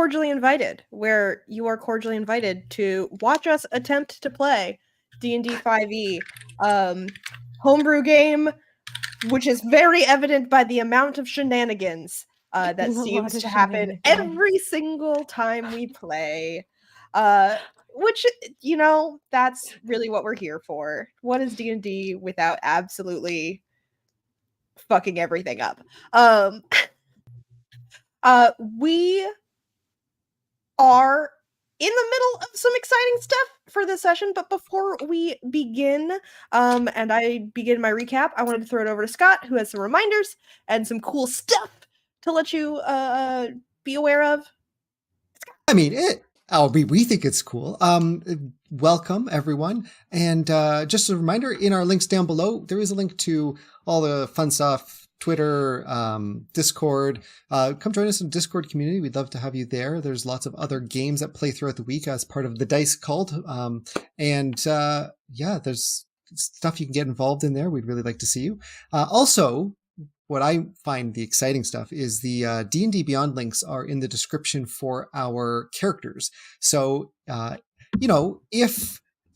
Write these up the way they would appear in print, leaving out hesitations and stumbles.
Cordially Invited, where you are cordially invited to watch us attempt to play D&D 5e, homebrew game, which is very evident by the amount of shenanigans that seems to happen every single time we play. Which, that's really what we're here for. What is D&D without absolutely fucking everything up? We are in the middle of some exciting stuff for this session, but before we begin, and I begin my recap, I wanted to throw it over to Scott, who has some reminders and some cool stuff to let you be aware of. I mean, we think it's cool. Welcome, everyone. And just a reminder, in our links down below, there is a link to all the fun stuff, Twitter, Discord. Come join us in the Discord community. We'd love to have you there. There's lots of other games that play throughout the week as part of the Dice Cult. There's stuff you can get involved in there. We'd really like to see you. Also, what I find the exciting stuff is the D&D Beyond links are in the description for our characters. So,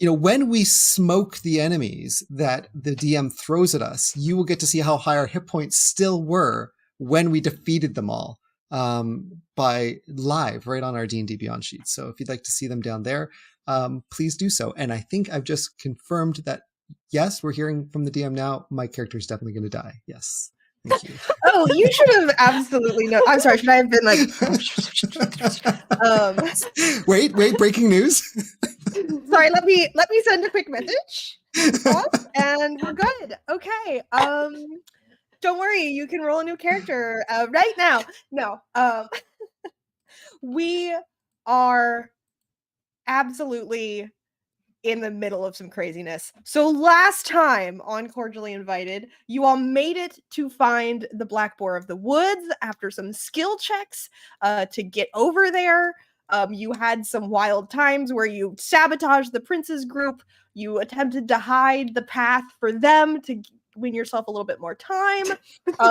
when we smoke the enemies that the DM throws at us, you will get to see how high our hit points still were when we defeated them all by live right on our D&D Beyond sheet. So if you'd like to see them down there, please do so. And I think I've just confirmed that, yes, we're hearing from the DM now. My character is definitely going to die. Yes. Thank you. Oh, you should have absolutely known. I'm sorry, should I have been like... Wait, breaking news. Sorry, let me send a quick message. And we're good. Okay. Don't worry, you can roll a new character right now. No. We are absolutely in the middle of some craziness. So last time on Cordially Invited, you all made it to find the Black Boar of the Woods after some skill checks to get over there. You had some wild times where you sabotaged the prince's group. You attempted to hide the path for them to win yourself a little bit more time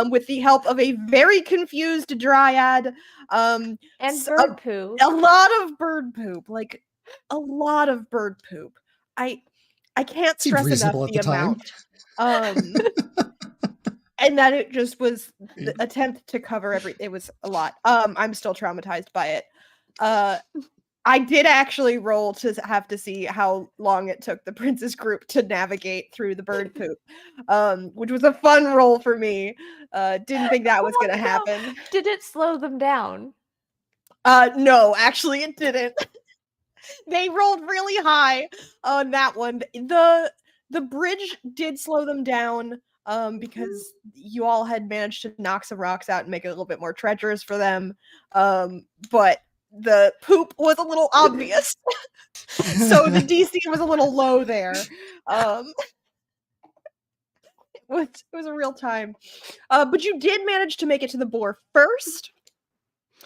with the help of a very confused dryad. And bird poo. A lot of bird poop. Like, a lot of bird poop. I can't stress enough the amount. And that it just was the attempt to cover it was a lot. I'm still traumatized by it. I did actually roll to have to see how long it took the prince's group to navigate through the bird poop, which was a fun roll for me. Didn't think that was going to happen. Did it slow them down? No, actually it didn't. They rolled really high on that one. The bridge did slow them down because you all had managed to knock some rocks out and make it a little bit more treacherous for them. But the poop was a little obvious. So the DC was a little low there. It was a real time. But you did manage to make it to the boar first.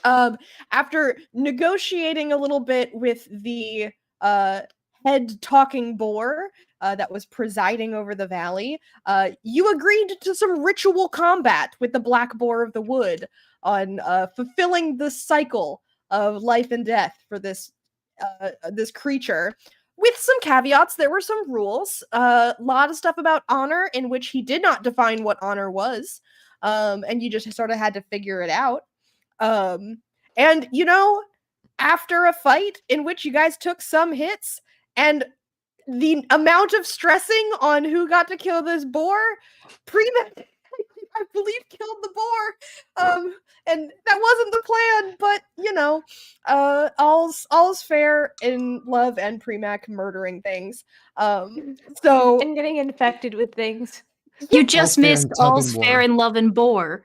After negotiating a little bit with the head talking boar that was presiding over the valley, you agreed to some ritual combat with the Black Boar of the Wood on fulfilling the cycle of life and death for this creature. With some caveats, there were some rules, a lot of stuff about honor in which he did not define what honor was, and you just sort of had to figure it out. And after a fight in which you guys took some hits and the amount of stressing on who got to kill this boar, I believe killed the boar. And that wasn't the plan, but all's fair in love and Premac murdering things. And getting infected with things. You just missed all's fair in love and boar.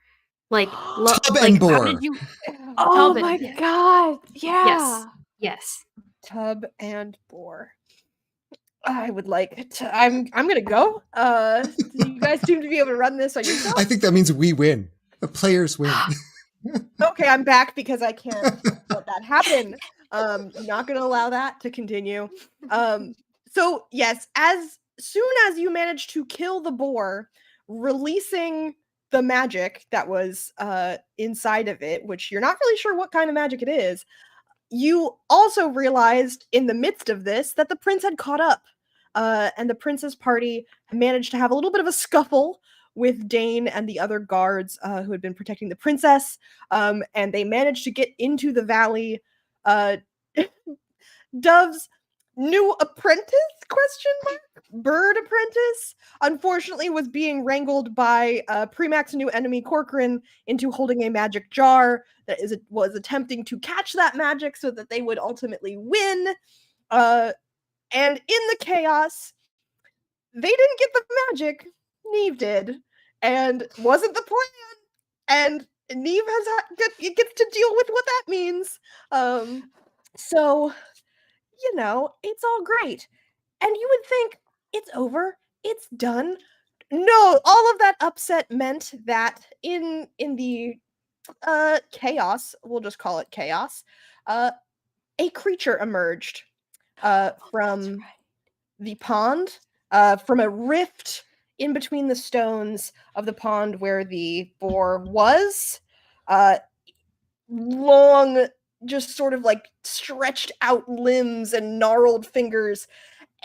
Like Tub and boar. How did you... Oh my god! Yeah. Yes. Tub and boar. I would like to. I'm gonna go. You guys seem to be able to run this on yourself. I think that means we win. The players win. Okay, I'm back because I can't let that happen. Not gonna allow that to continue. So yes, as soon as you manage to kill the boar, releasing the magic that was inside of it, which you're not really sure what kind of magic it is, you also realized in the midst of this that the prince had caught up, and the prince's party managed to have a little bit of a scuffle with Dane and the other guards who had been protecting the princess, and they managed to get into the valley. Dove's new apprentice, question mark, bird apprentice, unfortunately was being wrangled by Premax's new enemy Corcoran into holding a magic jar that was attempting to catch that magic so that they would ultimately win. And in the chaos, they didn't get the magic. Neve did, and wasn't the plan. And Neve gets to deal with what that means. So, you know, it's all great. And you would think it's over, it's done. No, all of that upset meant that in the chaos, we'll just call it chaos, a creature emerged from the pond, from a rift in between the stones of the pond where the boar was. Long, just sort of like stretched out limbs and gnarled fingers.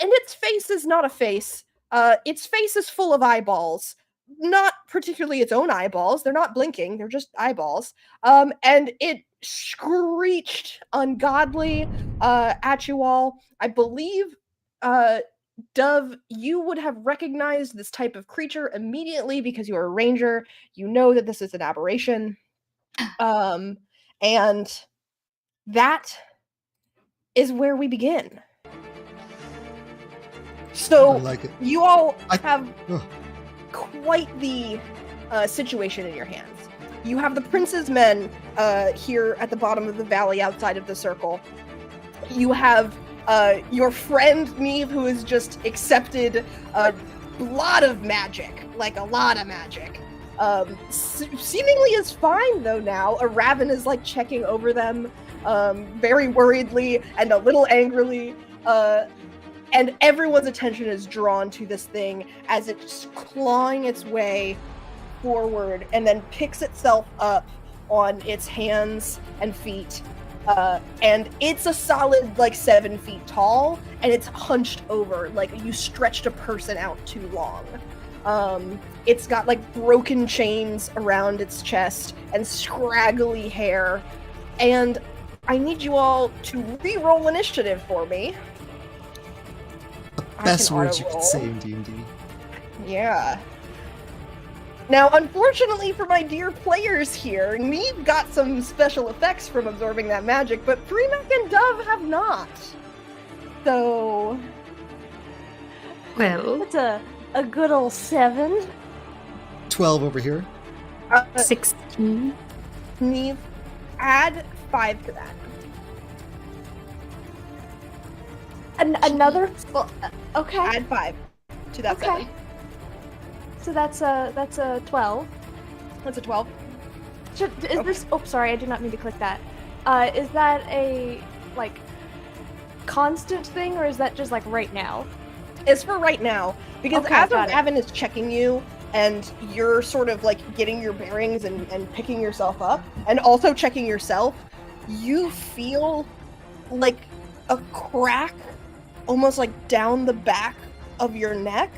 And its face is not a face. Its face is full of eyeballs. Not particularly its own eyeballs. They're not blinking. They're just eyeballs. And it screeched ungodly at you all. I believe, Dove, you would have recognized this type of creature immediately because you're a ranger. You know that this is an aberration. And that is where we begin. So you all have quite the situation in your hands. You have the prince's men here at the bottom of the valley outside of the circle. You have your friend Neve, who has just accepted a lot of magic, like a lot of magic. Seemingly is fine though now. A Raven is like checking over them very worriedly and a little angrily. And everyone's attention is drawn to this thing as it's clawing its way forward and then picks itself up on its hands and feet. And it's a solid like 7 feet tall, and it's hunched over like you stretched a person out too long. It's got like broken chains around its chest and scraggly hair. And I need you all to re-roll initiative for me. Best words you could say in D&D. Yeah. Now, unfortunately for my dear players here, Neve got some special effects from absorbing that magic, but Premac and Dove have not. So... Well... That's a good old 7. 12 over here. 16. Neve, add 5 to that. Another? Well, okay. Add 5 to that 7. So that's a 12. That's a 12. Is this? Oh, sorry, I did not mean to click that. Is that a like constant thing, or is that just like right now? It's for right now, because as a Raven is checking you, and you're sort of like getting your bearings and picking yourself up, and also checking yourself, you feel like a crack, almost like down the back of your neck,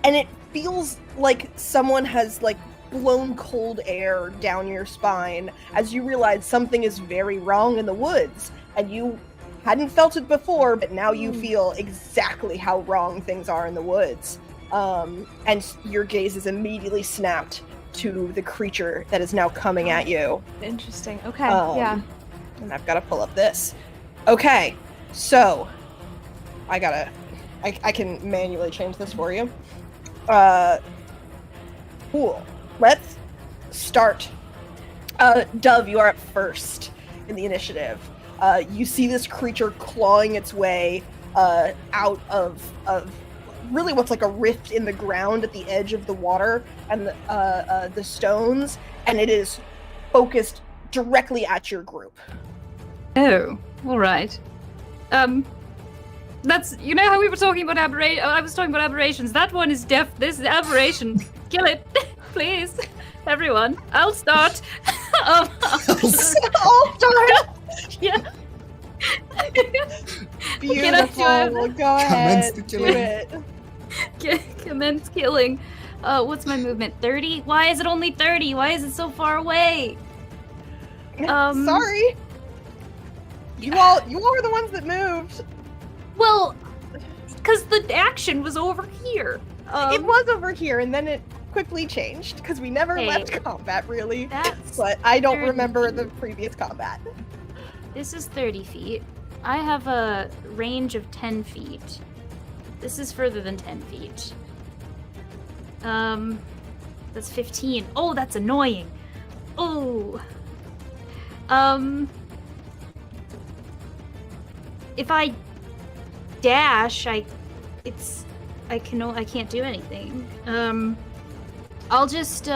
and it feels like someone has like blown cold air down your spine as you realize something is very wrong in the woods, and you hadn't felt it before, but now you feel exactly how wrong things are in the woods. And your gaze is immediately snapped to the creature that is now coming at you. Interesting. Okay. Yeah. And I've got to pull up this. Okay. So I can manually change this for you. Cool. Let's start. Dove, you are up first in the initiative. You see this creature clawing its way out of really what's like a rift in the ground at the edge of the water and the stones, and it is focused directly at your group. Oh, all right. That's, you know how we were talking about I was talking about aberrations. That one is this is aberration. Kill it, please, everyone. I'll start. I'll start. Yeah. Beautiful. Go ahead. the Do killing. it. Commence killing. What's my movement? 30? Why is it only 30? Why is it so far away? Sorry. You all were the ones that moved. Well, because the action was over here. It was over here, and then it quickly changed because we never Hey. left combat, really. That's But I don't 30 remember feet. the previous combat. This is 30 feet. I have a range of 10 feet. This is further than 10 feet. That's 15. Oh, that's annoying. Oh. If I dash, I can't do anything. I'll just,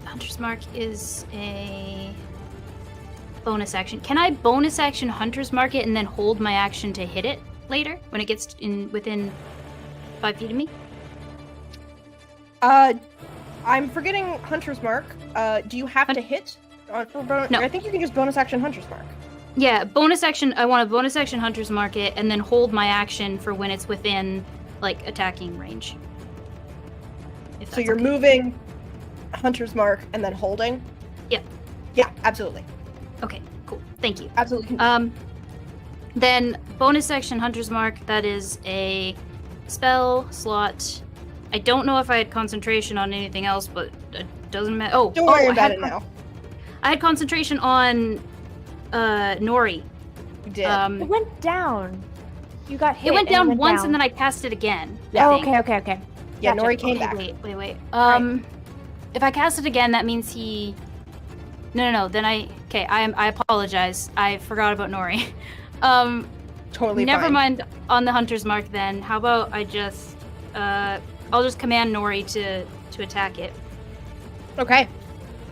Hunter's Mark is a bonus action. Can I bonus action Hunter's Mark it and then hold my action to hit it later when it gets within 5 feet of me? I'm forgetting Hunter's Mark. Do you have to hit? No. I think you can just bonus action Hunter's Mark. Yeah, bonus action. I want to bonus action Hunter's Mark it and then hold my action for when it's within, like, attacking range. If So that's you're okay. moving Hunter's Mark and then holding? Yep. Yeah, absolutely. Okay, cool. Thank you. Absolutely. Then bonus action Hunter's Mark. That is a spell slot. I don't know if I had concentration on anything else, but it doesn't matter. Oh, Don't worry I about had it now. I had concentration on Nori. You did. It went down. You got hit. It went and down went once, down. and then I cast it again. Oh, I think. okay. yeah, gotcha. Nori came Okay, back. Wait. Right. If I cast it again, that means he. No. Then I apologize. I forgot about Nori. Totally Never fine. mind on the Hunter's Mark. Then how about I just I'll just command Nori to attack it. Okay.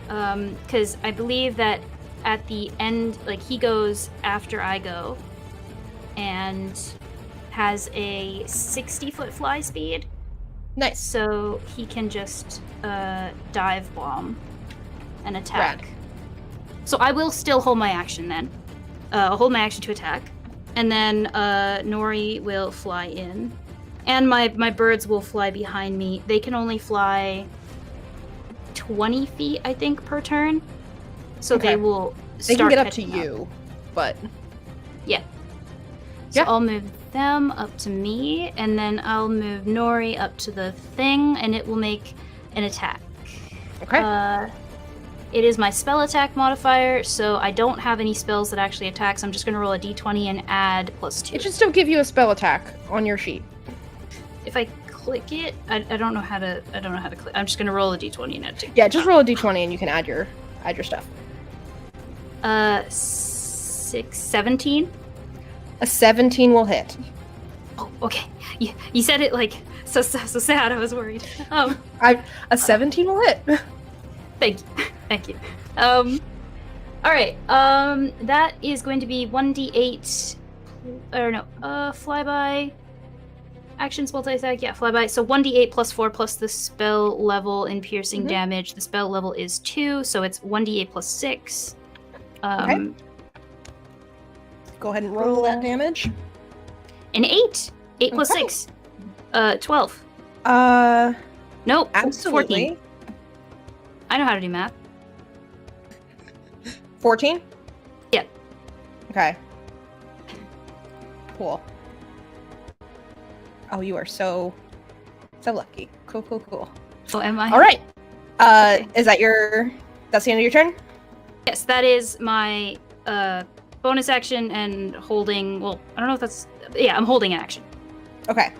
Because I believe that at the end, like, he goes after I go, and has a 60-foot fly speed. Nice. So he can just dive bomb and attack. Rad. So I will still hold my action then. I'll hold my action to attack. And then Nori will fly in. And my birds will fly behind me. They can only fly 20 feet, I think, per turn. So Okay. they will They start can get up to catching you, but So Yeah. I'll move them up to me, and then I'll move Nori up to the thing, and it will make an attack. okay. It is my spell attack modifier, so I don't have any spells that actually attack, so I'm just going to roll a d20 and add +2. It should still give you a spell attack on your sheet. If I click it, I don't know how to click. I'm just going to roll a d20 and add 2. Yeah, just roll a d20 and you can add your stuff. 17. A 17 will hit. Oh, okay. You said it like so sad. I was worried. A 17 will hit. Thank you. All right. That is going to be 1d8. Or no. Flyby. Actions multi-attack. Yeah, flyby. So 1d8 +4 plus the spell level in piercing damage. The spell level is 2, so it's 1d8 +6. Okay. Go ahead and roll that damage. An 8. 8 plus Okay. 6. 12. Nope. Absolutely. 14. I know how to do math. 14? Yeah. Okay. Cool. Oh, you are so lucky. Cool. Oh, am I? All right. Okay. Is that that's the end of your turn? Yes, that is my bonus action and holding. Well, I don't know if that's. Yeah, I'm holding an action. Okay.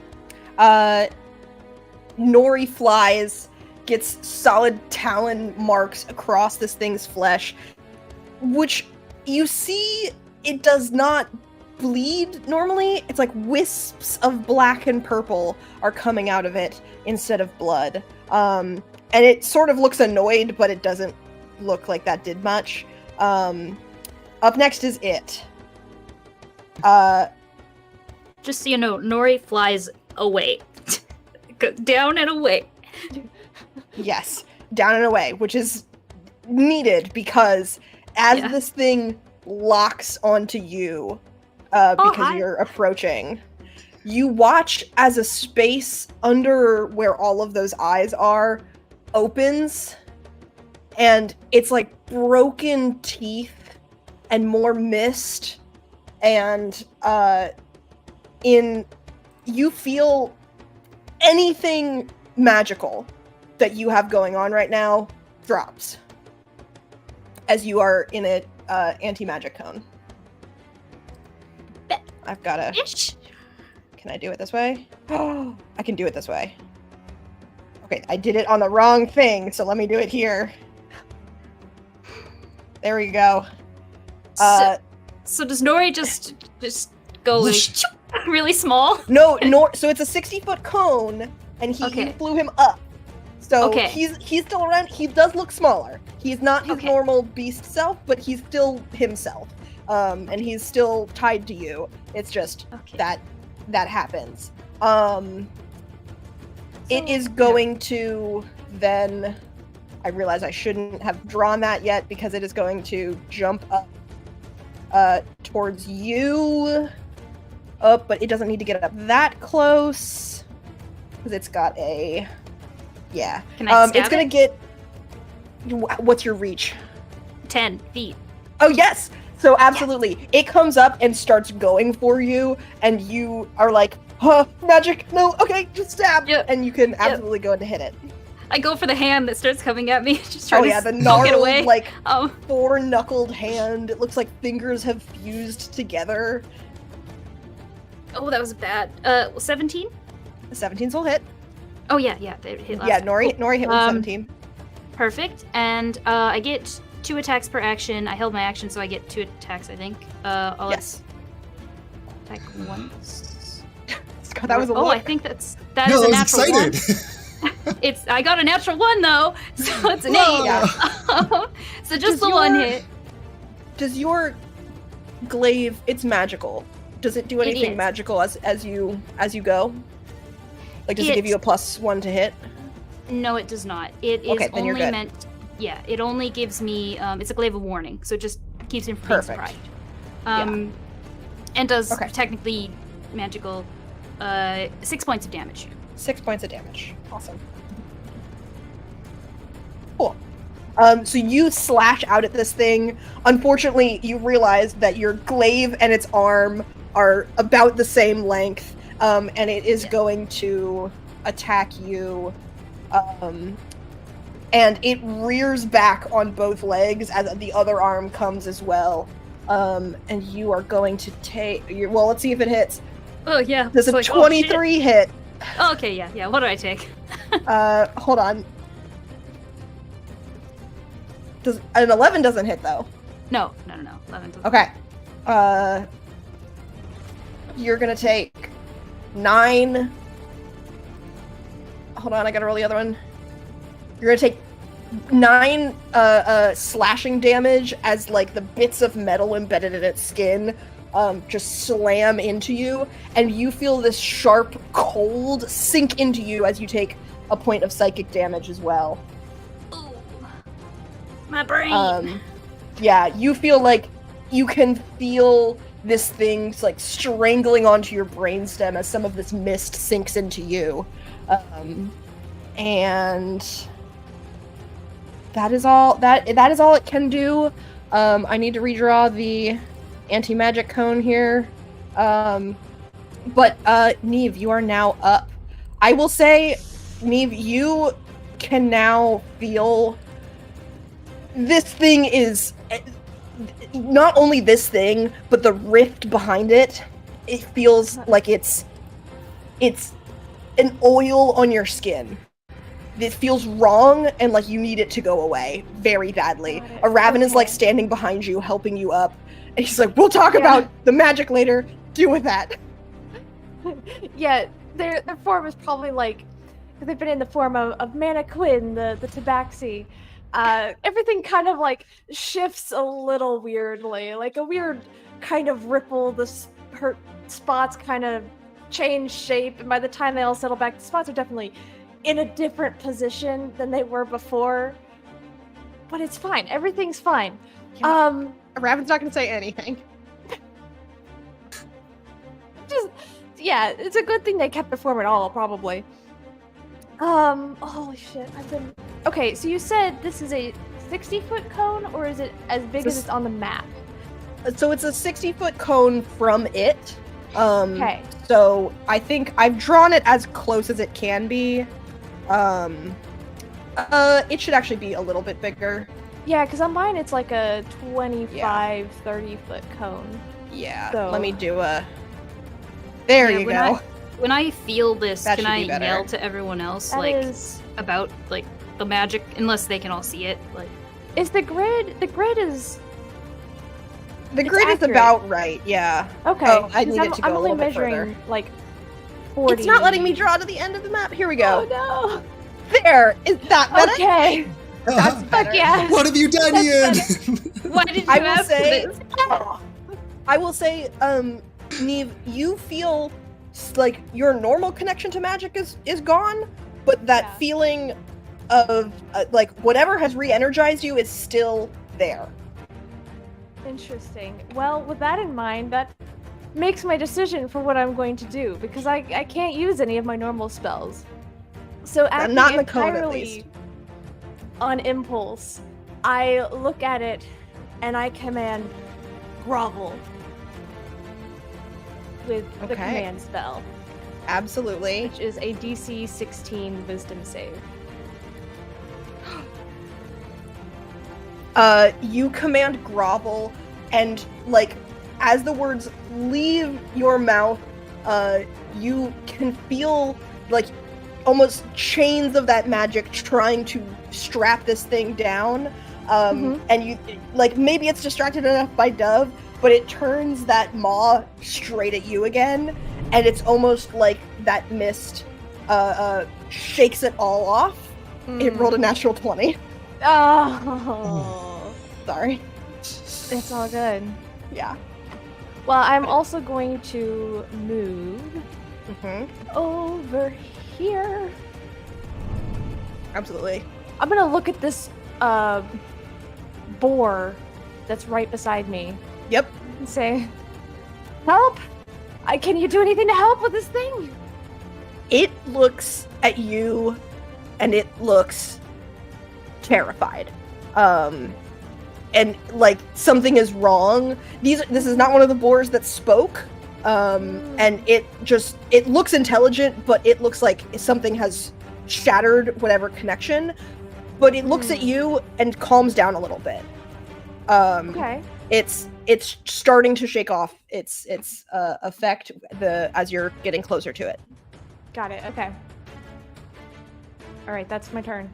Nori flies, gets solid talon marks across this thing's flesh, which you see it does not bleed normally. It's like wisps of black and purple are coming out of it instead of blood. And it sort of looks annoyed, but it doesn't look like that did much. Up next is it. Just so you know, Nori flies away. Down and away. Yes, down and away, which is needed because as Yeah. this thing locks onto you because hi. you're approaching. You watch as a space under where all of those eyes are opens, and it's like broken teeth and more mist, and you feel anything magical that you have going on right now drops as you are in a anti-magic cone. I've got to... Can I do it this way? Oh, I can do it this way. Okay, I did it on the wrong thing, so let me do it here. There we go. So does Nori just go like, really small? No, so it's a 60-foot cone, and you flew him up. So he's still around. He does look smaller. He's not his normal beast self, but he's still himself. And he's still tied to you. It's just that happens. It is going to then... I realize I shouldn't have drawn that yet because it is going to jump up towards you. But it doesn't need to get up that close because it's got a... Yeah. Can I stab it's going to get... What's your reach? 10 feet. Oh, yes! So absolutely. Yes. It comes up and starts going for you, and you are like, huh, magic, no, okay, just stab. Yep. And you can absolutely go in to hit it. I go for the hand that starts coming at me, just try to the gnarled, it away. Like, four-knuckled hand. It looks like fingers have fused together. Oh, that was bad. 17? The 17's will hit. Oh, yeah, they hit last. Yeah, Nori hit with 17. Perfect, and I get 2 attacks per action. I held my action, so I get 2 attacks, I think. I'll yes. Attack once. God, that was a look. Oh, I think that is a natural excited. One. I got a natural 1 though, so it's an 8. Yeah. So just the 1 hit. Does your glaive? It's magical. Does it do anything magical as you go? Like, does it give you a +1 to hit? No, it does not. It is only meant. Yeah, it only gives me. It's a glaive of warning, so it just keeps me from being surprised. And does technically magical 6 points of damage. 6 points of damage. Awesome. Cool. So you slash out at this thing. Unfortunately, you realize that your glaive and its arm are about the same length, and it is going to attack you. And it rears back on both legs as the other arm comes as well. And you are going to take... Well, let's see if it hits. Oh, yeah. There's a 23 hit. Oh, okay, yeah. What do I take? Hold on. An 11 doesn't hit, though. No. 11 doesn't. Okay. You're gonna take 9... Hold on, I gotta roll the other one. You're gonna take 9 slashing damage as, like, the bits of metal embedded in its skin just slam into you, and you feel this sharp cold sink into you as you take a point of psychic damage as well. Ooh. My brain! Yeah, you feel like you can feel this thing, like, strangling onto your brainstem as some of this mist sinks into you. And that is all it can do. I need to redraw the anti-magic cone here. But Neve, you are now up. I will say, Neve, you can now feel this thing is not only this thing, but the rift behind it. It feels like it's an oil on your skin. It feels wrong, and like you need it to go away very badly. A Raven is like standing behind you, helping you up, and he's like, "We'll talk about the magic later. Deal with that." Yeah, their form is probably like, they've been in the form of Mannequin, the Tabaxi. Everything kind of like shifts a little weirdly, like a weird kind of ripple. Her spots kind of change shape, and by the time they all settle back, the spots are definitely in a different position than they were before. But it's fine. Everything's fine. Raven's not going to say anything. Yeah, it's a good thing they kept the form at all, probably. Holy shit, Okay, so you said this is a 60-foot cone, or is it as big as it's on the map? So it's a 60-foot cone from it. Okay. So I think I've drawn it as close as it can be. It should actually be a little bit bigger. Yeah, because on mine it's like a 25, 30-foot cone. Yeah, So- let me do a... There Yeah, you when go. When I feel this, That can should I be better. yell to everyone else, That like, is... about, like, the magic, unless they can all see it, like... Is the grid is... The it's grid is accurate. about right, yeah. Okay. Oh, I 'cause need it to go I'm a only little bit measuring, like, 40. It's not letting me draw to the end of the map. Here we go. Oh, There! Is that no. better? Okay. That's better. Fuck yeah. What have you done, That's Ian? Why did you I will ask say, this? I will say, Neve, you feel like your normal connection to magic is gone, but that Yeah. feeling of like whatever has re-energized you is still there. Interesting. Well, with that in mind, that makes my decision for what I'm going to do, because I can't use any of my normal spells. So acting not in the code, at entirely least. on impulse, I look at it and I command grovel with the Okay. command spell, Absolutely. which is a DC 16 Wisdom save. You command grovel, and like as the words leave your mouth, you can feel like almost chains of that magic trying to strap this thing down. And you like maybe it's distracted enough by Dove, but it turns that maw straight at you again, and it's almost like that mist shakes it all off. It rolled a natural 20. Oh, Sorry. it's all good. Yeah. Well, I'm also going to move over here. Absolutely. I'm gonna look at this boar that's right beside me Yep. and say, "Help! Can you do anything to help with this thing?" It looks at you, and it looks terrified. And like something is wrong. This is not one of the boars that spoke. And it looks intelligent, but it looks like something has shattered whatever connection. But it looks at you and calms down a little bit. Okay. It's starting to shake off its effect as you're getting closer to it. Got it. Okay. All right, that's my turn.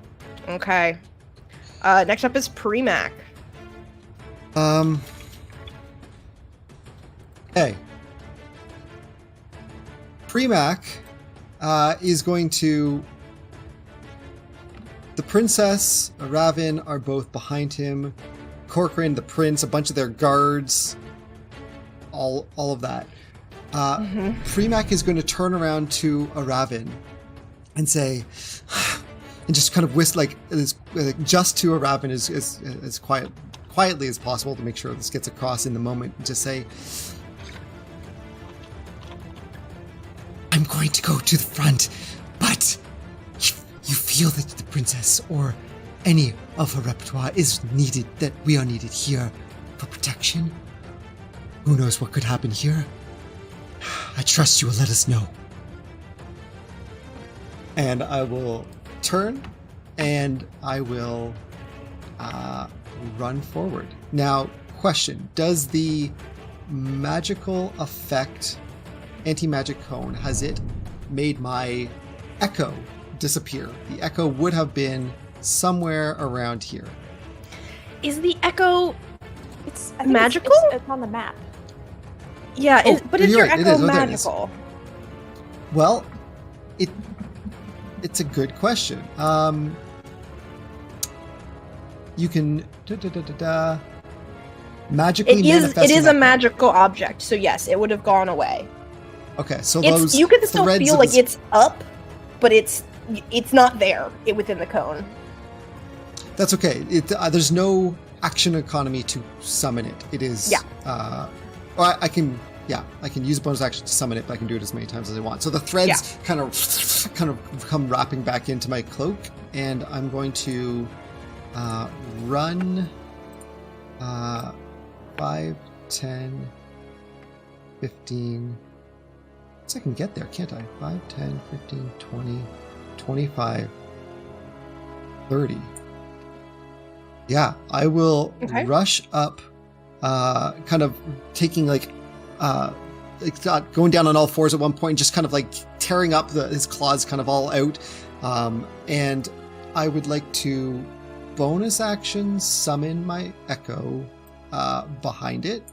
Okay. Next up is Premac. Hey. Premac is going to... The princess, Raven are both behind him. Corcoran, the prince, a bunch of their guards. All of that. Premac is going to turn around to Raven and say... And just kind of whistle, like just to Raven as quietly as possible to make sure this gets across in the moment, and just say, I'm going to go to the front, but if you feel that the princess or any of her repertoire is needed, that we are needed here for protection, who knows what could happen here? I trust you will let us know. And I will turn and I will run forward. Now, question, does the magical effect anti-magic cone, has it made my echo disappear? The echo would have been somewhere around here. Is the echo I think magical? It's on the map. Yeah, Oh, but is you're your right, it echo is. Oh, there it is. magical? Well, it's a good question. You can magically manifest It is an a echo. magical object, so yes, it would have gone away. Okay, so those You can still threads feel of like the- it's up, but it's not there within the cone. That's okay. There's no action economy to summon it. It is. Yeah. Or I can use a bonus action to summon it, but I can do it as many times as I want. So the threads kind of come wrapping back into my cloak, and I'm going to run 5, 10, 15. I can get there, can't I? 5, 10, 15, 20, 25, 30. Yeah, I will rush up, kind of taking going down on all fours at one point, just kind of like tearing up his claws kind of all out. And I would like to bonus action summon my echo behind it.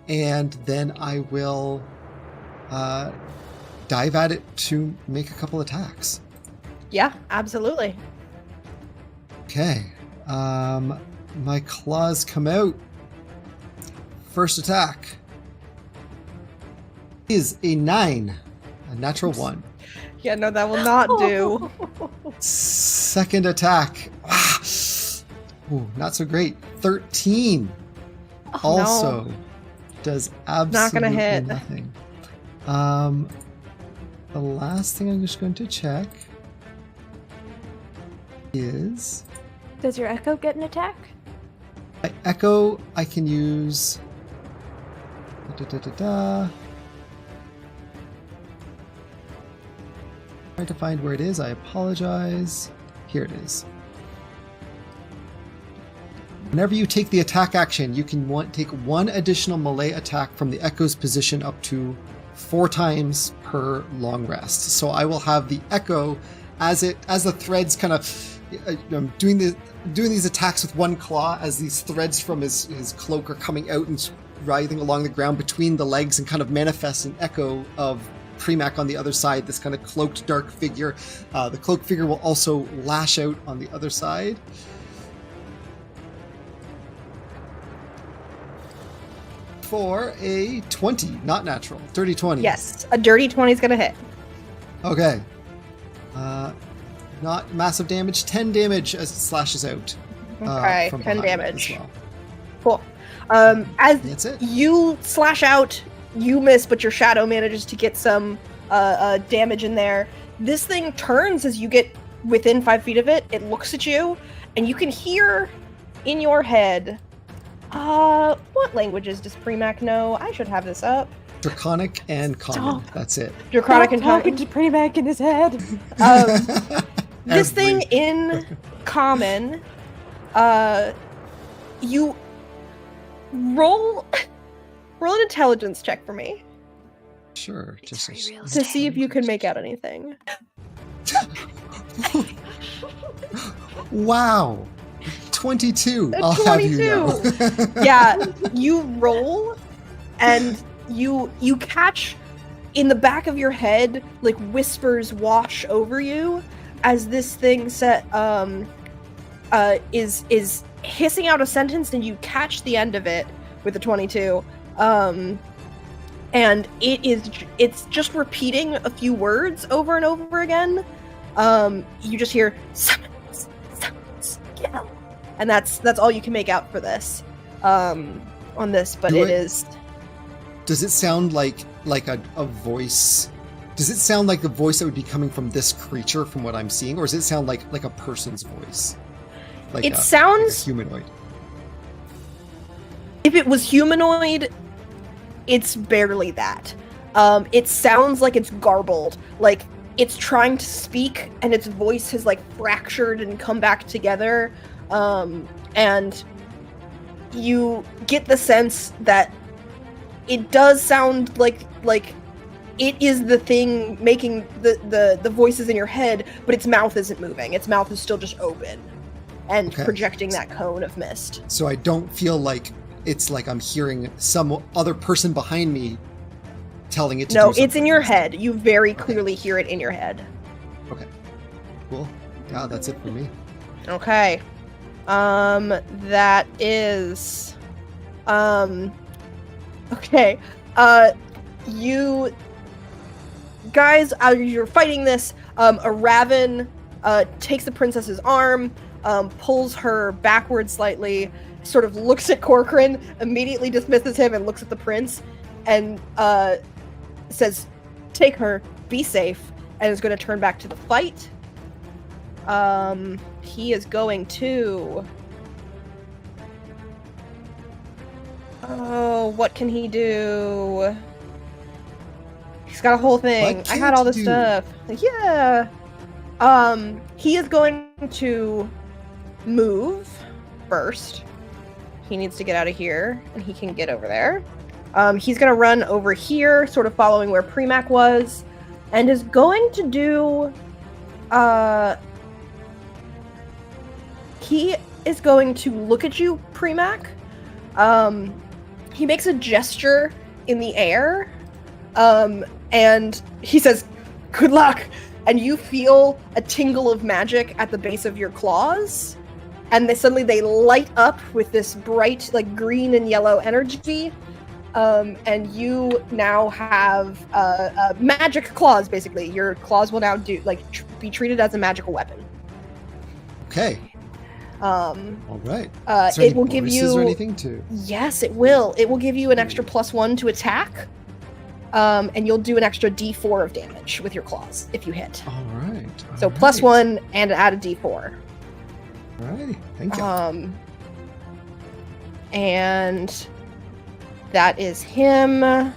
And then I will dive at it to make a couple attacks. Yeah, absolutely. Okay. My claws come out. First attack is a 9, a natural 1. Yeah, no, that will not do. Second attack. Ooh, not so great. 13. Also does absolutely hit. nothing. The last thing I'm just going to check is... Does your echo get an attack? My echo, I can use... Trying to find where it is. I apologize. Here it is. Whenever you take the attack action, you can take one additional melee attack from the echo's position up to 4 times per long rest. So I will have the echo as the threads kind of doing these attacks with one claw as these threads from his cloak are coming out and writhing along the ground between the legs and kind of manifest an echo of Premac on the other side, this kind of cloaked dark figure. The cloaked figure will also lash out on the other side. For a 20, not natural, dirty 20. Yes, a dirty 20 is going to hit. Okay. Not massive damage, 10 damage as it slashes out. Okay, from 10 behind damage. as well. Cool. As That's it. you slash out, you miss, but your shadow manages to get some damage in there. This thing turns as you get within 5 feet of it. It looks at you, and you can hear in your head, what languages does Premac know? I should have this up. Draconic and common. That's it. Draconic and talking to Premac in his head. This thing in common, you roll an intelligence check for me. Sure. Just to see if you can make out anything. Wow. 22. I'll 22. have you know. Yeah, you roll and you catch in the back of your head, like whispers wash over you as this thing is hissing out a sentence, and you catch the end of it with a 22. And it's just repeating a few words over and over again. You just hear summons, kill. And that's all you can make out for this. On this, but it is. Does it sound like a voice? Does it sound like the voice that would be coming from this creature from what I'm seeing, or does it sound like a person's voice? Like it sounds like a humanoid. If it was humanoid, it's barely that. It sounds like it's garbled, like it's trying to speak and its voice has like fractured and come back together. And you get the sense that it does sound like it is the thing making the voices in your head, but its mouth isn't moving. Its mouth is still just open and projecting that cone of mist. So I don't feel like it's like I'm hearing some other person behind me telling it to do something. No, it's in your head. You very clearly hear it in your head. Okay. Cool. Yeah, that's it for me. Okay. That is... Okay. You... Guys, as you're fighting this, a raven takes the princess's arm, pulls her backwards slightly, sort of looks at Corcoran, immediately dismisses him, and looks at the prince, and says, "Take her, be safe," and is going to turn back to the fight. He is going to... Oh, what can he do? He's got a whole thing. I had all this stuff. Yeah. He is going to move first. He needs to get out of here, and he can get over there. He's going to run over here, sort of following where Premac was, and is going to do... He is going to look at you, Premac. He makes a gesture in the air, and he says, "Good luck!" And you feel a tingle of magic at the base of your claws, and they light up with this bright, like, green and yellow energy, and you now have magic claws, basically. Your claws will now be treated as a magical weapon. Okay. All right. It will give you... or anything too? Yes, it will. It will give you an extra +1 to attack, and you'll do an extra D4 of damage with your claws if you hit. All right. So +1 and add a D4. All righty. Thank you. And that is him.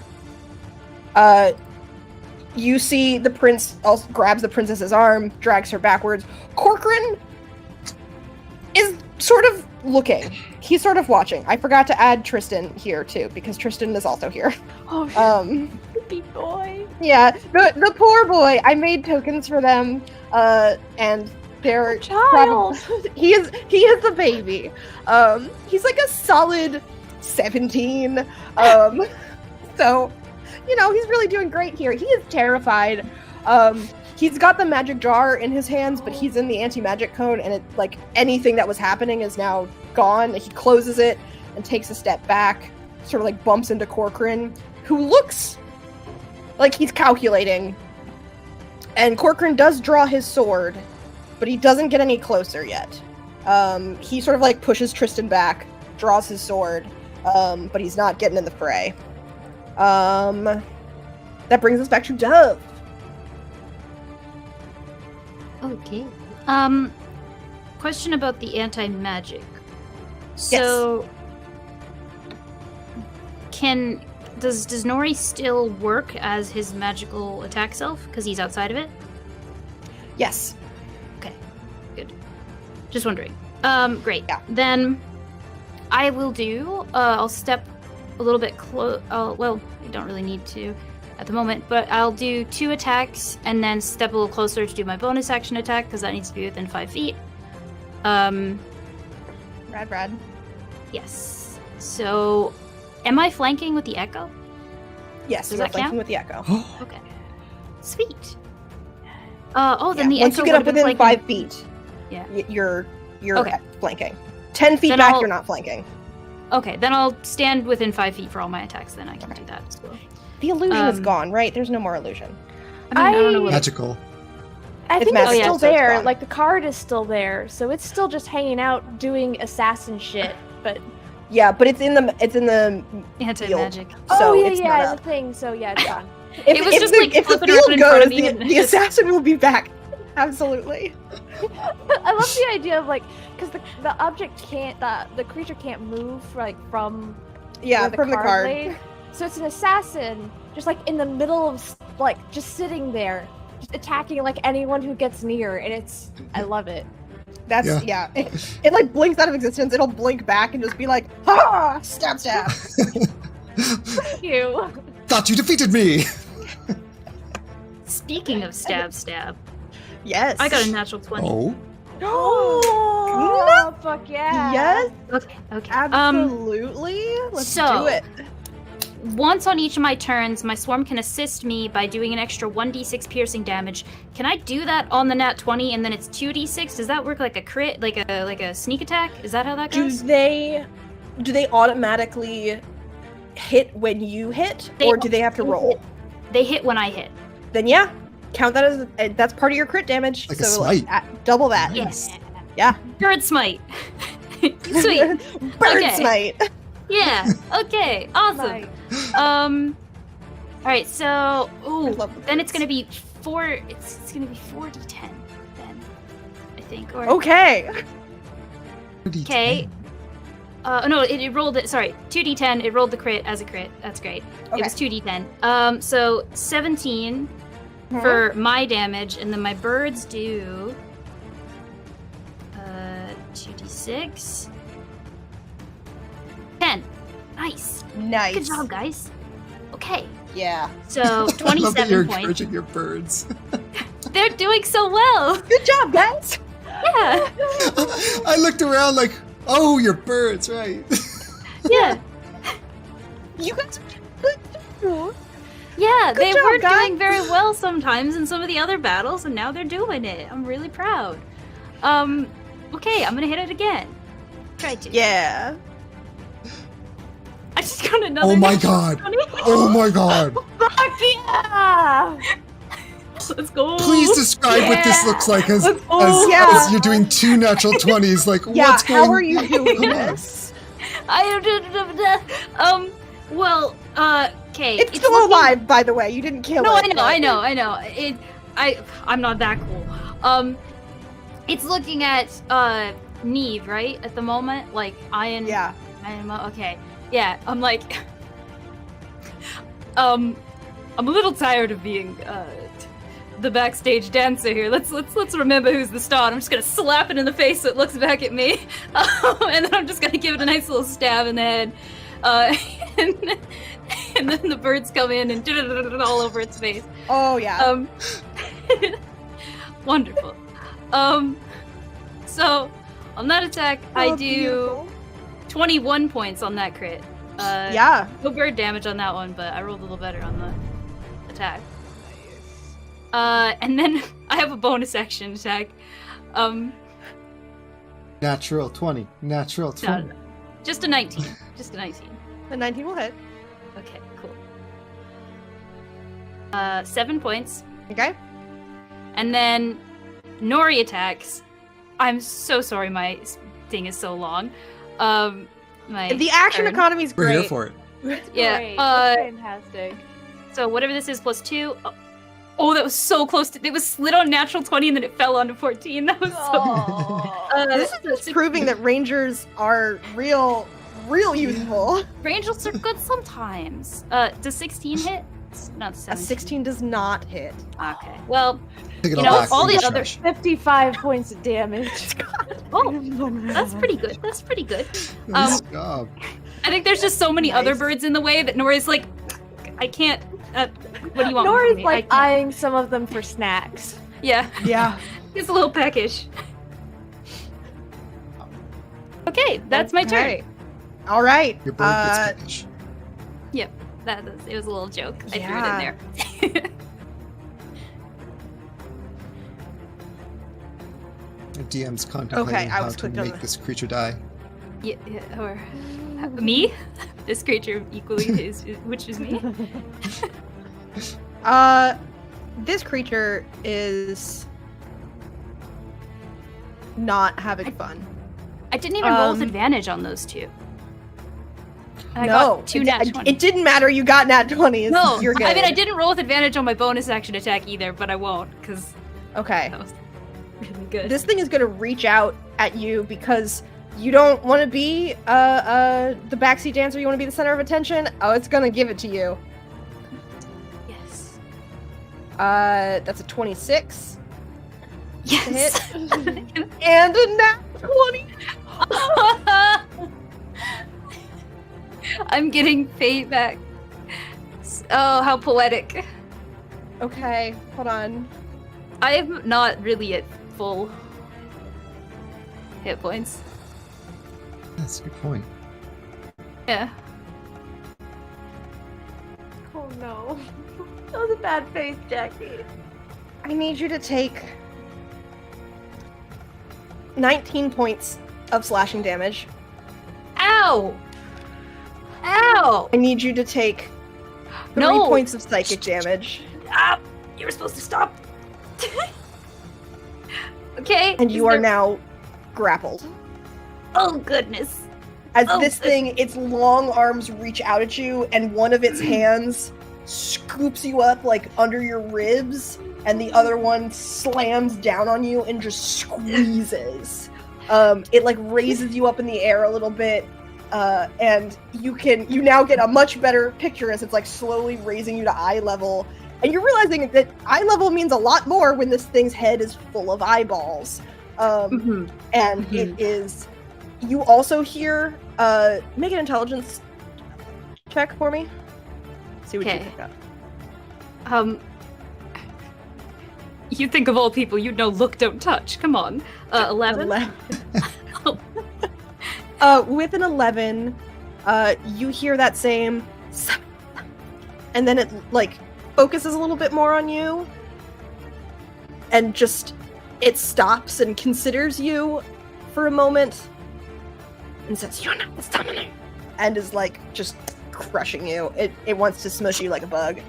You see the prince also grabs the princess's arm, drags her backwards. Corcoran is sort of looking. He's sort of watching. I forgot to add Tristan here too, because Tristan is also here. Oh, baby boy. Yeah, the poor boy. I made tokens for them, and they're child. He is the baby. He's like a solid 17. So, he's really doing great here. He is terrified. He's got the magic jar in his hands, but he's in the anti-magic cone, and anything that was happening is now gone. He closes it and takes a step back, sort of bumps into Corcoran, who looks like he's calculating. And Corcoran does draw his sword, but he doesn't get any closer yet. He sort of pushes Tristan back, draws his sword, but he's not getting in the fray. That brings us back to Dove. Okay. Question about the anti-magic. So, does Nori still work as his magical attack self because he's outside of it? Yes. Okay. Good. Just wondering. Great. Yeah. Then I will do. I'll step a little bit close. Well, I don't really need to at the moment, but I'll do 2 attacks and then step a little closer to do my bonus action attack because that needs to be within 5 feet. Rad. Yes. So, am I flanking with the echo? Yes, Does you're that flanking count? with the echo. Okay. Sweet. Then the once echo you get up would have within been 5 feet, Yeah. You're Okay. flanking. 10 feet Then back, I'll- you're not flanking. Okay, then I'll stand within 5 feet for all my attacks. Then I can do that as well. The illusion is Um, gone, right? There's no more illusion. I don't know what Magical. I It's think magic, it's still so it's there. gone. The card is still there, so it's still just hanging out doing assassin shit. But Yeah, but it's in the anti-magic. so yeah, it's not the up. thing. So yeah, it's gone. If, It was if just, the, like, if the flipping around field in front goes, of me the, and the just- assassin will be back. Absolutely. I love the idea of because the object can't, the creature can't move from Yeah, where from the card. laid. So it's an assassin just in the middle of just sitting there, just attacking anyone who gets near, and I love it. That's Yeah. It blinks out of existence. It'll blink back and just be like, ha! Stab, stab. Thank you. Thought you defeated me. Speaking of stab, Yes. I got a natural 20. Oh. Oh, fuck yeah. Yes, Okay. absolutely. Let's so- do it. Once on each of my turns, my swarm can assist me by doing an extra 1d6 piercing damage. Can I do that on the nat 20 and then it's 2d6? Does that work like a crit, like a sneak attack? Is that how that Do goes? they automatically hit when you hit, or do they have to roll? They hit when I hit. Then yeah, count that as that's part of your crit damage. Like a so smite. double that. Yes. Yeah. Bird smite. Sweet. Bird Okay. smite. Yeah. Okay. Awesome. Nice. All right. So, I ooh, love the then it's birds. gonna be four. It's gonna be 4d10 then, I think. Or Okay. okay. No, it rolled it. Sorry, 2d10. It rolled the crit as a crit. That's great. Okay. It was 2d10. So 17 for my damage, and then my birds do 2d6. 10. Nice. Nice. Good job, guys. Okay. Yeah. So I love that you're 27 points. encouraging your birds. They're doing so well. Good job, guys. Yeah. I looked around like, oh, your birds, right? Yeah. You guys are good too. Yeah, Good they job, were guys. doing very well sometimes in some of the other battles, and now they're doing it. I'm really proud. Okay, I'm gonna hit it again. Try to. Yeah. I just got another. Oh my natural god. 20. Oh my god. Fuck yeah! Let's go. Please describe what this looks like as, Yeah. as you're doing 2 natural 20s. Like, Yeah. what's going How are you doing Come on. this? Well, okay. It's still looking- alive, by the way. You didn't kill No, it. I know. I'm not that cool. It's looking at Neve, right? At the moment, like Iron. Yeah. Okay. Yeah, I'm like, I'm a little tired of being the backstage dancer here. Let's remember who's the star. I'm just gonna slap it in the face so it looks back at me, and then I'm just gonna give it a nice little stab in the head, and then the birds come in and all over its face. Oh yeah. Wonderful. So on that attack, I Oh, do beautiful. 21 points on that crit. Yeah. No bird damage on that one, but I rolled a little better on the attack. And then I have a bonus action attack. Natural 20. Natural 20. No, just a 19. Just a 19. The 19 will hit. Okay, cool. 7 points. Okay. And then Nori attacks. I'm so sorry my thing is so long. The action turn. economy is We're great. here for it. Yeah, Great. That's fantastic. So whatever this is plus 2. Oh, that was so close to. It was slid on natural 20 and then it fell onto 14. That was so. Aw. This is just proving that rangers are real useful. Rangers are good sometimes. Does 16 hit? It's not A 17. 16 does not hit. Okay. Well, Take it You all know, back. all Leave the other- trash. 55 points of damage. oh, that's pretty good. That's pretty good. Nice job. I think there's just so many other Nice. birds in the way that Nori's like, I can't. What do you want? from Nori's me? like I can't." eyeing some of them for snacks. Yeah, Yeah. it's a little peckish. Okay, that's my turn. Okay. All right. Your bird gets peckish. It was a little joke. I Yeah. threw it in there. The DM's contemplating Okay, I how was to clicked on make the- this creature die. Yeah, or me? This creature equally is, which is me. This creature is not having fun. I didn't even roll with Um, advantage on those two. And I No, got 2 it, nat it 20. didn't matter. You got nat 20s. No, You're good. I mean I didn't roll with advantage on my bonus action attack either, but I won't because Okay. that was really good. This thing is gonna reach out at you because you don't want to be the backseat dancer. You want to be the center of attention. Oh, it's gonna give it to you. Yes. That's a 26 Yes. and a nat 20. I'm getting fate back. Oh, how poetic. Okay, hold on. I'm not really at full hit points. That's a good point. Yeah. Oh no. That was a bad face, Jackie. I need you to take 19 points of slashing damage. Ow! Ow! I need you to take 3 No! points of psychic damage. Ah! You were supposed to stop. Okay. And you are now grappled. Oh, goodness. As this thing, its long arms reach out at you, and one of its hands scoops you up like under your ribs, and the other one slams down on you and just squeezes. It like raises you up in the air a little bit, and you now get a much better picture as it's like slowly raising you to eye level, and you're realizing that eye level means a lot more when this thing's head is full of eyeballs. And it is. You also hear. Make an intelligence check for me. See what you pick up. You think of all people, you'd know look, don't touch. Come on. 11? With an 11, you hear that same, and then it like focuses a little bit more on you, and just it stops and considers you for a moment, and says, "You're not the summoner," and is like just crushing you. It wants to smush you like a bug.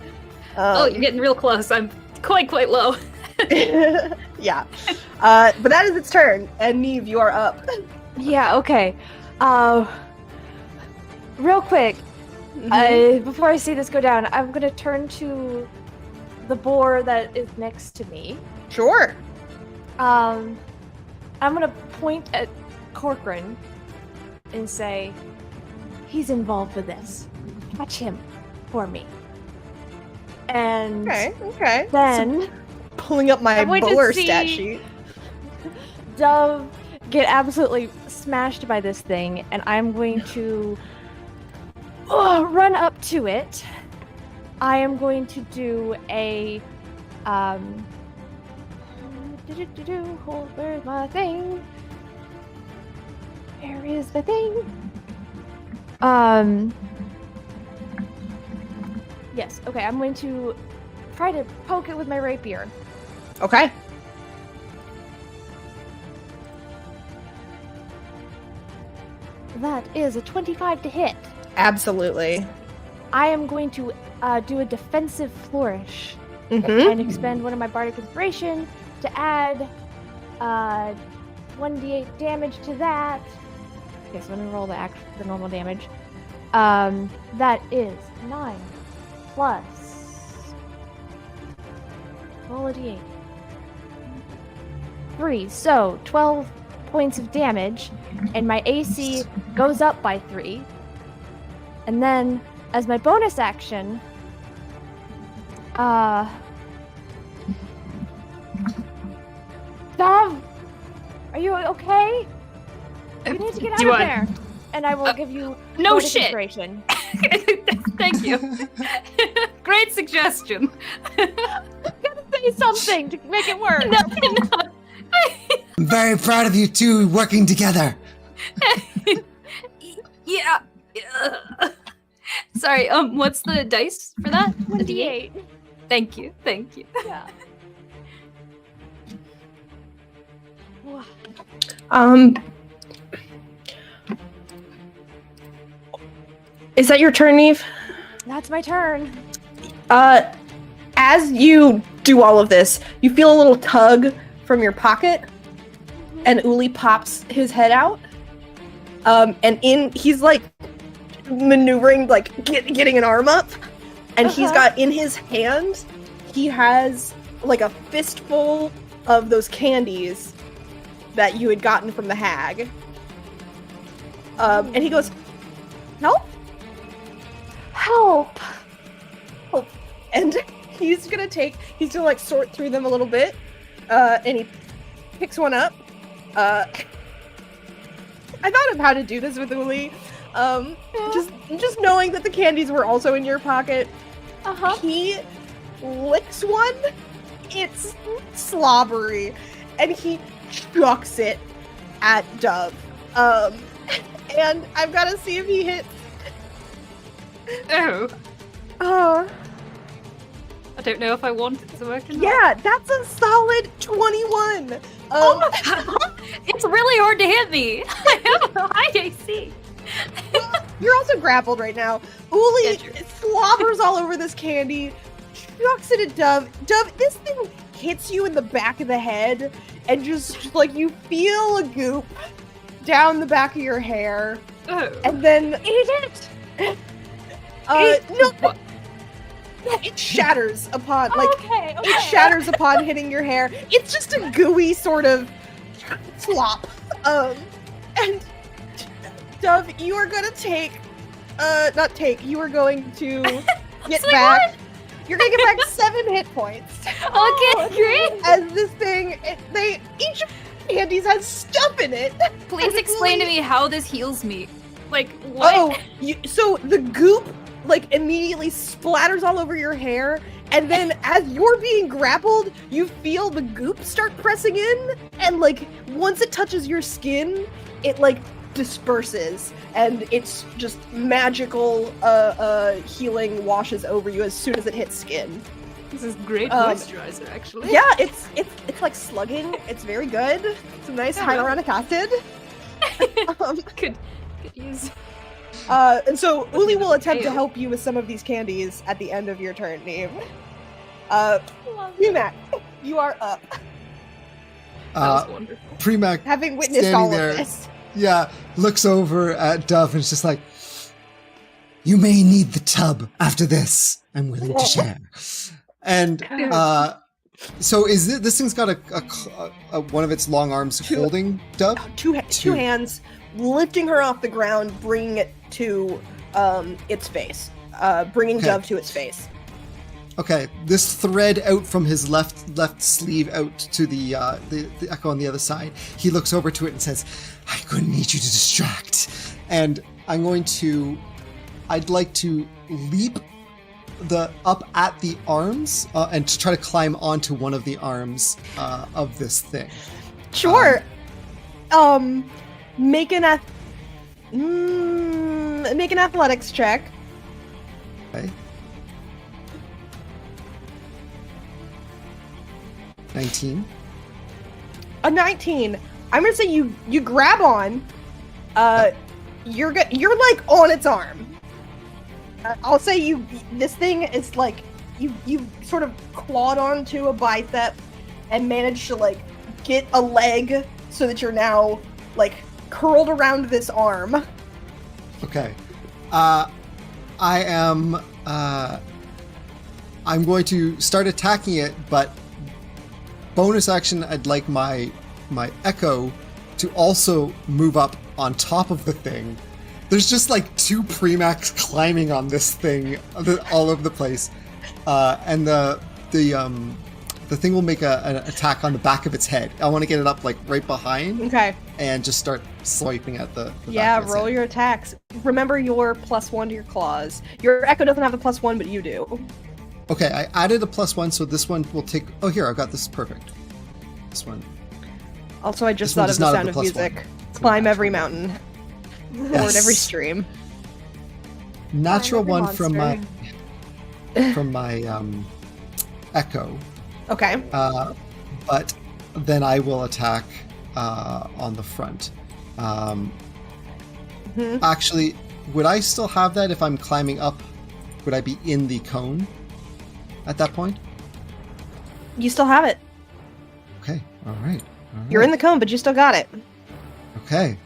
You're getting real close. I'm quite low. Yeah. But that is its turn, and Neve, you are up. Yeah, okay. Real quick, before I see this go down, I'm gonna turn to the boar that is next to me. Sure. I'm gonna point at Corcoran and say, he's involved with this. Catch him for me. And okay. then Pulling up my going to boar see stat sheet. Dove get absolutely smashed by this thing, and I'm going to run up to it. I am going to do a hold, where's my thing? Where is the thing? Yes, okay, I'm going to try to poke it with my rapier. Okay. That is a 25 to hit. Absolutely. I am going to do a defensive flourish Mm-hmm. and expend one of my bardic inspiration to add 1d8 damage to that. Okay, so I'm gonna roll the normal damage. That is 9 plus roll a d8. 3, so 12 points of damage, and my AC goes up by 3. And then, as my bonus action, Dov, are you okay? You need to get out of there. And I will give you no bardic shit. inspiration. Thank you. Great suggestion. Gotta say something to make it work. No. I'm very proud of you two working together. Yeah. Sorry, what's the dice for that? The D8. Thank you. Yeah. Is that your turn, Neve? That's my turn. As you do all of this, you feel a little tug from your pocket, and Uli pops his head out. And he's like maneuvering, like getting an arm up, and he's got in his hand, he has like a fistful of those candies that you had gotten from the hag. And he goes, "Help! Help! And he's gonna like sort through them a little bit, and he picks one up. I thought of how to do this with Uli. Just knowing that the candies were also in your pocket. He licks one. It's slobbery, and he chucks it at Dove. And I've got to see if he hits. Oh. I don't know if I want it to work or not. Yeah, that's a solid 21. It's really hard to hit me. I have a high AC. You're also grappled right now. Uli slobbers all over this candy, chucks it at Dove. Dove, this thing hits you in the back of the head, and just like you feel a goop down the back of your hair, and then Eat it! no, it shatters upon Okay. it shatters upon hitting your hair. It's just a gooey sort of flop. And Dove, you are gonna you are going to get back. You're gonna get back 7 hit points. Okay, great. As this thing, each of the candies has stuff in it. Please explain to me how this heals me. Like, what? Oh, so the goop like immediately splatters all over your hair, and then as you're being grappled, you feel the goop start pressing in, and like once it touches your skin, it like disperses, and it's just magical healing washes over you as soon as it hits skin. This is great moisturizer, actually. Yeah, it's like slugging. It's very good. It's a nice hyaluronic acid. Could use. And so Uli will attempt to help you with some of these candies at the end of your turn, Neve. Premac, you are up. That was wonderful. Premac, Having witnessed standing all there, of this. yeah, looks over at Dove and is just like, "You may need the tub after this. I'm willing to share." And so is this thing's got a one of its long arms holding Dove? Two hands, lifting her off the ground, bringing it to its face. Bringing Okay. Dove to its face. Okay, this thread out from his left sleeve out to the echo on the other side. He looks over to it and says, "I'm going to need you to distract." And I'd like to leap up at the arms and to try to climb onto one of the arms of this thing. Sure. Make an athletics check. Okay. 19. A 19. I'm gonna say you grab on. You're like on its arm. I'll say this thing is like you sort of clawed onto a bicep and managed to like get a leg so that you're now like curled around this arm. Okay. I'm going to start attacking it, but bonus action, I'd like my echo to also move up on top of the thing. There's just like 2 Premacs climbing on this thing all over the place, and the thing will make an attack on the back of its head. I want to get it up like right behind. Okay. And just start swiping at the Yeah, back of its roll head. your attacks. Remember your +1 to your claws. Your echo doesn't have the +1, but you do. Okay, I added a +1, so this one will take. Oh, here, I've got this. Perfect. This one. Also, I just This one thought of does the not Sound have of the +1. Music. It's Climb a every natural. mountain. Ford Yes. every stream. Natural every one from monster. my echo, Okay. but then I will attack on the front. Mhm. Actually, would I still have that if I'm climbing up? Would I be in the cone at that point? You still have it. Okay, all right. You're in the cone, but you still got it. Okay,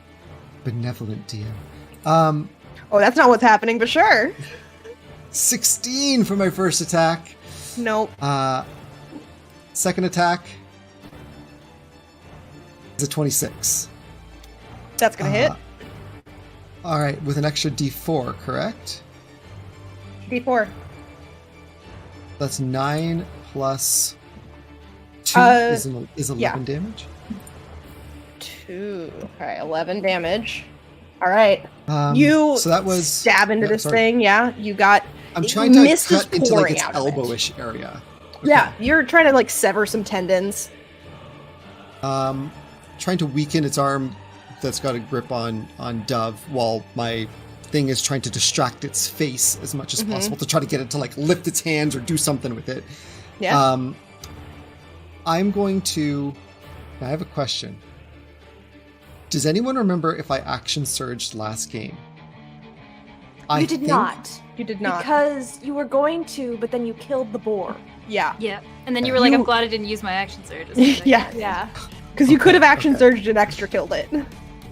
benevolent DM. Oh, that's not what's happening, but sure. 16 for my first attack. Nope. Second attack is a 26. That's gonna hit. All right, with an extra D4, correct? D4. That's 9 plus 2 is 11 yeah. damage. 2. Alright, 11 damage. Alright. So that was stab into yeah, this sorry. thing, yeah. You got I'm trying to mist is cut into like pouring its out of it. elbowish area. Yeah, you're trying to like sever some tendons. Trying to weaken its arm that's got a grip on Dove while my thing is trying to distract its face as much as possible to try to get it to like lift its hands or do something with it. Yeah. I'm going to. I have a question. Does anyone remember if I action surged last game? You did not. You did not. Because you were going to, but then you killed the boar. Yeah. Yeah. And then you were like, You- I'm glad I didn't use my action surge. Yeah. Yeah. Because you could have action okay. surged and extra killed it.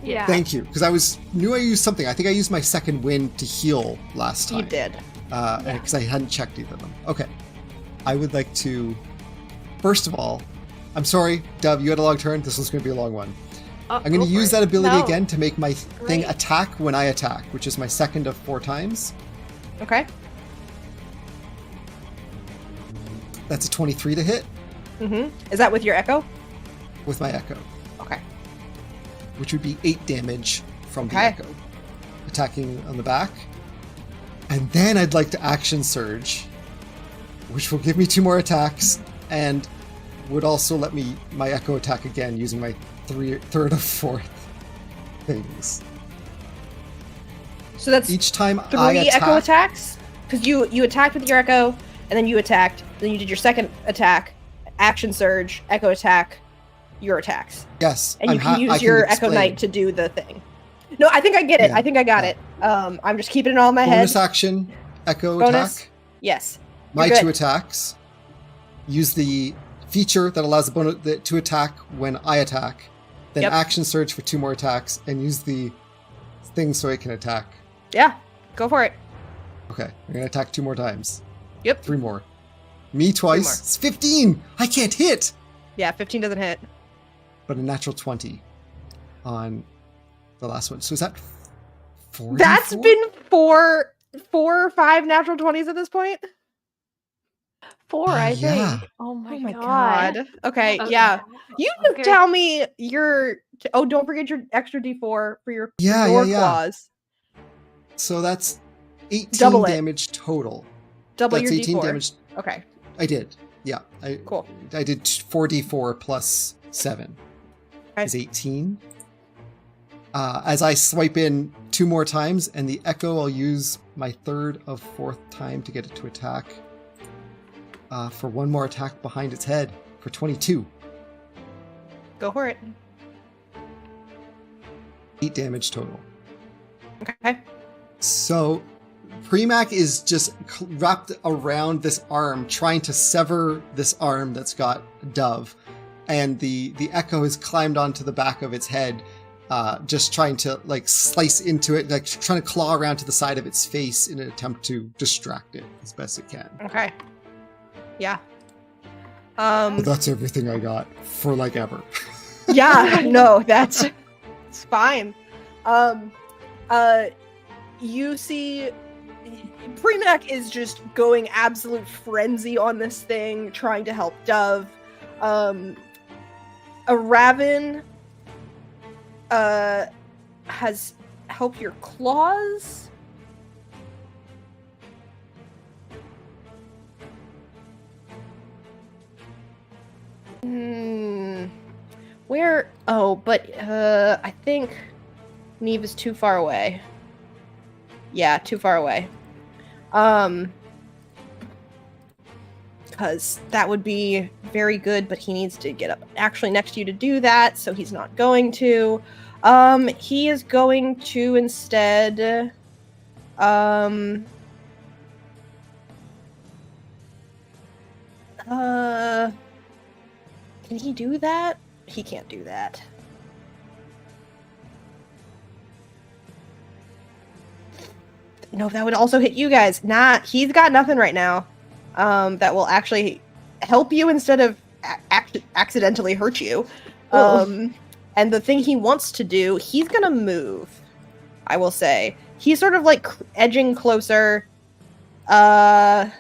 Yeah. Thank you, because I knew I used something. I think I used my second wind to heal last time. You did. Because I hadn't checked either of them. Okay. I would like to, first of all, I'm sorry, Dove, you had a long turn. This was going to be a long one. I'm going to use that ability No. again to make my thing attack when I attack, which is my second of 4 times. Okay. That's a 23 to hit Mm-hmm. Is that with your echo? with my echo, Okay. which would be 8 damage from the Okay. echo, attacking on the back. And then I'd like to action surge, which will give me 2 more attacks and would also let me my echo attack again using my third of 4th things. So that's Each time 3 I attack, echo attacks? Because you attacked with your echo, and then you attacked, then you did your second attack, action surge, echo attack, your attacks. yes, And you can I use your Echo explain. Knight to do the thing. No, I think I get it. Yeah, I think I got yeah. it. I'm just keeping it all in my Bonus head. action, echo Bonus. attack. Yes. My You're good. 2 attacks. Use the feature that allows to attack when I attack. Then Yep. action surge for 2 more attacks and use the thing so it can attack. Yeah, go for it. Okay, I'm gonna attack 2 more times. Yep. 3 more. Me twice. more. It's 15. I can't hit. Yeah, 15 doesn't hit. But a natural 20 on the last one. So is that 4? That's been four or 5 natural 20s at this point. 4, I yeah. think. Oh my, Oh my god. god. Okay, Okay. yeah. You just Okay. tell me your. Oh, don't forget your extra D4 for your Yeah, door yeah, yeah. claws. So that's 18 Double it. damage total. Double That's your 18 D4. damage. Okay, I did. Yeah. cool. I did 4d4 plus 7 Okay. is 18. As I swipe in 2 more times, and the echo, I'll use my third of 4th time to get it to attack for 1 more attack behind its head for 22. Go for it. 8 damage total. Okay. So Premac is just wrapped around this arm, trying to sever this arm that's got Dove, and the echo has climbed onto the back of its head, just trying to like slice into it, like trying to claw around to the side of its face in an attempt to distract it as best it can. Okay. Yeah. But that's everything I got for like ever. Yeah, no, it's fine. You see Premac is just going absolute frenzy on this thing, trying to help Dove. A Raven has helped your claws. Where? Oh, but I think Neve is too far away. Yeah, too far away. Because that would be very good, but he needs to get up actually next to you to do that, so he's not going to. He is going to instead, can he do that? He can't do that. No, that would also hit you guys. Nah, he's got nothing right now. That will actually help you instead of accidentally hurt you. And the thing he wants to do, he's gonna move. I will say he's sort of like edging closer. Actually,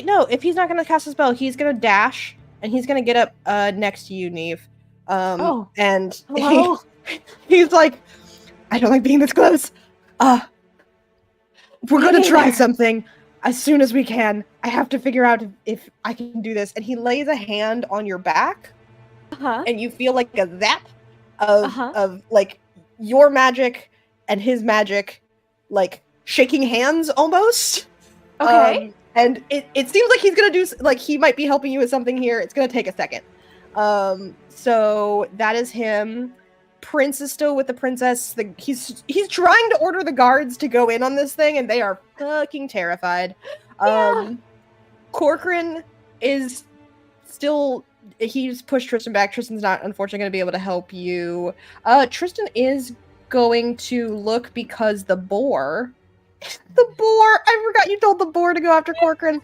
no. If he's not gonna cast a spell, he's gonna dash and he's gonna get up next to you, Neve. And Hello? he's like, I don't like being this close. We're gonna Hey try there. something as soon as we can. I have to figure out if I can do this. And he lays a hand on your back, Uh-huh. and you feel like a zap of Uh-huh. like your magic and his magic, like shaking hands almost. Okay. And it seems like he's gonna do like he might be helping you with something here. It's gonna take a second. So that is him. Prince is still with the princess. He's trying to order the guards to go in on this thing, and they are fucking terrified. Yeah. Corcoran is still he's pushed Tristan back. Tristan's not unfortunately going to be able to help you. Tristan is going to look because the boar. The boar! I forgot you told the boar to go after Corcoran.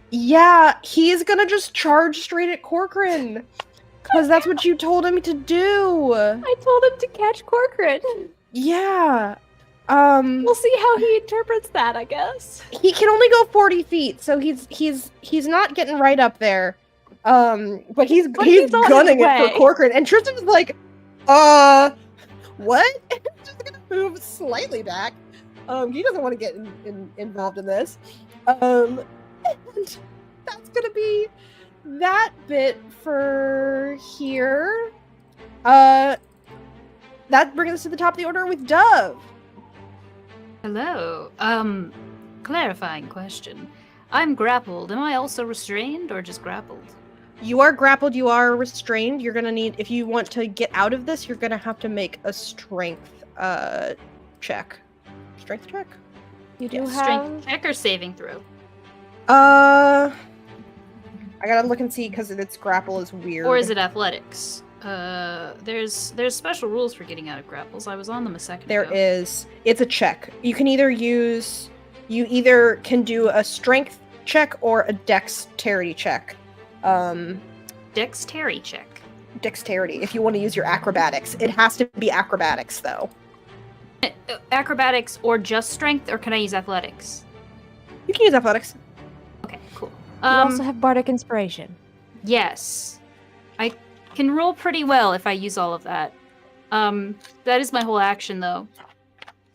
Yeah, he's gonna just charge straight at Corcoran. Because that's what you told him to do. I told him to catch Corcoran. Yeah. We'll see how he interprets that, I guess. He can only go 40 feet, so he's not getting right up there. But he's gunning it for Corcoran, and Tristan's like, what? And just gonna move slightly back. He doesn't want to get involved in this. And that's gonna be that bit for here. That brings us to the top of the order with Dove. Hello. Clarifying question. I'm grappled. Am I also restrained or just grappled? You are grappled, you are restrained. You're gonna need, if you want to get out of this, you're gonna have to make a strength check. Strength check? You do have... Strength check or saving throw? I gotta look and see because its grapple is weird. Or is it athletics? There's special rules for getting out of grapples. I was on them a second ago. There is. It's a check. You can either can do a strength check or a dexterity check. Dexterity check. Dexterity, if you want to use your acrobatics. It has to be acrobatics, though. Acrobatics or just strength, or can I use athletics? You can use athletics. Okay, cool. You also have Bardic Inspiration. Yes. I can roll pretty well if I use all of that. That is my whole action, though.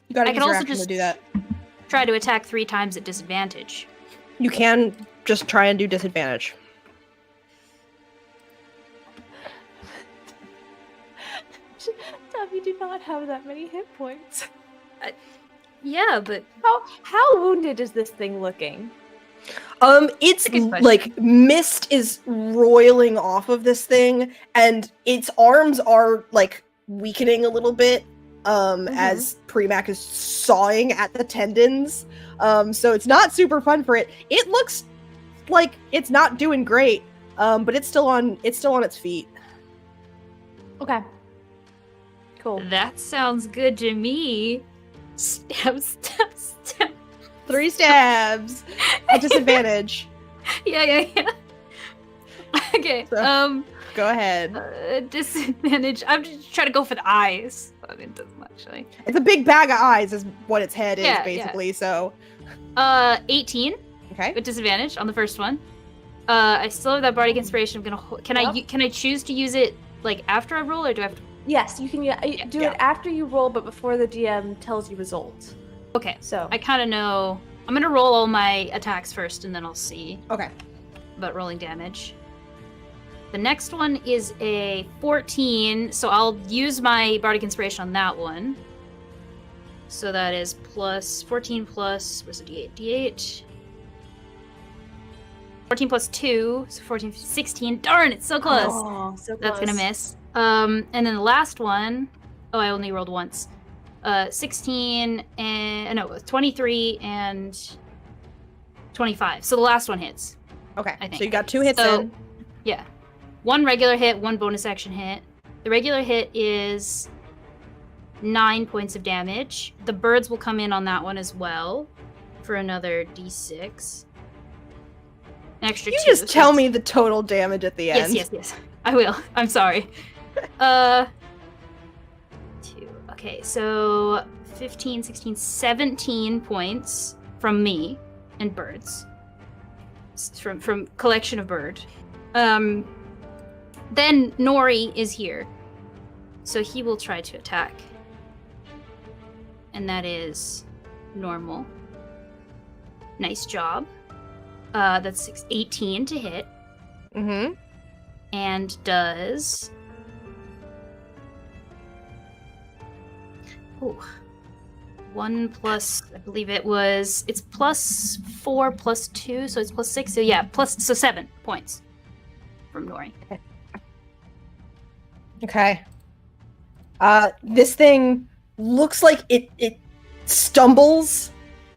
You gotta I use can your also action just to do that. try to attack 3 times at disadvantage. You can just try and do disadvantage. Tom, you do not have that many hit points. Yeah, but How wounded is this thing looking? It's Good question. like mist is roiling off of this thing, and its arms are like weakening a little bit. As Premac is sawing at the tendons. So it's not super fun for it. It looks like it's not doing great. But it's still on its feet. Okay. Cool. that sounds good to me. Stab, stab, stab. 3 stabs at disadvantage. Yeah. Okay, So- Go ahead. disadvantage. I'm just trying to go for the eyes. But it doesn't actually. It's a big bag of eyes is what its head is, Yeah, basically, so 18 okay. with disadvantage on the first one. I still have that bardic inspiration. I'm gonna. Can I choose to use it like after I roll, or do I have to? Yes, you can do it after you roll, but before the DM tells you results. Okay, So I kind of know. I'm gonna roll all my attacks first, and then I'll see Okay. about rolling damage. The next one is a 14, so I'll use my bardic inspiration on that one. So that is plus 14 plus, where's the d8? D8. 14 plus 2, so 14, 16. Darn, it's so close. Oh, so That's close. gonna miss. And then the last one, I only rolled once. 16 and, no, 23 and 25. So the last one hits. Okay. I think. So you got 2 hits So- in. Yeah. 1 regular hit, 1 bonus action hit. The regular hit is 9 points of damage. The birds will come in on that one as well for another d6. An extra You 2. just so tell it's- me the total damage at the end. Yes. I will. I'm sorry. 2. Okay, so 15, 16, 17 points from me and birds. From collection of bird. Then Nori is here. So he will try to attack. And that is normal. Nice job. That's 18 to hit. Mm-hmm. And does... Ooh. 1 plus, I believe it's plus 4 plus 2, so it's plus 6. So yeah, 7 points from Nori. Okay. This thing looks like it stumbles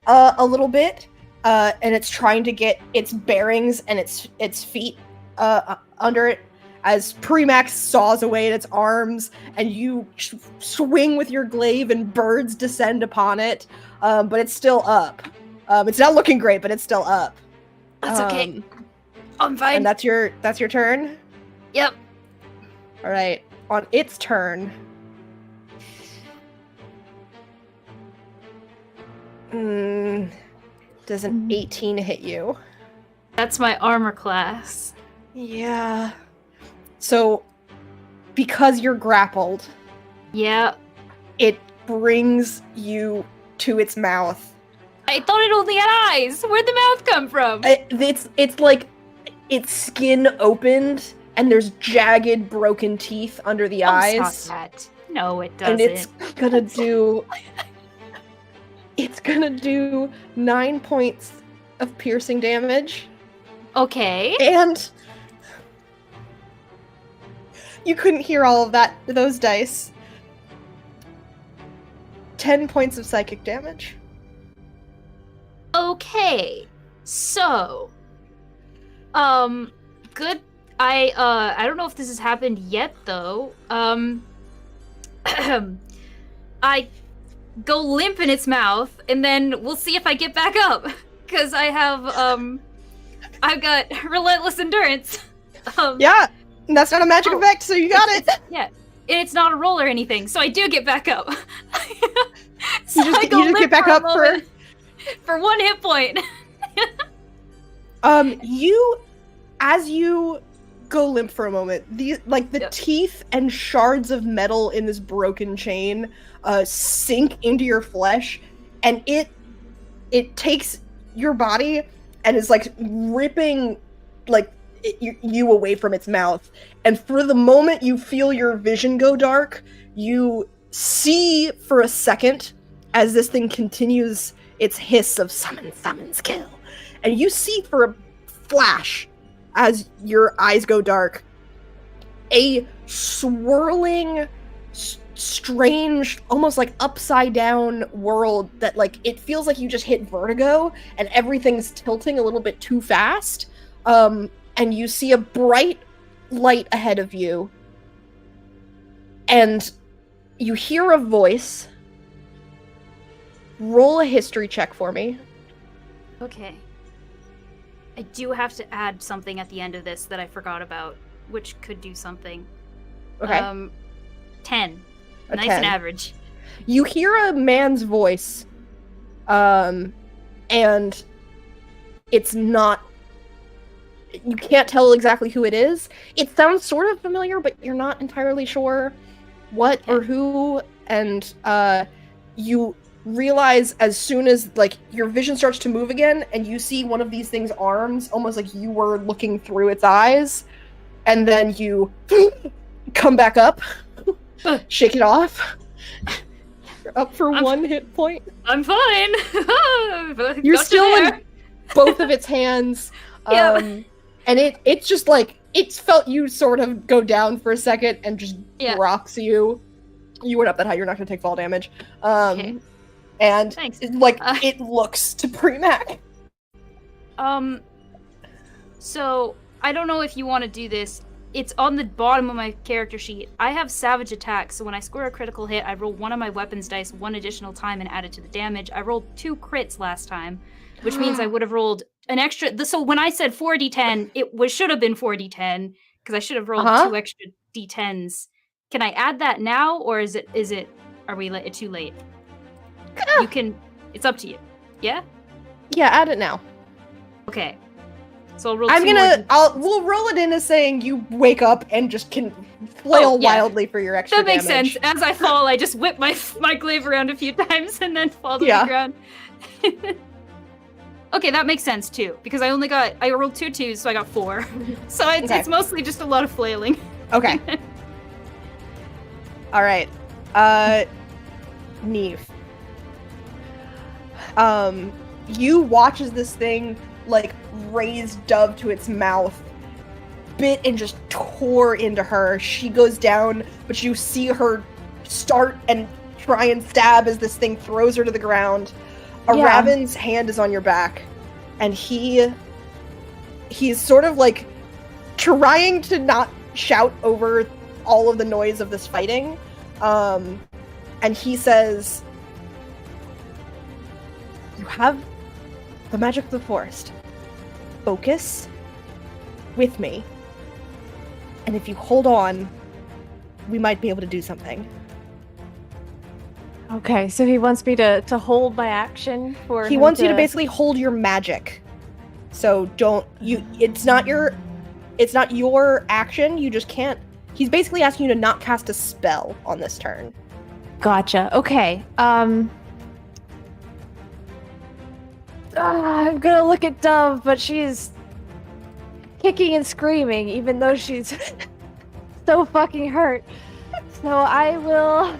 a little bit, and it's trying to get its bearings and its feet under it as Premax saws away at its arms, and you swing with your glaive and birds descend upon it, but it's still up. It's not looking great, but it's still up. That's okay. I'm fine. And that's your turn? Yep. All right. On its turn. Does an 18 hit you? That's my armor class. Yeah. So, because you're grappled, Yeah. it brings you to its mouth. I thought it only had eyes. Where'd the mouth come from? It's like its skin opened, and there's jagged, broken teeth under the eyes. Stop that. No, it doesn't. And it's gonna do... It's gonna do 9 points of piercing damage. Okay. And... You couldn't hear all of those dice. 10 points of psychic damage. Okay. So, good. I don't know if this has happened yet though. I go limp in its mouth, and then we'll see if I get back up, because I have I've got relentless endurance. Yeah, that's not a magic effect, so you got it. Yeah, and it's not a roll or anything, so I do get back up. So You just I go get limp back for a up moment, for 1 hit point. As you go limp for a moment, the teeth and shards of metal in this broken chain sink into your flesh, and it takes your body and is like ripping you away from its mouth. And for the moment you feel your vision go dark, you see for a second as this thing continues its hiss of summons, kill. And you see for a flash, as your eyes go dark, a swirling, strange, almost like upside down world that it feels like you just hit vertigo and everything's tilting a little bit too fast. And you see a bright light ahead of you, and you hear a voice. Roll a history check for me. Okay. I do have to add something at the end of this that I forgot about, which could do something. Okay. 10. A Nice 10. and average. You hear a man's voice, and it's not... You can't tell exactly who it is. It sounds sort of familiar, but you're not entirely sure what or who, and you realize as soon as your vision starts to move again and you see one of these things' arms, almost like you were looking through its eyes, and then you come back up, shake it off. You're up for 1 hit point. I'm fine. You're still in both of its hands. Yeah. And it's just it's felt you sort of go down for a second and just drops you. You went up that high, you're not gonna take fall damage. Okay. And Thanks. It looks to Premac. So I don't know if you want to do this. It's on the bottom of my character sheet. I have Savage Attack, so when I score a critical hit, I roll one of my weapons dice 1 additional time and add it to the damage. I rolled 2 crits last time, which means I would have rolled an extra. So when I said 4d10, it should have been 4d10 because I should have rolled 2 extra d10s. Can I add that now, or is it? Are we too late? You can. It's up to you. Yeah. Yeah, add it now. Okay. So I'll roll. We'll roll it in as saying you wake up and just can flail wildly for your extra damage. That makes sense. As I fall, I just whip my glaive around a few times and then fall to the ground. Okay, that makes sense too, because I rolled 2 2s, so I got 4. So it's mostly just a lot of flailing. Okay. All right. Neve. You watch as this thing raise Dove to its mouth, bit and just tore into her. She goes down, but you see her start and try and stab as this thing throws her to the ground. A Raven's hand is on your back. and he's sort of like trying to not shout over all of the noise of this fighting. And he says, "You have the magic of the forest. Focus with me. And if you hold on, we might be able to do something." Okay, so he wants me to hold my action for He him wants you to basically hold your magic. So it's not your action, you just can't. He's basically asking you to not cast a spell on this turn. Gotcha. Okay. I'm gonna look at Dove, but she's kicking and screaming, even though she's so fucking hurt. So I will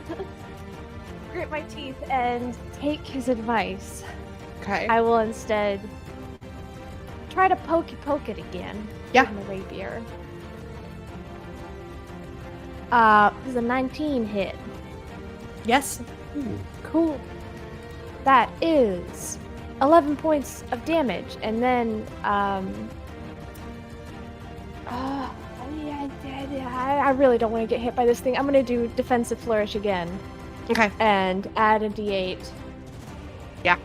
grit my teeth and take his advice. Okay. I will instead try to poke it again. Yeah. With my rapier. This is a 19 hit. Yes. Cool. That is 11 points of damage, and then I really don't want to get hit by this thing. I'm gonna do defensive flourish again. Okay. And add a d8. Yeah.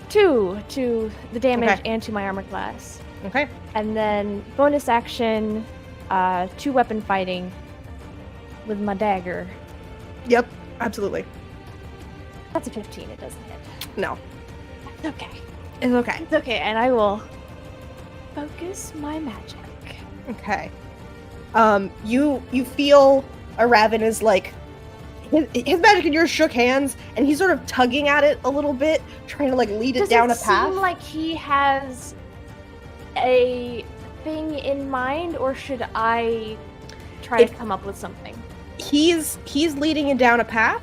2 to the damage Okay. and to my armor class. Okay. And then bonus action, 2 weapon fighting with my dagger. Yep. Absolutely. That's a 15, it doesn't hit. No. It's okay. It's okay. It's okay, and I will focus my magic. Okay. You feel Aravan is like his magic and yours shook hands, and he's sort of tugging at it a little bit, trying to like lead it down a path. Does it seem like he has a thing in mind, or should I try to come up with something? He's leading it down a path.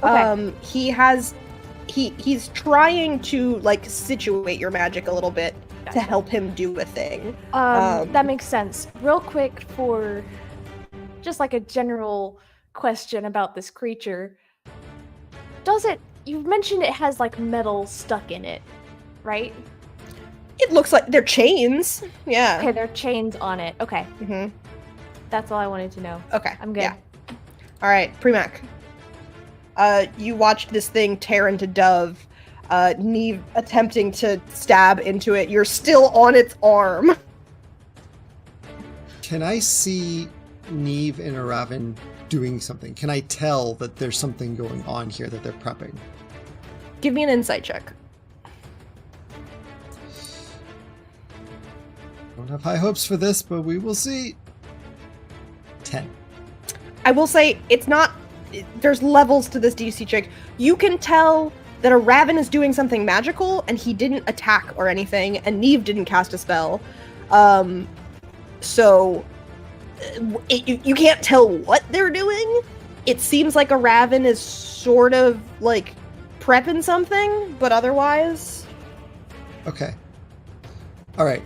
Okay. He's trying to like situate your magic a little bit to help him do a thing. That makes sense. Real quick, for just like a general question about this creature, you mentioned it has like metal stuck in it, right? It looks like they're chains. Yeah. Okay, there are chains on it. Okay, Mm-hmm. that's all I wanted to know. Okay. I'm good. Yeah. All right, Premac. You watched this thing tear into Dove. Neve attempting to stab into it. You're still on its arm. Can I see Neve and Aravan doing something? Can I tell that there's something going on here that they're prepping? Give me an insight check. Don't have high hopes for this, but we will see. 10. I will say it's not. There's levels to this DC check. You can tell that Aravan is doing something magical, and he didn't attack or anything, and Neve didn't cast a spell. So you can't tell what they're doing. It seems like Aravan is sort of like prepping something, but otherwise. Okay. All right.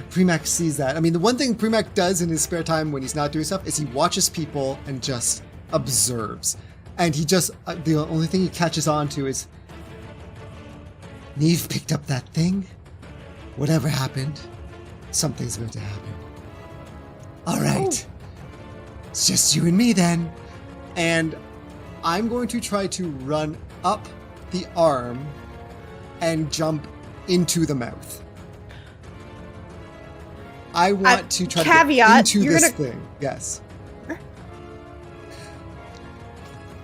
Premac sees that. I mean, the one thing Premac does in his spare time when he's not doing stuff is he watches people and just observes. And he just, the only thing he catches on to is, Neve picked up that thing. Whatever happened, something's going to happen. All right. It's just you and me then. And I'm going to try to run up the arm and jump into the mouth. I want to try to get into this thing. Yes.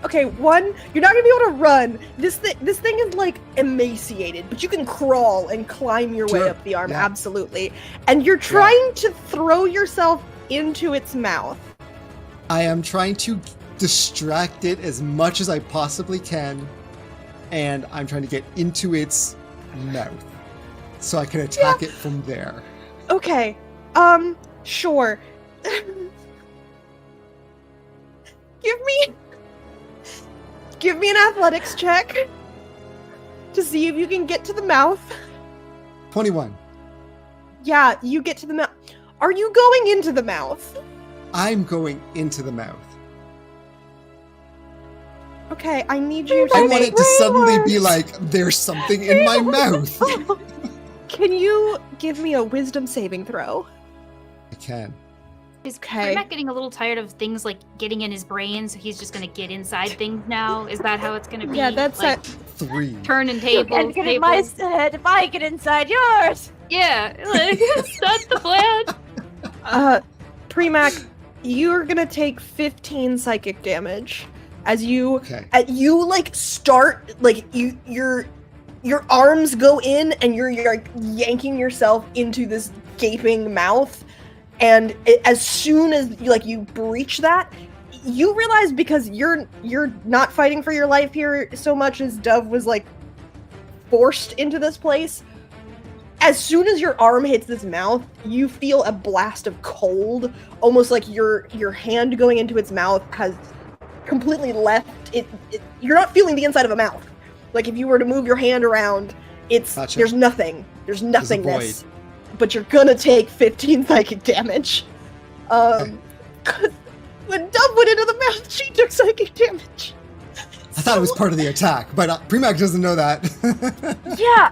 Okay, one, you're not gonna be able to run. This thing is like emaciated, but you can crawl and climb your way up the arm, absolutely. And you're trying to throw yourself into its mouth. I am trying to distract it as much as I possibly can, and I'm trying to get into its mouth so I can attack it from there. Okay, sure. Give me an athletics check to see if you can get to the mouth. 21. Yeah, you get to the mouth. Are you going into the mouth? I'm going into the mouth. Okay, I need you I to want make. it to suddenly be like, there's something in my mouth. Can you give me a wisdom saving throw? I can. Is Okay. Primac getting a little tired of things like getting in his brain, so he's just gonna get inside things now? Is that how it's gonna be? Yeah, that's like, 3. turning You tables. can get in my head if I get inside yours. Yeah, like, that's the plan. Primac, you're gonna take 15 psychic damage as you Okay. like start like your arms go in and you're like yanking yourself into this gaping mouth, and as soon as you breach that, you realize, because you're not fighting for your life here so much as Dove was like forced into this place. As soon as your arm hits this mouth, you feel a blast of cold, almost like your hand going into its mouth has completely left it. You're not feeling the inside of a mouth. Like if you were to move your hand around, it's Gotcha. there's nothing. There's a nothingness. But you're gonna take 15 psychic damage. When Dove went into the mouth, she took psychic damage. I thought it was part of the attack, but Primac doesn't know that. Yeah,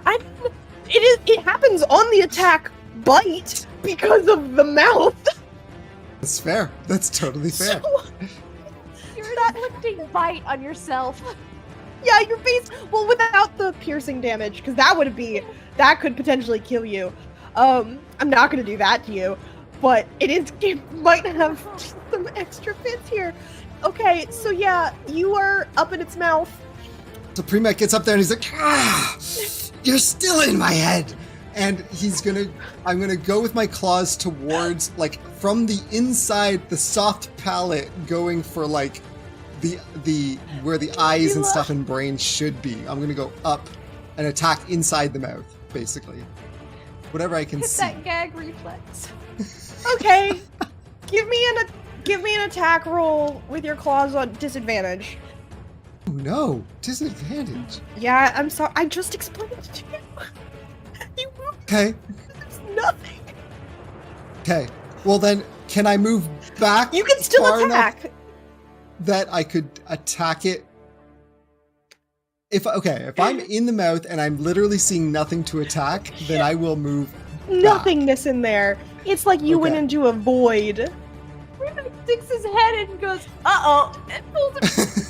it happens on the attack bite because of the mouth. That's fair. That's totally fair. So, You're not inflicting bite on yourself. yeah, your face. Well, without the piercing damage, because that could potentially kill you. I'm not gonna do that to you, but it might have some extra bits here. Okay, so yeah, you are up in its mouth. So Primac gets up there and he's like, you're still in my head. And I'm gonna go with my claws towards, like, from the inside, the soft palate, going for like the where the eyes and stuff and brain should be. I'm gonna go up and attack inside the mouth, basically. Whatever I can Hit see. that gag reflex. Okay, give me an attack roll with your claws on disadvantage. Oh no, disadvantage. Yeah, I'm sorry. I just explained it to you. You moved. Okay, It's nothing. okay. Well then, can I move back? You can still far enough attack. that I could attack it. If I'm in the mouth and I'm literally seeing nothing to attack, then I will move. Nothingness in there. It's like you went Okay. into a void. Primac sticks his head in and goes, uh-oh, and pulls it.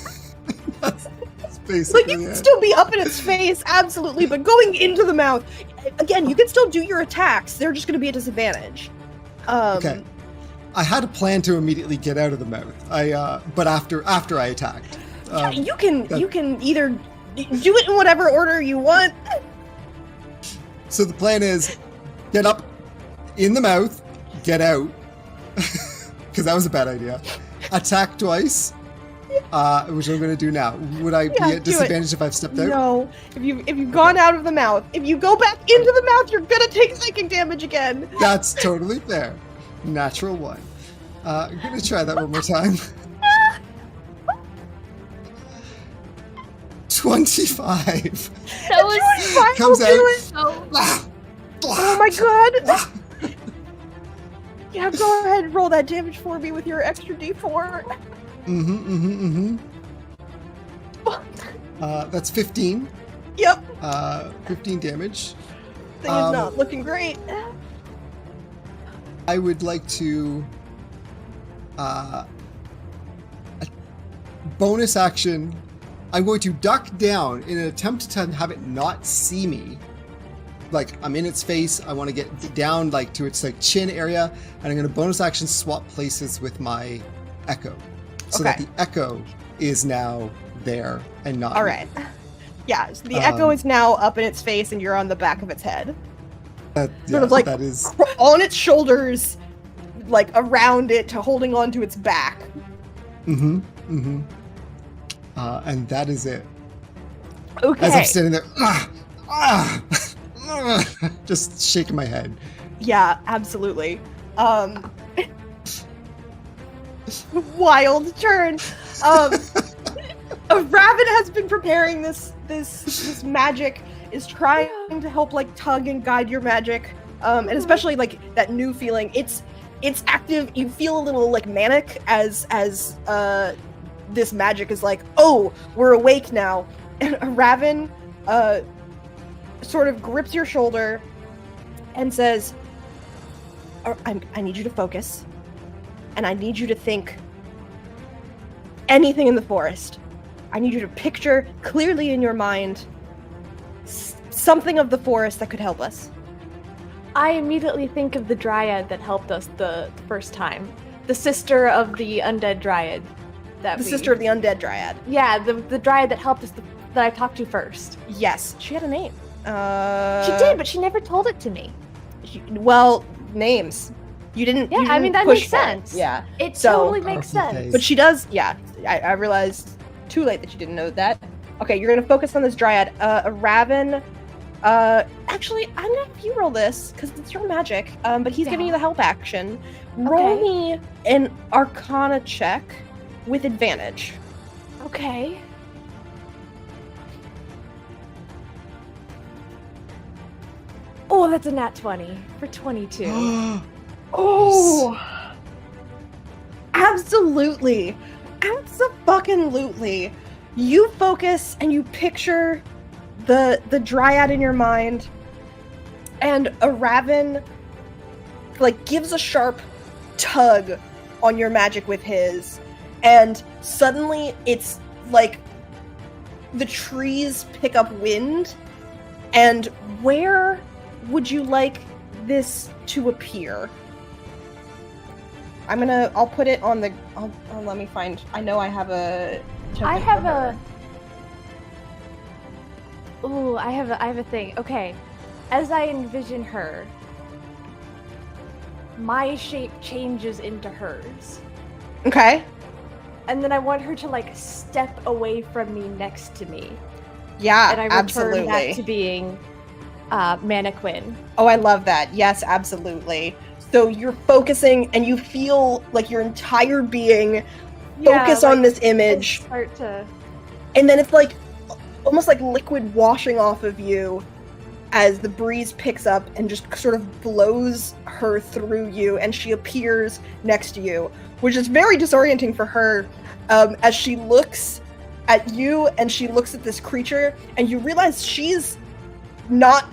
That's basically Like, you can it. still be up in its face, absolutely, but going into the mouth, again, you can still do your attacks. They're just going to be a disadvantage. Okay. I had a plan to immediately get out of the mouth. But after I attacked. Yeah, you can either do it in whatever order you want. So the plan is get up in the mouth, get out, because that was a bad idea. Attack twice, which I'm going to do now. Would I be Yeah, at do it. disadvantage if I've stepped out? No, if you've gone out of the mouth, if you go back into the mouth, you're gonna take psychic damage again. That's totally fair. Natural 1. I'm going to try that one more time. 25. That was Fine, Comes we'll do out. it. so. Oh my god. Yeah, go ahead and roll that damage for me with your extra d4. That's 15. Yep, 15 damage. thing is not looking great. I would like to a bonus action. I'm going to duck down in an attempt to have it not see me. Like, I'm in its face. I want to get down like to its like chin area, and I'm going to bonus action swap places with my echo, so that Okay. the echo is now there and not. All me. right. Yeah, so the echo is now up in its face, and you're on the back of its head, That, Sort of like- that is. on its shoulders, like around it, to holding onto its back. And that is it. Okay. As I'm standing there, just shaking my head. Yeah, absolutely. Wild turn. Raven has been preparing this magic, is trying to help like tug and guide your magic, and especially like that new feeling. It's active. You feel a little like manic as this magic is like, oh, we're awake now. And Raven sort of grips your shoulder and says, I need you to focus, and I need you to think anything in the forest. I need you to picture clearly in your mind something of the forest that could help us. I immediately think of the dryad that helped us the first time. The sister of the undead dryad. Sister of the undead dryad. Yeah, the dryad that helped us that I talked to first. Yes, she had a name. She did, but she never told it to me. Names. You didn't. Yeah, you I mean, didn't that push makes for it. sense. Yeah, It So- totally makes sense. but she does. Yeah, I realized too late that you didn't know that. Okay, you're gonna focus on this dryad. A Raven. Actually, I'm gonna have you roll this because it's your magic. But he's giving you the help action. Roll Okay. me an Arcana check with advantage. Okay. Oh, that's a nat 20 for 22. Oh, absolutely, abso-fucking-lutely. You focus and you picture the dryad in your mind, and a Raven like gives a sharp tug on your magic with his, and suddenly it's like the trees pick up wind. And where would you like this to appear? I'll put it on the, let me find, I know I have a token I for have her. I have a thing. Okay. As I envision her, my shape changes into hers. Okay. And then I want her to like step away from me next to me. Yeah, And I return absolutely. back to being Mannequin. Oh, I love that. Yes, absolutely. So you're focusing and you feel like your entire being focus on this image, Start to and then it's like almost like liquid washing off of you as the breeze picks up and just sort of blows her through you, and she appears next to you, which is very disorienting for her, as she looks at you and she looks at this creature, and you realize she's not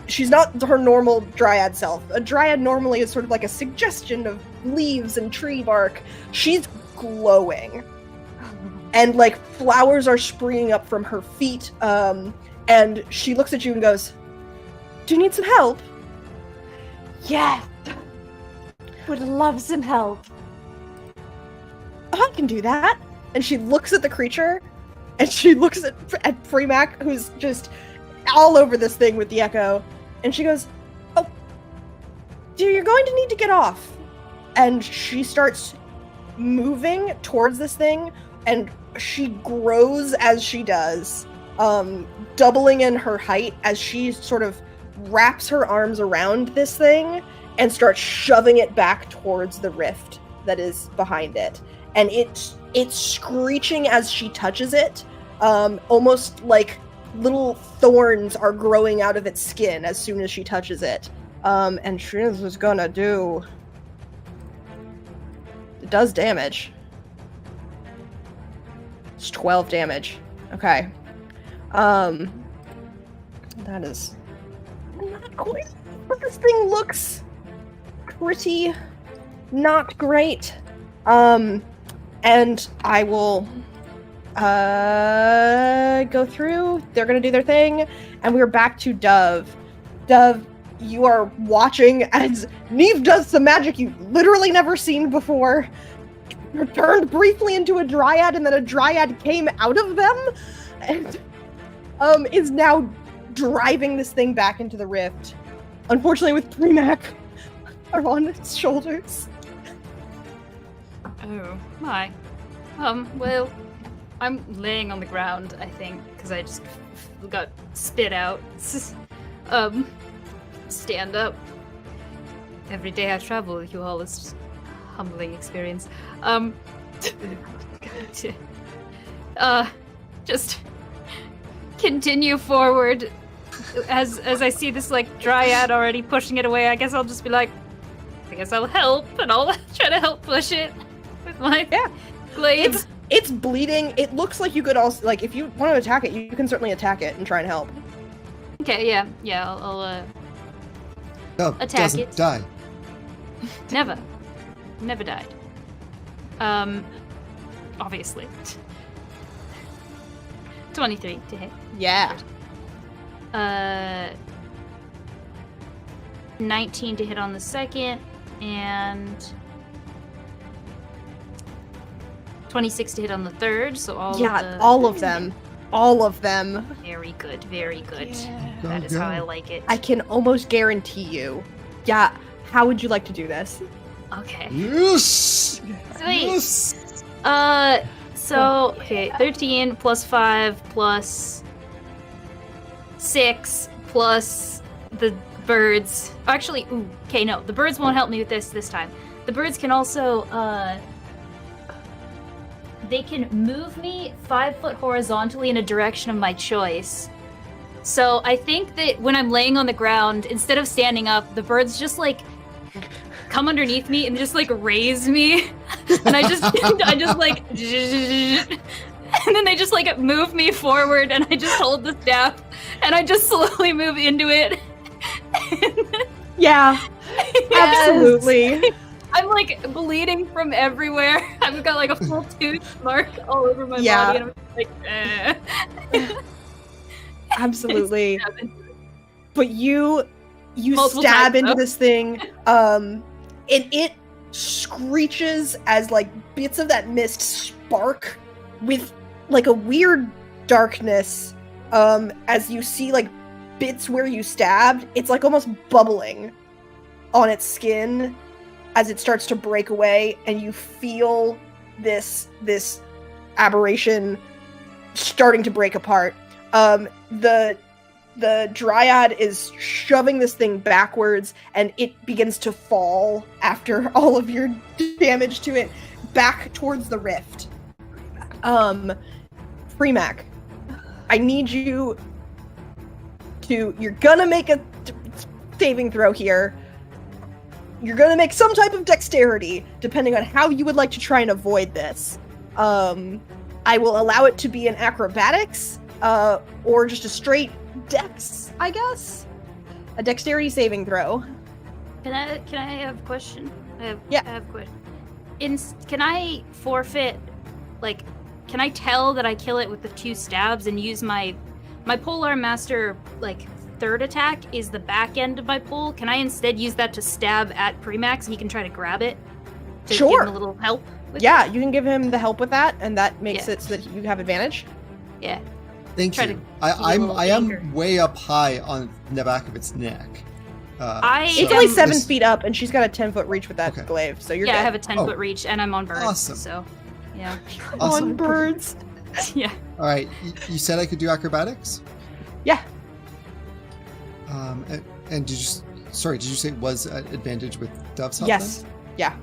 her normal dryad self. A dryad normally is sort of like a suggestion of leaves and tree bark. She's glowing, and like flowers are springing up from her feet, and she looks at you and goes, "Do you need some help?" Yes. Would love some help. "Oh, I can do that." And she looks at the creature, and she looks at Freemac, who's just all over this thing with the echo, and she goes, "Oh, you're going to need to get off." And she starts moving towards this thing, and she grows as she does, doubling in her height as she sort of wraps her arms around this thing and starts shoving it back towards the rift that is behind it. And it's screeching as she touches it, almost like little thorns are growing out of its skin as soon as she touches it. And Shriz is gonna do... It does damage. It's 12 damage. Okay. That is not quite... But this thing looks pretty not great. And I will go through. They're gonna do their thing, and we're back to Dove. Dove, you are watching as Neve does some magic you've literally never seen before. Turned briefly into a dryad, and then a dryad came out of them, and is now driving this thing back into the rift. Unfortunately, with Premac are on its shoulders. Oh, my. Well, I'm laying on the ground, I think, because I just got spit out. Stand up. Every day I travel with you all is just a humbling experience. Just continue forward. As I see this, like, dryad already pushing it away, I guess I'll just be like, I guess I'll help, and I'll try to help push it with my glaive. It's bleeding. It looks like you could also, like, if you want to attack it, you can certainly attack it and try and help. Okay, yeah, I'll No, Attack doesn't it. die. never died. Obviously. 23 to hit. Yeah. 19 to hit on the second, and 26 to hit on the third. So All of them. All of them. Very good, very good. Yeah. That is how I like it. I can almost guarantee you. Yeah. How would you like to do this? Okay. Yes! Sweet. Yes! So, okay, 13 plus 5 plus 6 plus the birds. Actually, okay, no, the birds won't help me with this time. The birds can also, they can move me 5 foot horizontally in a direction of my choice. So I think that when I'm laying on the ground, instead of standing up, the birds just like come underneath me and just like raise me, and I just like, and then they just like move me forward, and I just hold the staff, and I just slowly move into it. Yeah. Absolutely. I'm like bleeding from everywhere. I've got like a full tooth mark all over my body, and I'm like, Absolutely. But you Multiple stab times, into though. this thing, and it screeches as like bits of that mist spark with like a weird darkness. As you see like bits where you stabbed, it's like almost bubbling on its skin as it starts to break away, and you feel this aberration starting to break apart. The dryad is shoving this thing backwards, and it begins to fall after all of your damage to it back towards the rift. Freemac, I need you to, you're gonna make a saving throw here. You're gonna make some type of dexterity, depending on how you would like to try and avoid this. I will allow it to be an acrobatics, or just a straight dex, I guess. A dexterity saving throw. Can I have a question? I have a question. Can I forfeit, like, can I tell that I kill it with the 2 stabs and use my Polearm Master, like, third attack is the back end of my pole? Can I instead use that to stab at Premax and he can try to grab it? To Sure. give him a little help with Yeah, it? you can give him the help with that, and that makes it so that you have advantage. Yeah. Thank Try you. to I give it a little am anger. way up high on the back of its neck. It's only 7 feet up, and she's got a 10-foot reach with that Okay. glaive, so you're Yeah, I good. have a 10-foot Oh. reach, and I'm on birds. Awesome. So, yeah. Awesome. On birds. Yeah. All right, you said I could do acrobatics? Yeah. And did you say it was an advantage with Dove's help? Yes. Yeah. Then?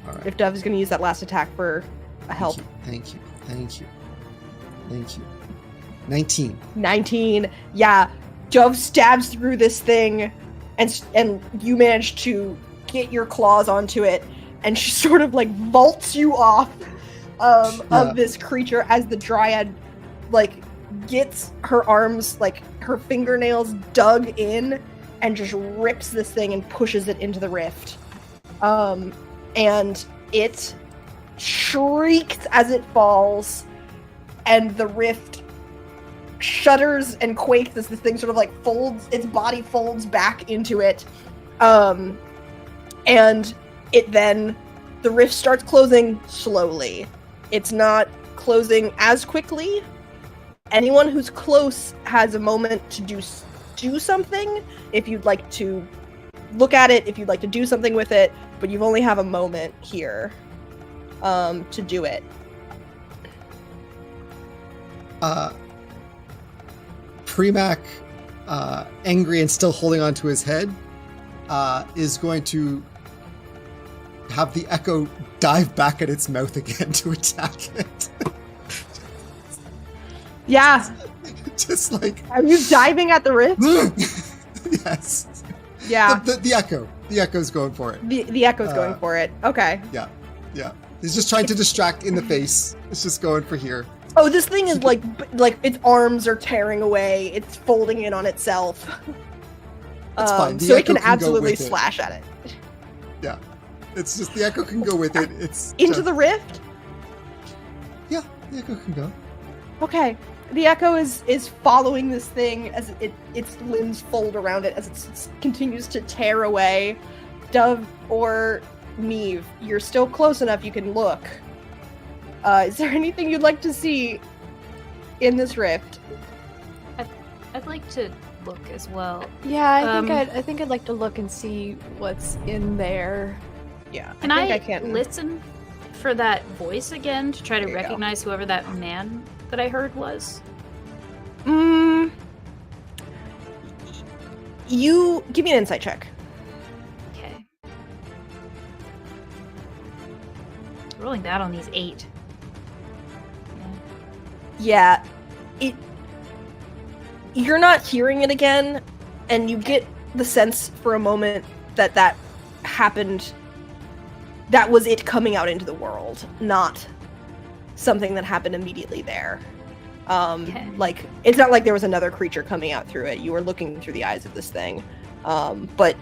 All right. If Dove is going to use that last attack for a help. Thank you. 19. 19. Yeah. Dove stabs through this thing, and you manage to get your claws onto it, and she sort of like vaults you off of this creature as the dryad like gets her arms, like her fingernails dug in, and just rips this thing and pushes it into the rift. And it shrieks as it falls, and the rift shudders and quakes as this thing sort of like its body folds back into it. And the rift starts closing slowly. It's not closing as quickly. Anyone who's close has a moment to do something. If you'd like to look at it, if you'd like to do something with it, but you only have a moment here to do it. Premac, angry and still holding onto his head, is going to have the echo dive back at its mouth again to attack it. Yeah. Just like... Are you diving at the rift? Yes. Yeah. The echo. The echo's going for it. The echo's going for it. Okay. Yeah. He's just trying to distract in the face. It's just going for here. Oh, this thing is like its arms are tearing away. It's folding in on itself. That's fine. The So it echo can go absolutely with it. slash at it. Yeah. It's just the echo can go with it. It's Into just- the rift? Yeah, the echo can go. Okay. The echo is following this thing as its limbs fold around it as it continues to tear away. Dove or Neve, you're still close enough you can look. Is there anything you'd like to see in this rift? I'd like to look as well. Yeah, I think I'd like to look and see what's in there. Yeah. Can I think I I can listen for that voice again to try to There you go. recognize whoever that man that I heard was? You give me an insight check. Okay. Rolling bad on these 8. Yeah. You're not hearing it again, and you get the sense for a moment that happened. That was it coming out into the world, not something that happened immediately there. Okay. Like, it's not like there was another creature coming out through it. You were looking through the eyes of this thing. But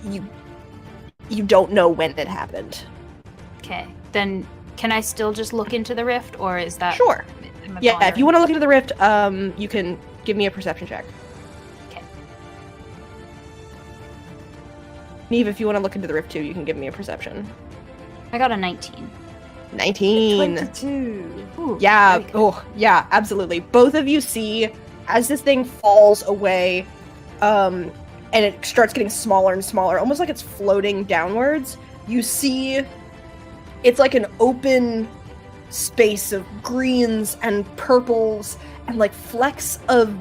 you don't know when it happened. Okay. Then can I still just look into the rift, or is that... Sure. am I Yeah, if pondering? you want to look into the rift, you can give me a perception check. Okay. Neve, if you want to look into the rift too, you can give me a perception. I got a 19. 19. 22. Ooh, Yeah. very good. Oh, yeah, absolutely. Both of you see as this thing falls away, and it starts getting smaller and smaller, almost like it's floating downwards. You see it's like an open space of greens and purples and like flecks of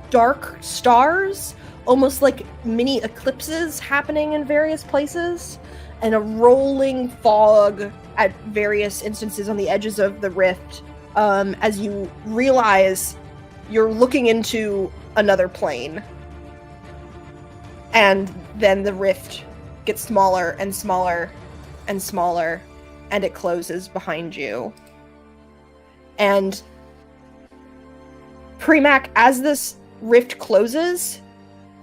dark stars, almost like mini eclipses happening in various places, and a rolling fog at various instances on the edges of the rift, as you realize you're looking into another plane. And then the rift gets smaller and smaller and smaller, and it closes behind you. And Premac, as this rift closes,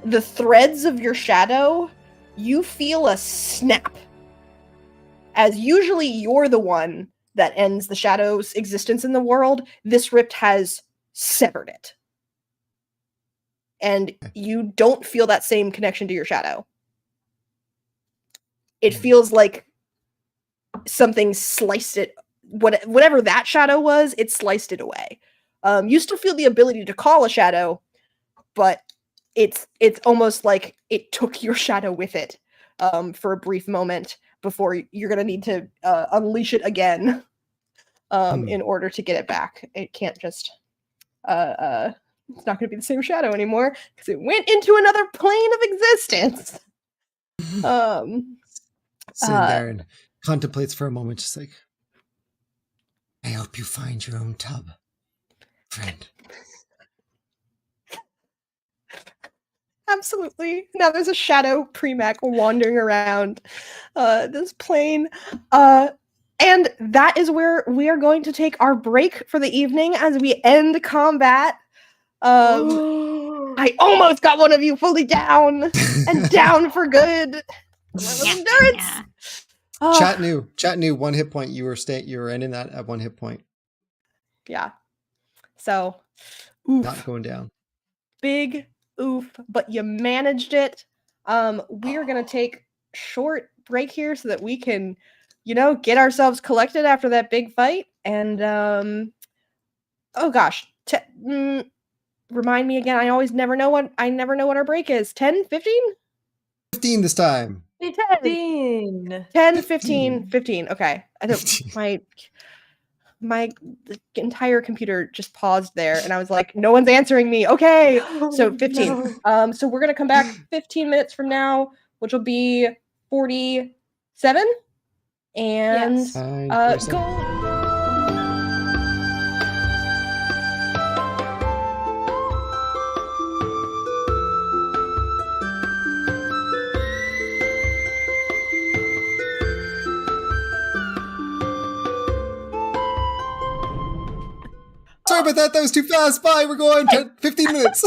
the threads of your shadow, you feel a snap. As usually you're the one that ends the shadow's existence in the world, this rift has severed it. And you don't feel that same connection to your shadow. It feels like something sliced it, whatever that shadow was, it sliced it away. You still feel the ability to call a shadow, but it's almost like it took your shadow with it for a brief moment before you're going to need to unleash it again in order to get it back. It can't just... it's not going to be the same shadow anymore because it went into another plane of existence. Sitting there and contemplates for a moment, just like, I hope you find your own tub, friend. Absolutely. Now there's a shadow Premac wandering around this plane. And that is where we are going to take our break for the evening as we end combat. I almost got one of you fully down and down for good. Endurance. Oh, Chat knew 1 hit point. You were ending that at 1 hit point, yeah. So, oof. not going down. Big oof, but you managed it. We are going to take short break here so that we can, get ourselves collected after that big fight. And, oh gosh, remind me again. I never know what our break is. 10, 15? 15 this time. 15. 10, 15, 15. Okay. I don't, my entire computer just paused there and I was like, no one's answering me. Okay. So 15. No. So we're going to come back 15 minutes from now, which will be 47. And Yes. go. about that. That was too fast. Bye. We're going 15 minutes.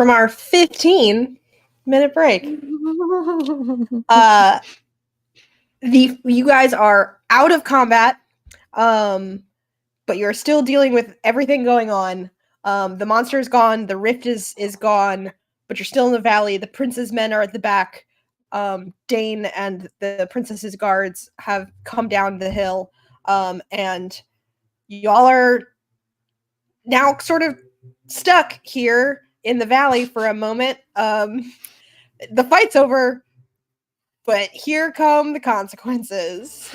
from our 15-minute break. You guys are out of combat, but you're still dealing with everything going on. The monster is gone, the rift is gone, but you're still in the valley. The prince's men are at the back. Dane and the princess's guards have come down the hill, and y'all are now sort of stuck here in the valley for a moment. The fight's over, but here come the consequences.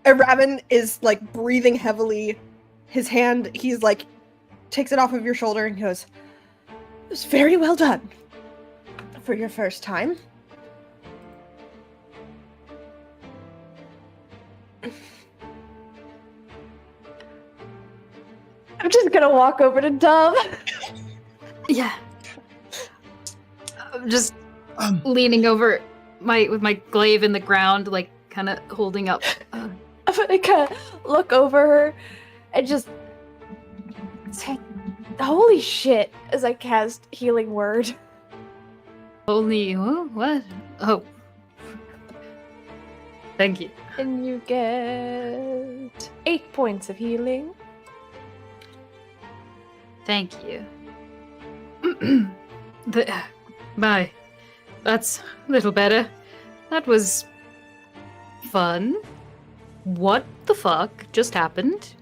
Raven is like breathing heavily. His hand, he's like, takes it off of your shoulder and goes, "It was very well done for your first time." I'm just gonna walk over to Dove. Yeah. I'm just leaning over with my glaive in the ground, like kind of holding up. I'm gonna kind of look over her and just say, "Holy shit," as I cast Healing Word. Only what? Oh. Thank you. And you get 8 points of healing. Thank you. That's a little better. That was fun. What the fuck just happened?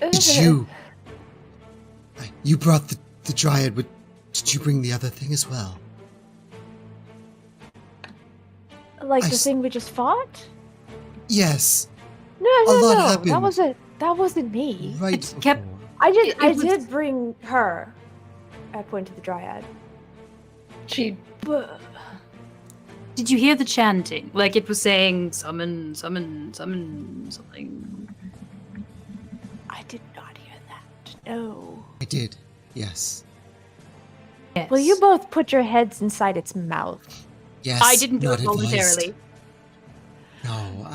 It's you. You brought the dryad, but did you bring the other thing as well? Like the thing we just fought? Yes. No. Happened. That wasn't me. Right. kept- before. I did bring her. I point to the dryad. Did you hear the chanting? Like it was saying summon, summon, summon, something. I did not hear that. No. I did. Yes. Yes. Well, you both put your heads inside its mouth. Yes. I didn't do not it voluntarily. advised. No.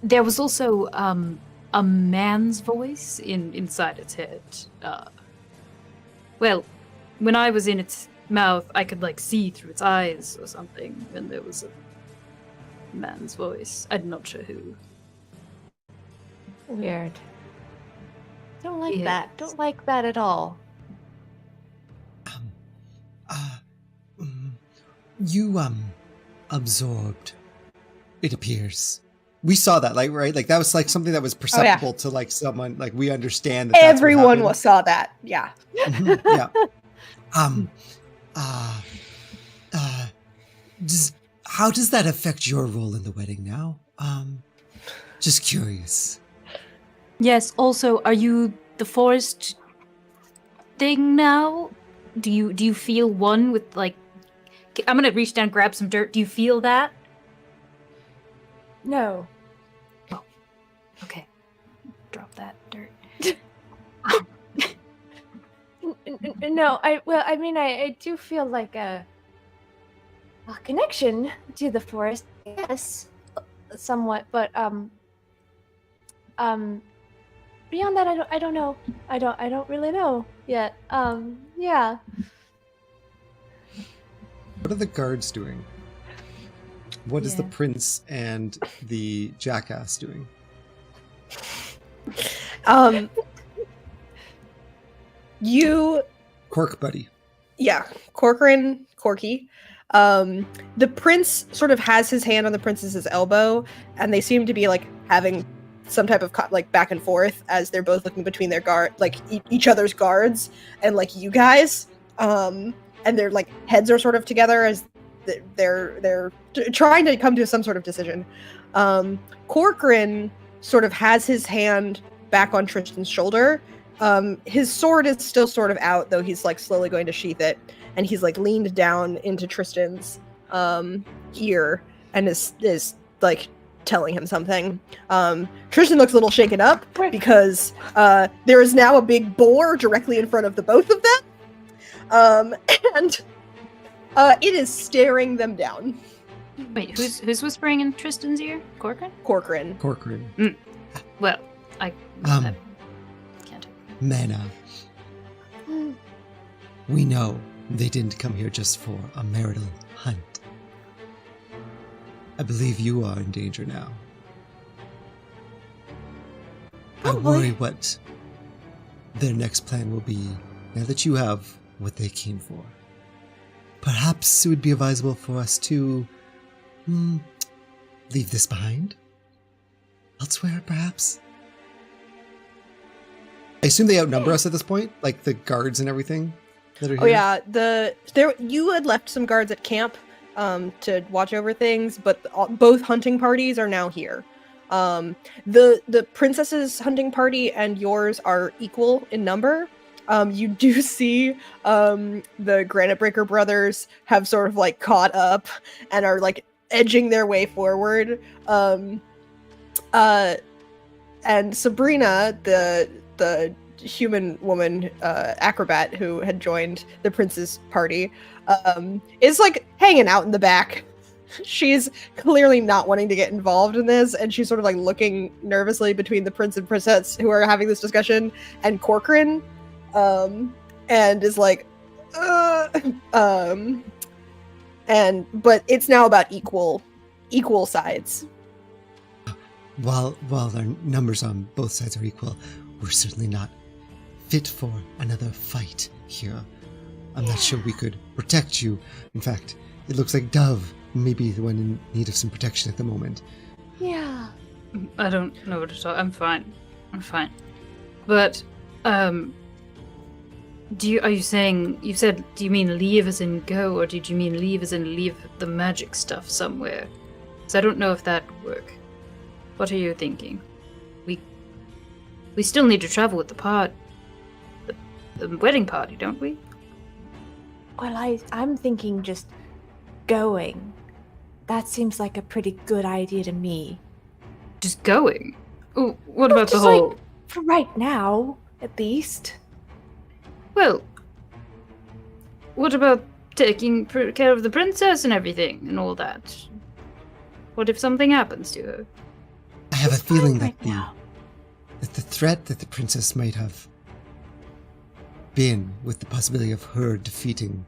There was also a man's voice inside its head. Well, when I was in its mouth, I could like see through its eyes or something, and there was a man's voice. I'm not sure who. Weird. Don't like Yes. that. Don't like that at all. You absorbed. It appears. We saw that, like, right? Like that was like something that was perceptible to like someone. Like we understand that Everyone saw that. Yeah. Mhm, yeah. How does that affect your role in the wedding now? Just curious. Yes. Also, are you the forest thing now? Do you feel one with like? I'm gonna reach down, and grab some dirt. Do you feel that? No. Okay. Drop that dirt. No, I mean, I do feel like a connection to the forest, yes, somewhat, but beyond that, I don't know. I don't really know yet. Yeah. What are the guards doing? What is the Yeah. prince and the jackass doing? You Cork buddy. Yeah, Corky. The prince sort of has his hand on the princess's elbow, and they seem to be like having some type of like back and forth as they're both looking between their each other's guards, and like you guys, and their like heads are sort of together as they're trying to come to some sort of decision. Corcoran sort of has his hand back on Tristan's shoulder. His sword is still sort of out, though he's like slowly going to sheath it, and he's like leaned down into Tristan's ear and is like telling him something. Tristan looks a little shaken up because there is now a big boar directly in front of the both of them, and it is staring them down. Wait, who's whispering in Tristan's ear? Corcoran? Corcoran. Well, I can't. Mana. We know they didn't come here just for a marital hunt. I believe you are in danger now. I worry what their next plan will be now that you have what they came for. Perhaps it would be advisable for us to leave this behind? Elsewhere, perhaps? I assume they outnumber us at this point, like the guards and everything that are here. Oh yeah, you had left some guards at camp to watch over things, but both hunting parties are now here. The princess's hunting party and yours are equal in number. You do see the Granite Breaker brothers have sort of like caught up and are like edging their way forward. And Sabrina, the human woman acrobat who had joined the prince's party, is like hanging out in the back. She's clearly not wanting to get involved in this, and she's sort of like looking nervously between the prince and princess who are having this discussion and Corcoran, and is like, but it's now about equal sides. While our numbers on both sides are equal, we're certainly not fit for another fight here. I'm not sure we could protect you. In fact, it looks like Dove may be the one in need of some protection at the moment. Yeah. I don't know what to talk. I'm fine. But, are you saying, you said, do you mean leave as in go, or did you mean leave as in leave the magic stuff somewhere? Because I don't know if that would work. What are you thinking? We still need to travel with the wedding party, don't we? Well, I'm thinking just going. That seems like a pretty good idea to me. Just going? Oh, what about the just whole... like, for right now, at least. Well, what about taking care of the princess and everything and all that? What if something happens to her? I have a It's fine feeling right that now. the threat that the princess might have been with the possibility of her defeating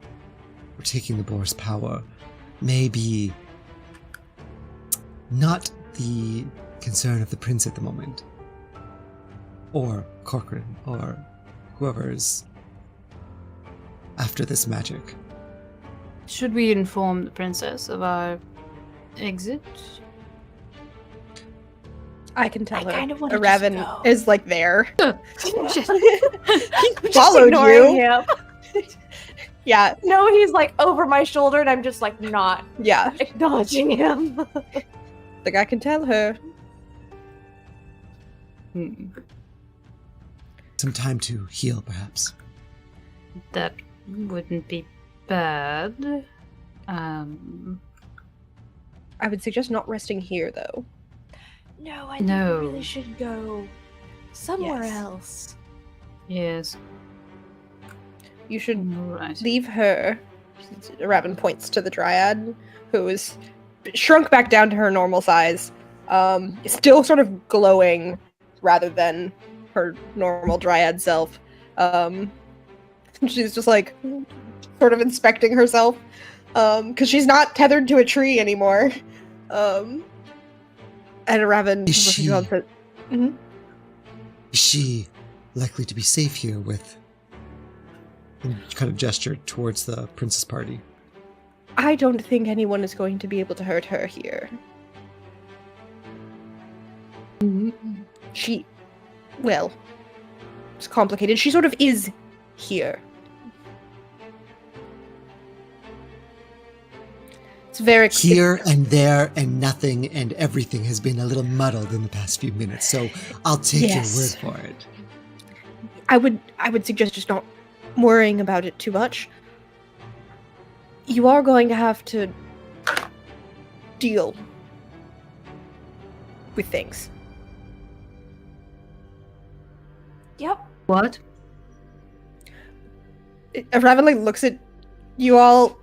or taking the boar's power may be not the concern of the prince at the moment, or Corcoran, or whoever's after this magic. Should we inform the princess of our exit? I can tell I her. kinda wanna just Raven go. is like there. Shit. He followed ignoring you. him. Yeah, No, he's like over my shoulder, and I'm just like not yeah. acknowledging him. Like I can tell her. Some time to heal, perhaps. That wouldn't be bad. I would suggest not resting here, though. No, I think No. we really should go somewhere Yes. else. Yes. You should Right. leave her. Raven points to the dryad, who is shrunk back down to her normal size, still sort of glowing rather than her normal dryad self. She's just like sort of inspecting herself, because she's not tethered to a tree anymore. And Raven Is she- said, Is she likely to be safe here with... And kind of gestured towards the princess party. I don't think anyone is going to be able to hurt her here. She, well, it's complicated. She sort of is here. It's very Here and there and nothing and everything has been a little muddled in the past few minutes, so I'll take Yes. your word for it. I would suggest just not worrying about it too much. You are going to have to deal with things. Yep. What? Raven like looks at you all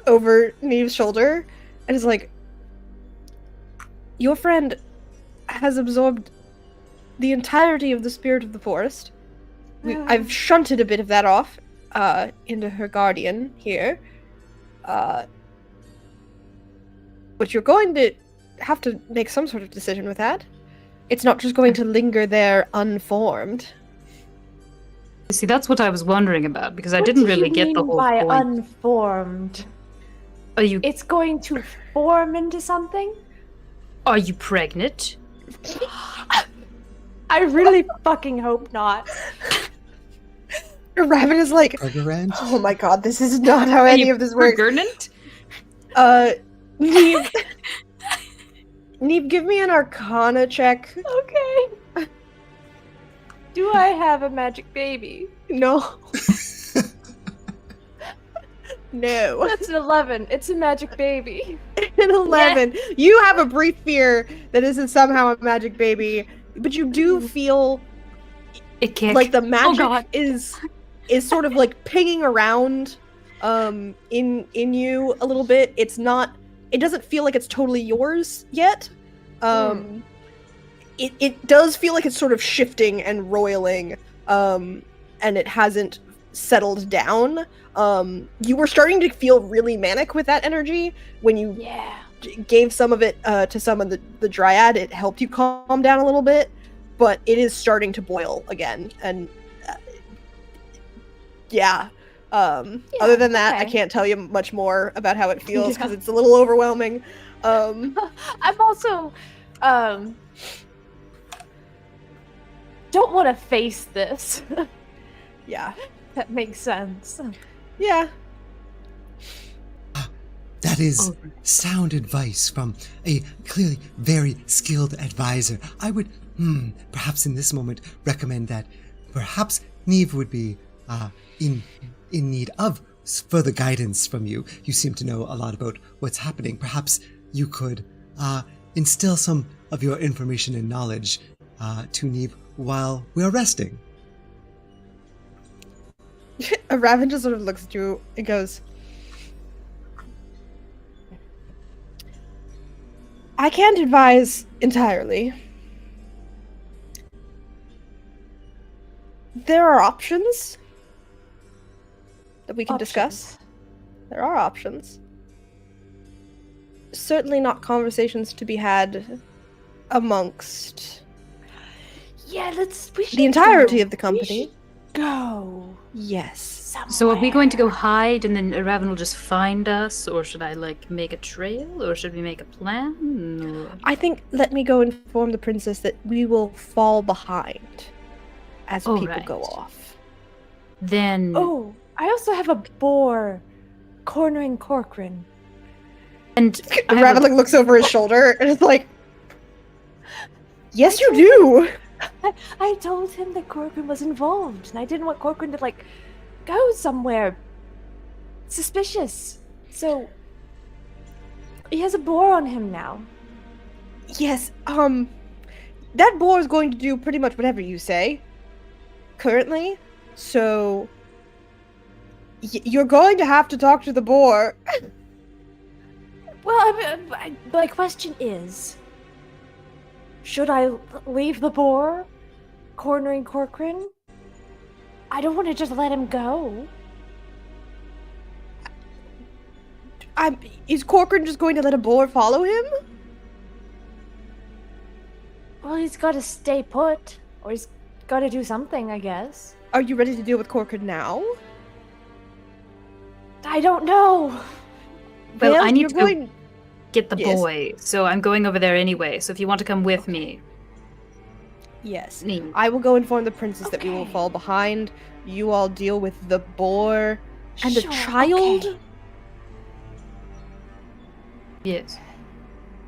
over Neve's shoulder And it's like, your friend has absorbed the entirety of the spirit of the forest. I've shunted a bit of that off into her guardian here. But you're going to have to make some sort of decision with that. It's not just going to linger there unformed. See, that's what I was wondering about, because I What didn't do you really get the mean whole by point. unformed? Are you It's going to form into something? are you pregnant? I really fucking hope not. Raven is like, Pregnant? oh my god, this is not how Are any you of this works. pregnant? Neve, Neve, give me an Arcana check. Okay. Do I have a magic baby? No. No. That's an 11. It's a magic baby. An 11. You have a brief fear that this is somehow a magic baby, but you do feel A kick. like the God. magic is sort of like pinging around in you a little bit. It doesn't feel like it's totally yours yet. It does feel like it's sort of shifting and roiling, and it hasn't settled down. You were starting to feel really manic with that energy when you gave some of it to some of the dryad. It helped you calm down a little bit, but it is starting to boil again. And other than that, I okay. can't tell you much more about how it feels because it's a little overwhelming. I'm also don't want to face this. Yeah. That makes sense. Yeah. That is sound advice from a clearly very skilled advisor. I would, perhaps in this moment, recommend that perhaps Neve would be in need of further guidance from you. You seem to know a lot about what's happening. Perhaps you could instill some of your information and knowledge to Neve while we're resting. Raven just sort of looks at you and goes, I can't advise entirely. There are options that we can discuss. There are options. Certainly not conversations to be had amongst Yeah, we should the entirety go. of the company. We should go. Yes. So are we going to go hide and then Raven will just find us, or should I make a trail, or should we make a plan? Or... I think let me go inform the princess that we will fall behind as people right. go off. Then Oh, I also have a boar cornering Corcoran. and I have Raven looks over his shoulder and is like, yes, you do. I told him that Corcoran was involved, and I didn't want Corcoran to go somewhere suspicious. So he has a boar on him now. Yes, that boar is going to do pretty much whatever you say, currently, so you're going to have to talk to the boar. Well, my question is, should I leave the boar cornering Corcoran? I don't want to just let him go. Is Corcoran just going to let a boar follow him? Well, he's got to stay put, or he's got to do something, I guess. Are you ready to deal with Corcoran now? I don't know. Well, I need you're to go going... get the Yes. boy, so I'm going over there anyway. So if you want to come with me, Yes. Neve. I will go inform the princess that we will Okay. fall behind. You all deal with the boar and the Sure, child. okay. Yes.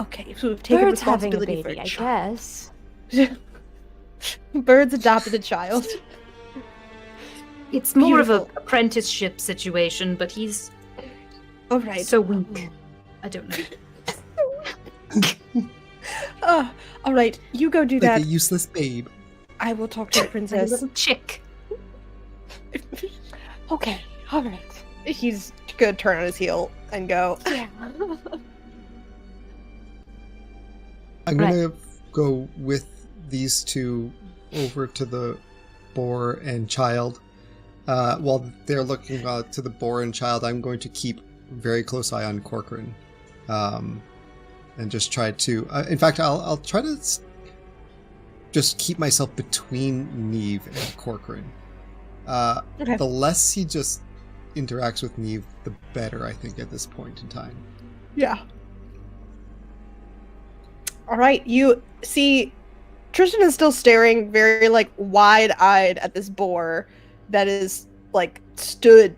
Okay, so we've taken Birds having a responsibility baby, for I a child. guess. Birds adopted a child. It's more of Beautiful. a apprenticeship situation, but he's All right. so weak. I don't know. All right. You go do Like that. a useless babe. I will talk to the A princess. little chick. Okay, all right. He's gonna turn on his heel and go. Yeah. I'm gonna go with these two over to the boar and child. While they're looking to the boar and child, I'm going to keep very close eye on Corcoran, and just try to. In fact, I'll try to just keep myself between Neve and Corcoran. Okay. The less he just interacts with Neve, the better, I think, at this point in time. Yeah. All right, you see, Tristan is still staring very, like, wide-eyed at this boar that is, like, stood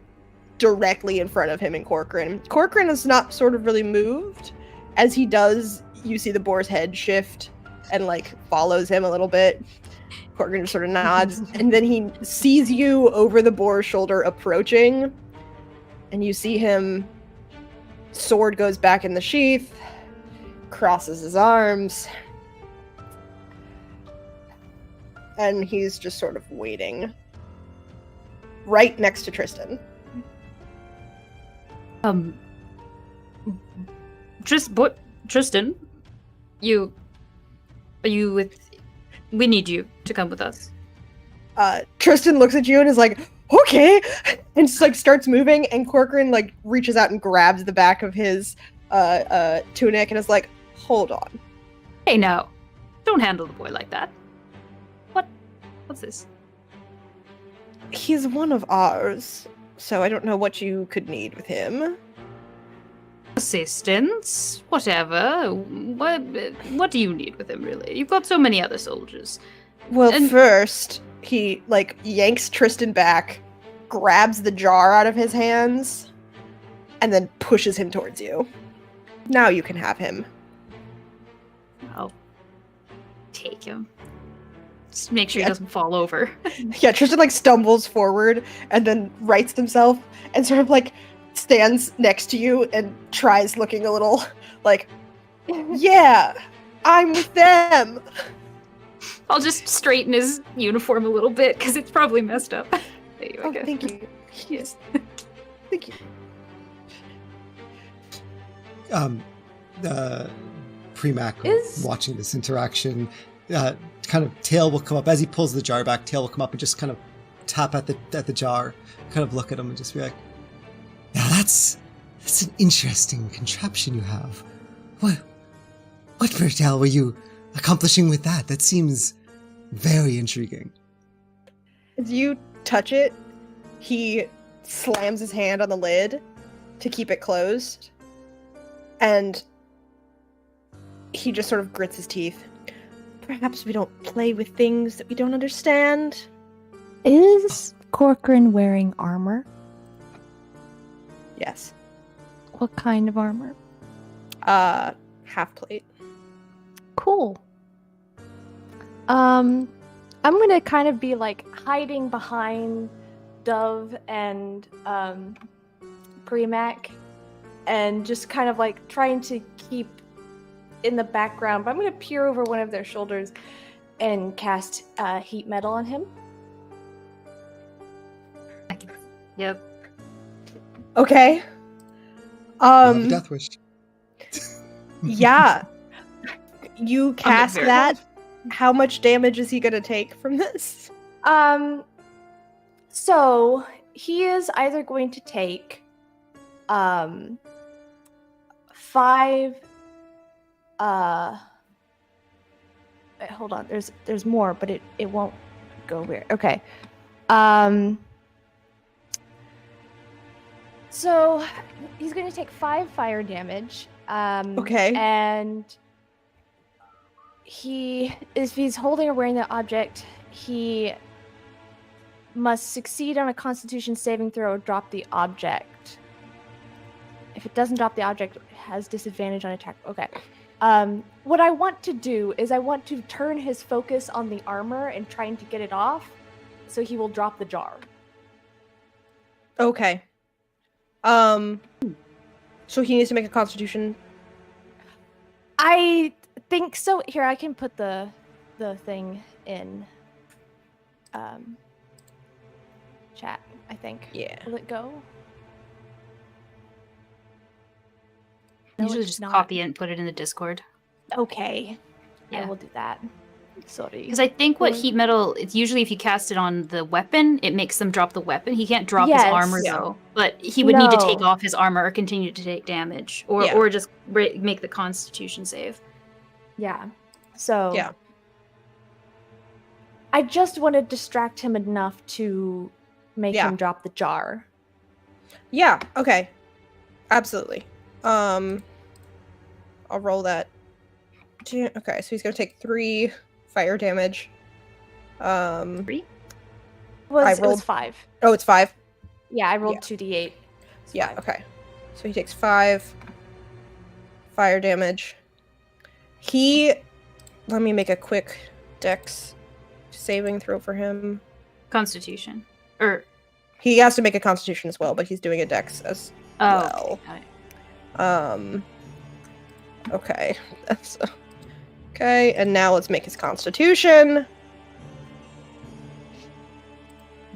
directly in front of him and Corcoran. Corcoran is not sort of really moved. As he does, you see the boar's head shift and, like, follows him a little bit. Corcoran just sort of nods, and then he sees you over the boar's shoulder approaching, and you see him, sword goes back in the sheath, crosses his arms, and he's just sort of waiting right next to Tristan. Tristan, are you with? We need you to come with us. Tristan looks at you and is like, okay, and just like starts moving, and Corcoran like reaches out and grabs the back of his tunic and is like, hold on. Hey, now, don't handle the boy like that. What's this? He's one of ours, so I don't know what you could need with him. Assistance, whatever. What do you need with him, really? You've got so many other soldiers. Well, And- first, he, like, yanks Tristan back, grabs the jar out of his hands, and then pushes him towards you. Now you can have him. I'll take him. Just make sure Yeah. he doesn't fall over. Yeah, Tristan, like, stumbles forward and then rights himself and sort of, like, stands next to you and tries looking a little, like, yeah, I'm with them. I'll just straighten his uniform a little bit, because it's probably messed up. There you Oh, go. thank you. Yes. Thank you. Premac Is- watching this interaction, kind of tail will come up as he pulls the jar back. Tail will come up and just kind of tap at the jar, kind of look at him and just be like, "Now that's an interesting contraption you have. What Bertel were you accomplishing with that? That seems very intriguing." As you touch it, he slams his hand on the lid to keep it closed, and he just sort of grits his teeth. Perhaps we don't play with things that we don't understand. Is Corcoran wearing armor? Yes. What kind of armor? Half plate. Cool. I'm gonna kind of be like hiding behind Dove and Premac, and just kind of like trying to keep in the background. But I'm gonna peer over one of their shoulders and cast heat metal on him. Yep. Okay. You have a death wish. Yeah. You cast very that. How much damage is he gonna take from this? So he is either going to take 5 wait, hold on, there's more, but it won't go weird. Okay. So he's going to take 5 fire damage. Okay. And if he's holding or wearing the object, he must succeed on a Constitution saving throw or drop the object. If it doesn't drop the object, it has disadvantage on attack. Okay. What I want to do is I want to turn his focus on the armor and trying to get it off, so he will drop the jar. Okay. So he needs to make a Constitution. I think so. Here, I can put the thing in chat, I think. Yeah. Will it go? You No, usually it's just not. copy it and put it in the Discord. Okay. I will do that. Sorry. Because I think what heat metal, it's usually if you cast it on the weapon, it makes them drop the weapon. He can't drop his armor though, but he would need to take off his armor or continue to take damage, or just make the Constitution save. Yeah. So. Yeah. I just want to distract him enough to make him drop the jar. Yeah. Okay. Absolutely. I'll roll that. Okay, so he's gonna take 3 fire damage. 3? It was 5. Oh, it's 5? Yeah, I rolled 2d8. Yeah, okay. So he takes 5 fire damage. Let me make a quick dex saving throw for him. Constitution. He has to make a constitution as well, but he's doing a dex as well. Okay. Okay. That's okay, and now let's make his constitution.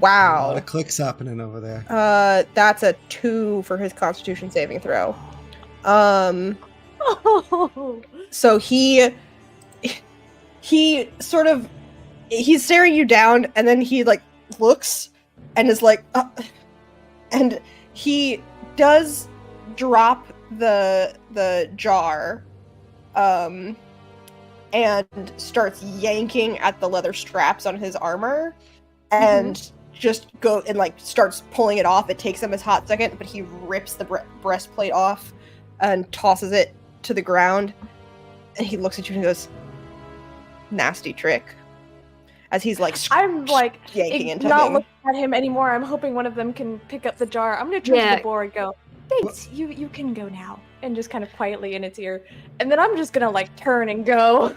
Wow. A lot of clicks happening over there. That's a 2 for his constitution saving throw. So he sort of, he's staring you down, and then he like looks and is like, and he does drop the jar, and starts yanking at the leather straps on his armor, and just go and like starts pulling it off. It takes him a hot second, but he rips the breastplate off and tosses it to the ground, and he looks at you and goes, "Nasty trick." As he's like, I'm like yanking into not him. looking at him anymore. I'm hoping one of them can pick up the jar. I'm gonna turn to the boar and go, "Thanks, you can go now," and just kind of quietly in its ear. And then I'm just gonna like turn and go.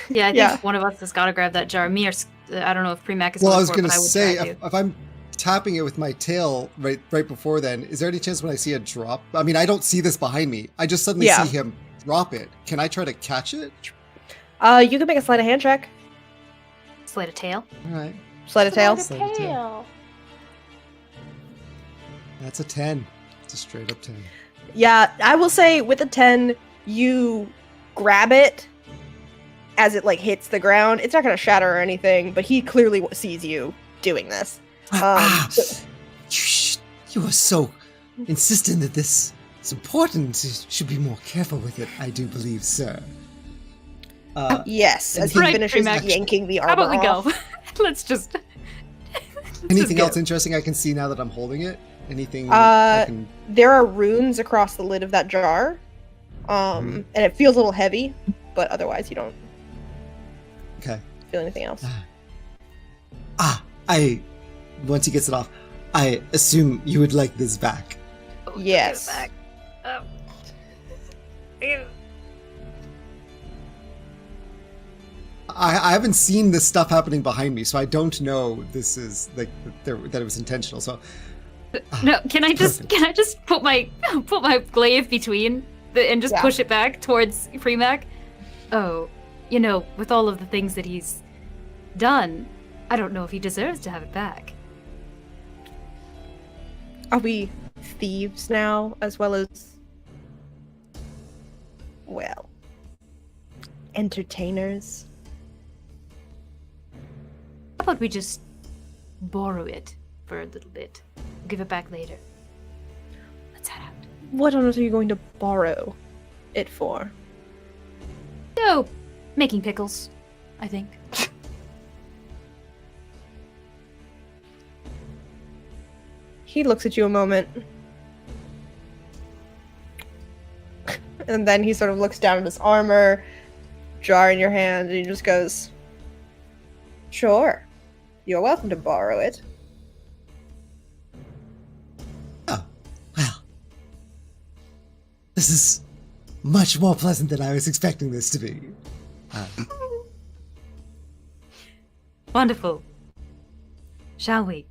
Yeah, I think one of us has got to grab that jar. Me or I don't know if Premac is. Well, on I was the going board, to but say, I would if I'm tapping it with my tail right before then, is there any chance when I see a drop? I mean, I don't see this behind me. I just suddenly see him drop it. Can I try to catch it? You can make a sleight of hand check. Sleight of tail. All right. Sleight of tail. Sleight of tail. That's a 10. It's a straight up 10. Yeah, I will say with a 10, you grab it as it like hits the ground. It's not going to shatter or anything, but he clearly sees you doing this. You are so insistent that this is important. You should be more careful with it, I do believe, sir. Yes, as he finishes yanking the armor How about we off. go? Let's just... Anything else interesting I can see now that I'm holding it? Anything I can... There are runes across the lid of that jar. And it feels a little heavy, but otherwise you don't feel anything else. Once he gets it off, I assume you would like this back. Yes. Back. I haven't seen this stuff happening behind me, so I don't know this is like that it was intentional. So no, can I just put my glaive between and just push it back towards Premac? Oh, with all of the things that he's done, I don't know if he deserves to have it back. Are we thieves now, as well as, well, entertainers? How about we just borrow it for a little bit? We'll give it back later. Let's head out. What on earth are you going to borrow it for? Oh, making pickles, I think. He looks at you a moment. And then he sort of looks down at his armor, jar in your hand, and he just goes, "Sure. You're welcome to borrow it." Oh, well. This is much more pleasant than I was expecting this to be. Wonderful. Shall we?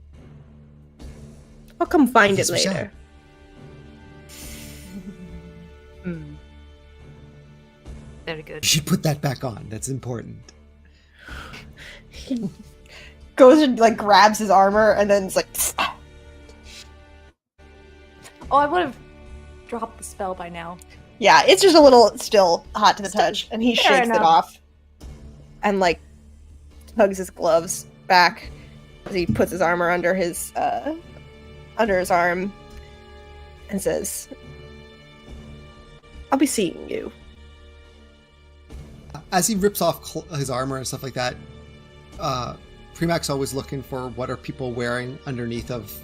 I'll come find Yes, it we shall. later. Very good. You should put that back on. That's important. He goes and like grabs his armor and then it's like, Oh, I would have dropped the spell by now. yeah, it's just a little still hot to the touch, and he Fair shakes it enough. off. and like tugs his gloves back as he puts his armor under his arm and says, "I'll be seeing you." As he rips off his armor and stuff like that, Primac's always looking for what are people wearing underneath of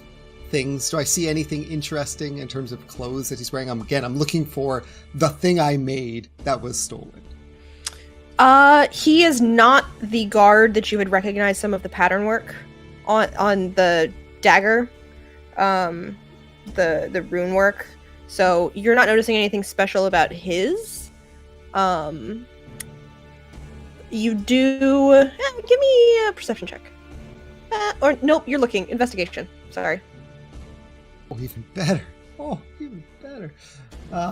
things. Do I see anything interesting in terms of clothes that he's wearing? I'm looking for the thing I made that was stolen. He is not the guard that you would recognize some of the pattern work on the dagger, the rune work. So you're not noticing anything special about his. You do. Give me a perception check. Or nope, you're looking. Investigation. Sorry. Oh, even better.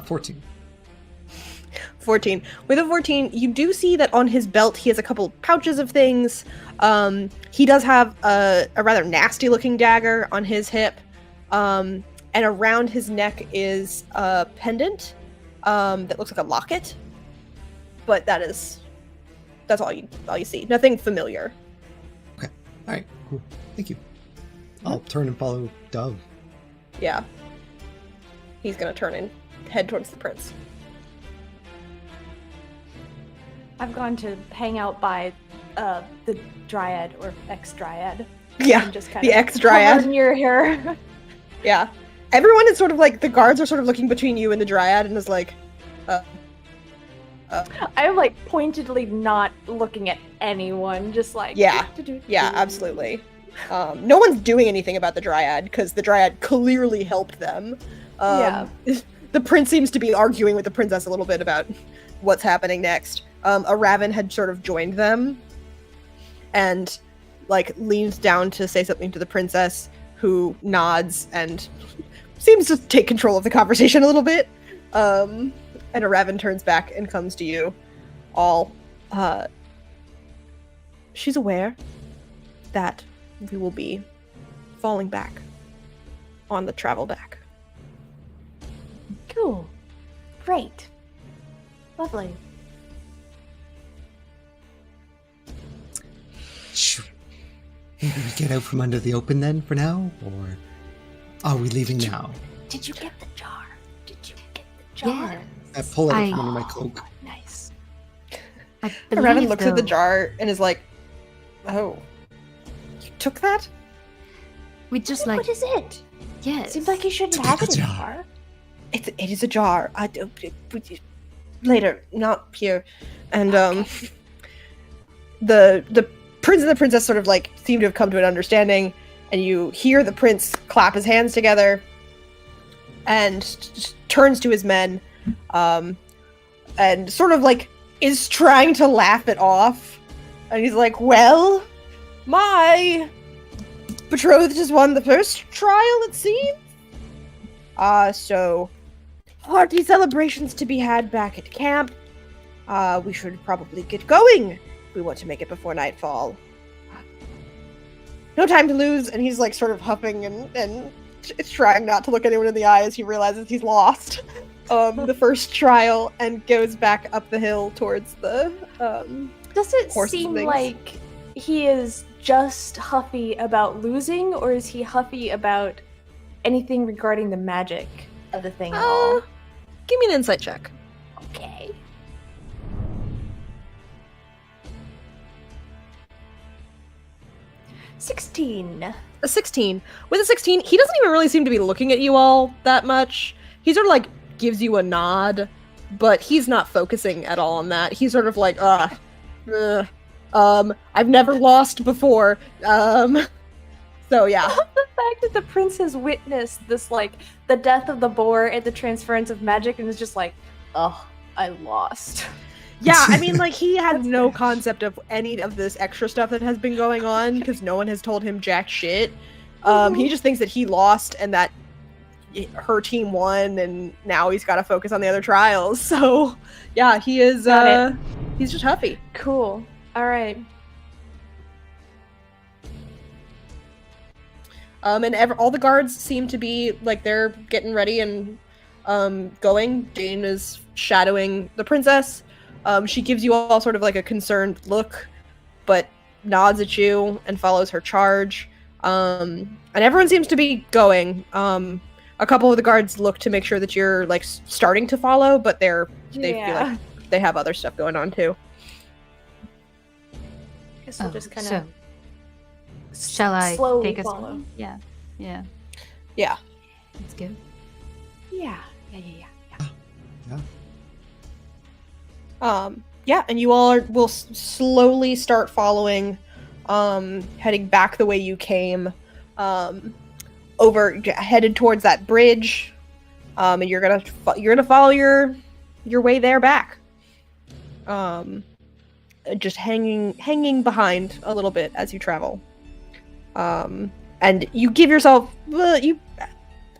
14. 14. With a 14, you do see that on his belt he has a couple pouches of things. He does have a rather nasty looking dagger on his hip. And around his neck is a pendant that looks like a locket. But that's all you see. Nothing familiar. Okay. All right. Cool. Thank you. I'll turn and follow Dove. Yeah. He's gonna turn and head towards the prince. I've gone to hang out by the dryad or ex-dryad. Yeah, And just kind the of ex-dryad. hover near her. Yeah. Everyone is sort of like, the guards are sort of looking between you and the dryad and is like, I'm like pointedly not looking at anyone, just like Yeah. Yeah, absolutely. No one's doing anything about the dryad because the dryad clearly helped them. Yeah. The prince seems to be arguing with the princess a little bit about what's happening next. A raven had sort of joined them and like leans down to say something to the princess, who nods and seems to take control of the conversation a little bit. And a raven turns back and comes to you all. She's aware that we will be falling back on the travel back. Cool. Great. Lovely. Maybe we get out from under the open then for now? Or are we leaving now? Did you get the jar? Did you get the jar? Yeah. I pull it from under my cloak. Nice. Raven looks at the jar and is like, "Oh, you took that?" We just What is it? yes. Seems like you shouldn't It's a have big it in a jar. jar. It is a jar. I don't. Later, not here. And the prince and the princess sort of like seem to have come to an understanding, and you hear the prince clap his hands together and turns to his men, and sort of like is trying to laugh it off, and he's like, "Well, my betrothed has won the first trial, it seems. So hearty celebrations to be had back at camp. We should probably get going if we want to make it before nightfall. No time to lose." And he's like sort of huffing and trying not to look anyone in the eye as he realizes he's lost the first trial, and goes back up the hill towards the Does it horses seem things. like he is just huffy about losing, or is he huffy about anything regarding the magic of the thing at all? Give me an insight check. Okay. $16. A 16. With a 16, he doesn't even really seem to be looking at you all that much. He sort of like gives you a nod, but he's not focusing at all on that. He's sort of like, I've never lost before. So yeah. The fact that the prince has witnessed this, like, the death of the boar and the transference of magic, and is just like, oh, I lost. Yeah, I mean, like, he has no concept of any of this extra stuff that has been going on, because no one has told him jack shit. He just thinks that he lost and that her team won, and now he's got to focus on the other trials. So, yeah, he is, he's just huffy. Cool. All right. And all the guards seem to be, like, they're getting ready and going. Jane is shadowing the princess. She gives you all sort of like a concerned look, but nods at you and follows her charge. And everyone seems to be going. A couple of the guards look to make sure that you're like starting to follow, but they feel like they have other stuff going on too. Guess we'll just kind so of shall I slowly take us? follow. Yeah. Yeah. Let's go. Yeah. Yeah, and you all will slowly start following, heading back the way you came, headed towards that bridge, and you're gonna follow your way there back, just hanging behind a little bit as you travel, and you give yourself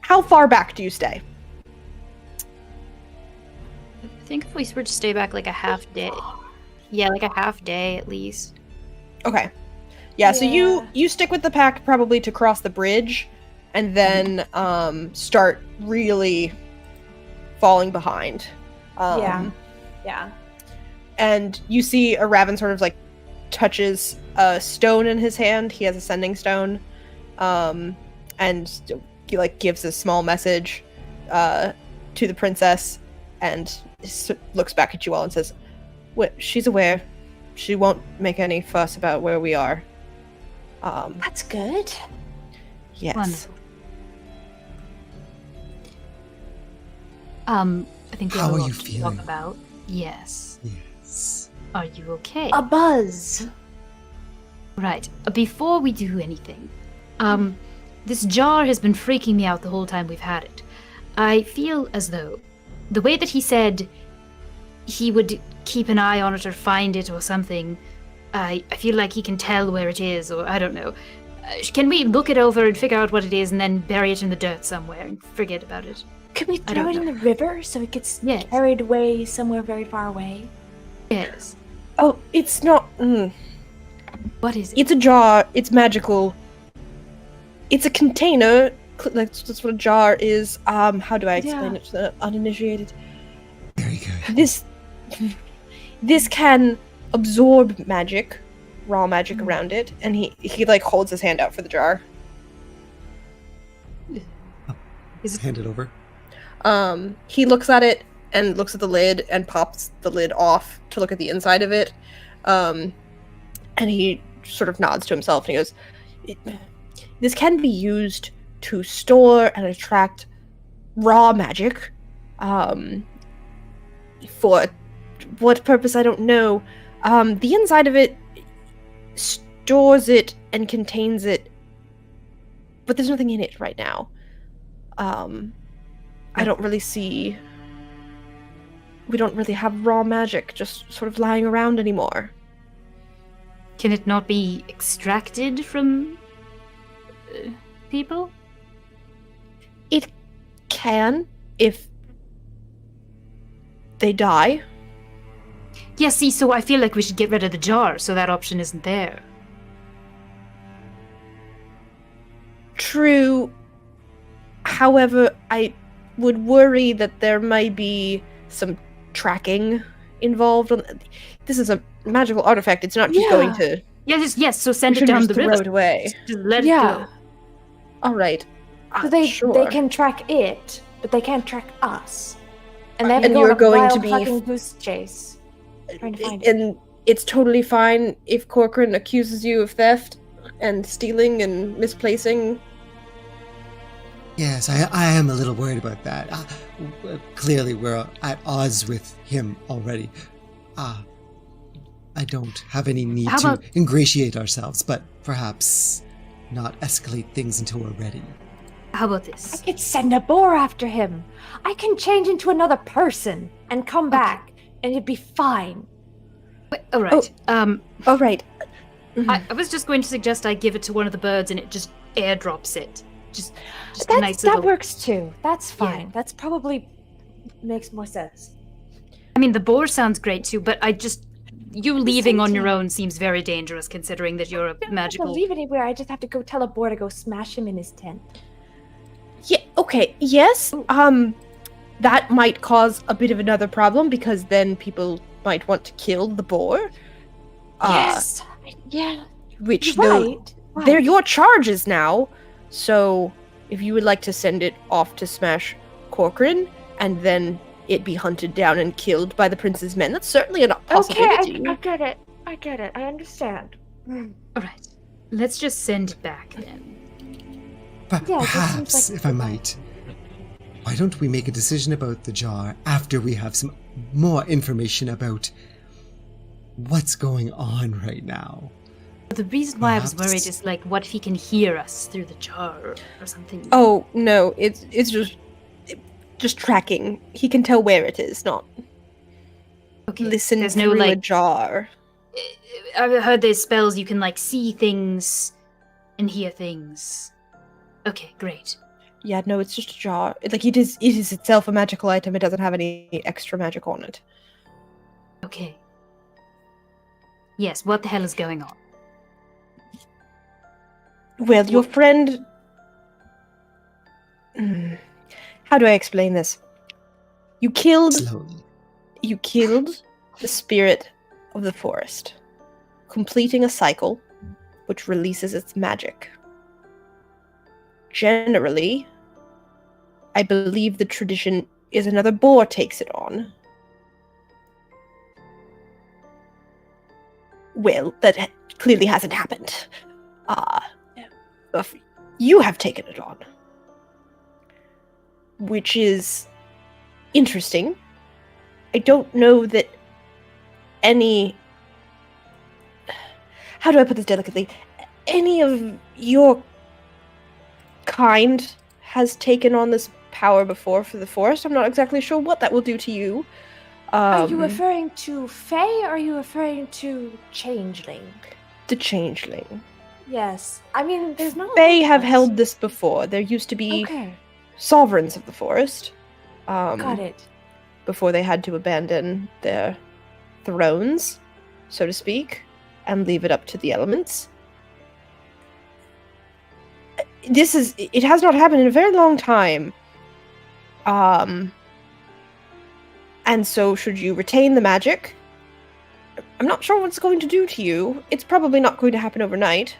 how far back do you stay? I think if we were to stay back like a half day. Yeah, like a half day at least. Okay. Yeah, so you stick with the pack probably to cross the bridge, and then start really falling behind. Yeah. And you see a Raven sort of like touches a stone in his hand. He has a sending stone, and he like gives a small message to the princess, and looks back at you all and says, she's aware. She won't make any fuss about where we are. That's good. Yes. Wonderful. I think we How have a are lot you to feeling? talk about. Yes. Yes. Are you okay? A buzz. Right. Before we do anything, this jar has been freaking me out the whole time we've had it. I feel as though the way that he said he would keep an eye on it or find it or something, I feel like he can tell where it is, or I don't know. Can we look it over and figure out what it is and then bury it in the dirt somewhere and forget about it? Could we I throw don't it in know. the river so it gets Yes. carried away somewhere very far away? Yes. Oh, it's not. What is it? It's a jar. It's magical. It's a container. That's what a jar is. How do I explain it to the uninitiated? Very good. This can absorb magic, raw magic around it, and he like holds his hand out for the jar. Hand it over. He looks at it and looks at the lid and pops the lid off to look at the inside of it. And he sort of nods to himself and he goes, this can be used to store and attract raw magic. For what purpose, I don't know. The inside of it stores it and contains it, but there's nothing in it right now. I don't really see... We don't really have raw magic just sort of lying around anymore. Can it not be extracted from people? It can, if they die. Yeah, see, so I feel like we should get rid of the jar so that option isn't there. True. However, I would worry that there might be some tracking involved. This is a magical artifact. It's not just going to... Yes, so send we it shouldn't down just the throw river. it away. Just let it Yeah. go. All right. So they sure. can track it, but they can't track us. And they have to And go you're on a going wild to be fucking goose chase. Trying to find it. And it's totally fine if Corcoran accuses you of theft and stealing and misplacing. Yes, I am a little worried about that. Clearly, we're at odds with him already. I don't have any need How to about- ingratiate ourselves, but perhaps not escalate things until we're ready. How about I this? could send a boar after him. I can change into another person and come back, and it'd be fine. Wait, all right. All right. I was just going to suggest I give it to one of the birds and it just airdrops it. Just a That, nice that little... works too. That's Yeah. fine. That's probably makes more sense. I mean, the boar sounds great too, but I just... You leaving on your too. own seems very dangerous considering that you're a I don't have magical... to leave anywhere. I just have to go tell a boar to go smash him in his tent. Yeah, okay. Yes. That might cause a bit of another problem because then people might want to kill the boar. Yes. Yeah, Which, you're though, right. they're your charges now. So, if you would like to send it off to smash Corcoran, and then it be hunted down and killed by the prince's men, that's certainly a possibility. Okay, I get it. I get it. I understand. All right. Let's just send it back then. Yeah, that seems Perhaps, like if I might, why don't we make a decision about the jar after we have some more information about what's going on right now? The reason why I was Perhaps- worried is like, what if he can hear us through the jar or something? Oh, no, it's just tracking. He can tell where it is, not okay. listen There's through no a like. jar. I've heard there's spells you can like see things and hear things. Okay, great. Yeah, no, it's just a jar. Like, it is itself a magical item. It doesn't have any extra magic on it. Okay. Yes, what the hell is going on? Well, your friend... How do I explain this? You killed Slowly. the spirit of the forest, completing a cycle which releases its magic. Generally, I believe the tradition is another boar takes it on. Well, that clearly hasn't happened. You have taken it on. Which is interesting. I don't know that any... How do I put this delicately? Any of your kind has taken on this power before for the forest. I'm not exactly sure what that will do to you. Are you referring to Fae or are you referring to Changeling? The changeling? Yes. I mean, there's not. They have held this before. There used to be Okay, sovereigns of the forest. got it. Before they had to abandon their thrones, so to speak, and leave it up to the elements. It has not happened in a very long time. And so should you retain the magic, I'm not sure what it's going to do to you. It's probably not going to happen overnight.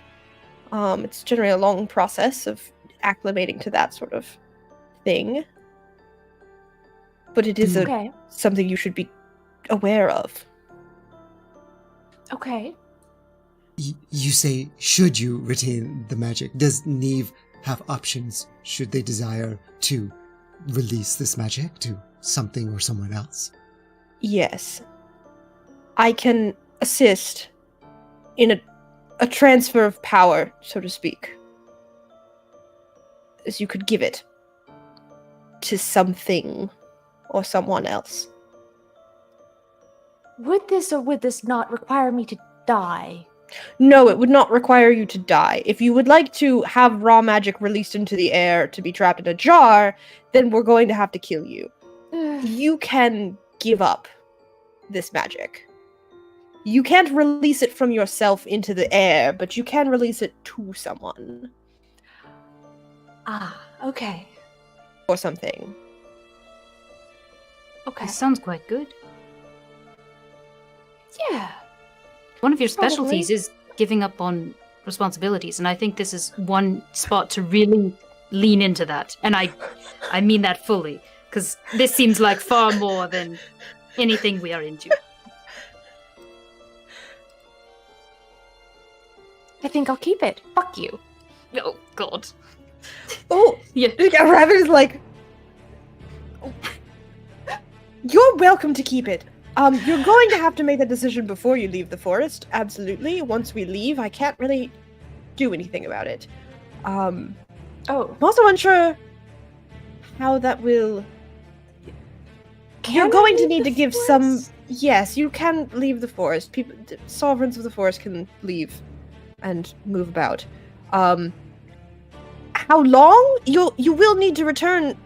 It's generally a long process of acclimating to that sort of thing. But it is Okay, something you should be aware of. okay. You say, should you retain the magic? Does Neve have options should they desire to release this magic to something or someone else? Yes. I can assist in a transfer of power, so to speak. As you could give it to something or someone else. Would this or would this not require me to die? No, it would not require you to die. If you would like to have raw magic released into the air to be trapped in a jar, then we're going to have to kill you. You can give up this magic. You can't release it from yourself into the air, but you can release it to someone Okay. or something. Okay. This sounds quite good. Yeah. One of your Probably. specialties is giving up on responsibilities, and I think this is one spot to really lean into that. And I mean that fully, because this seems like far more than anything we are into. I think I'll keep it. Fuck you. Oh God. Oh, Yeah. Rabbit is like, you're welcome to keep it. You're going to have to make that decision before you leave the forest. Absolutely. Once we leave, I can't really do anything about it. I'm also unsure how that will. You're Can I going to leave need the to give forest? some. Yes, you can leave the forest. People, sovereigns of the forest can leave and move about. How long? You will need to return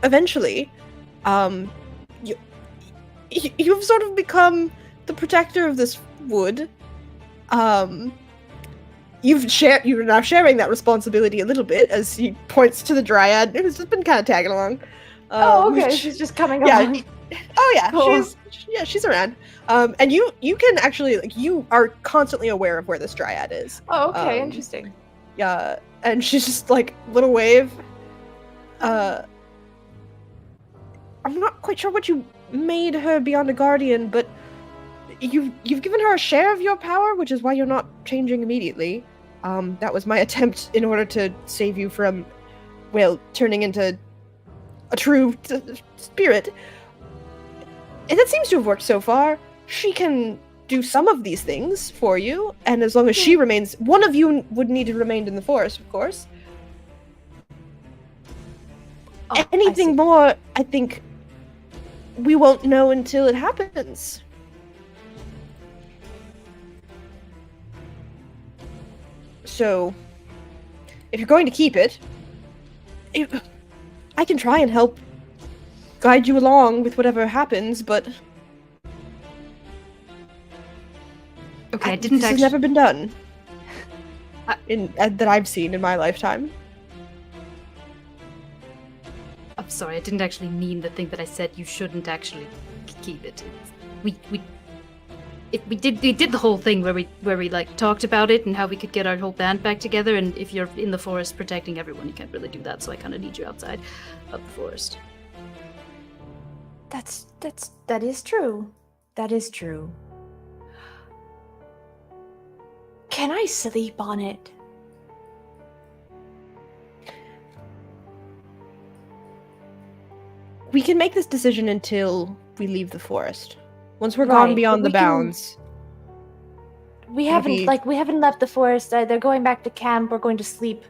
eventually. You've sort of become the protector of this wood. You're now sharing that responsibility a little bit as he points to the dryad, who's just been kind of tagging along. Okay. which- She's just coming yeah, along. Oh yeah, Cool. she's around. And you can actually like you are constantly aware of where this dryad is. Oh, okay, Um, interesting. Yeah, and she's just like little wave. I'm not quite sure what you made her beyond a guardian, but you've given her a share of your power, which is why you're not changing immediately. That was my attempt in order to save you from, well, turning into a true spirit. And it seems to have worked so far. She can do some of these things for you, and as long as she remains, one of you would need to remain in the forest, of course. Oh, I Anything see. more, I think, we won't know until it happens. So, if you're going to keep it, I can try and help guide you along with whatever happens, but Okay, I didn't this has actually. never been done I- that I've seen in my lifetime. I'm sorry, I didn't actually mean the thing that I said. You shouldn't actually keep it. We did the whole thing where we like talked about it and how we could get our whole band back together. And if you're in the forest protecting everyone, you can't really do that. So I kind of need you outside of the forest. That is true. That is true. Can I sleep on it? We can make this decision until we leave the forest. Once we're Right, gone but beyond the we can- bounds. We Maybe- haven't left the forest. They're going back to camp. We're going to sleep.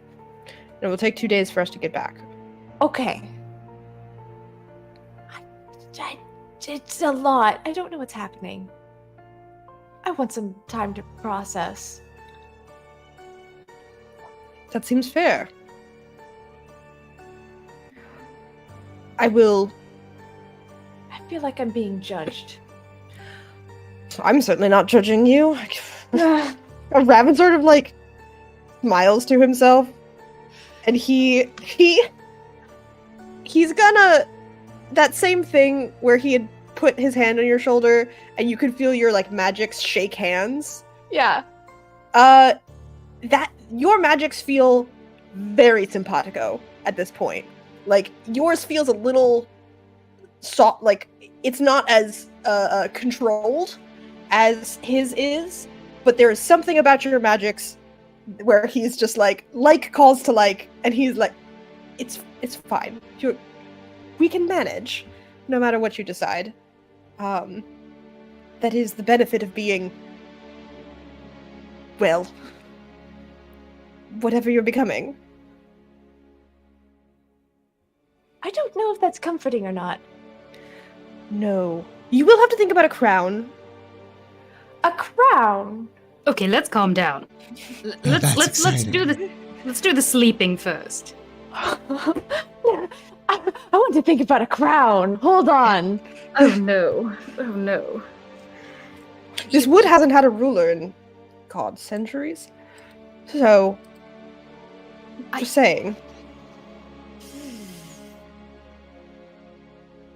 It will take 2 days for us to get back. Okay. It's a lot. I don't know what's happening. I want some time to process. That seems fair. I will. I feel like I'm being judged. I'm certainly not judging you. Raven sort of like smiles to himself, and he's gonna that same thing where he had put his hand on your shoulder and you could feel your like magics shake hands. Yeah. That your magics feel very simpatico at this point. Like yours feels a little soft, like it's not as controlled as his is, but there is something about your magics where he's just like calls to like, and he's like, it's fine. We can manage, no matter what you decide. That is the benefit of being, well, whatever you're becoming. I don't know if that's comforting or not. No. You will have to think about a crown. A crown. Okay, let's calm down. That's Let's do the sleeping first. I want to think about a crown. Hold on. Oh no! Oh no! This wood hasn't had a ruler in, God, centuries. So, just saying.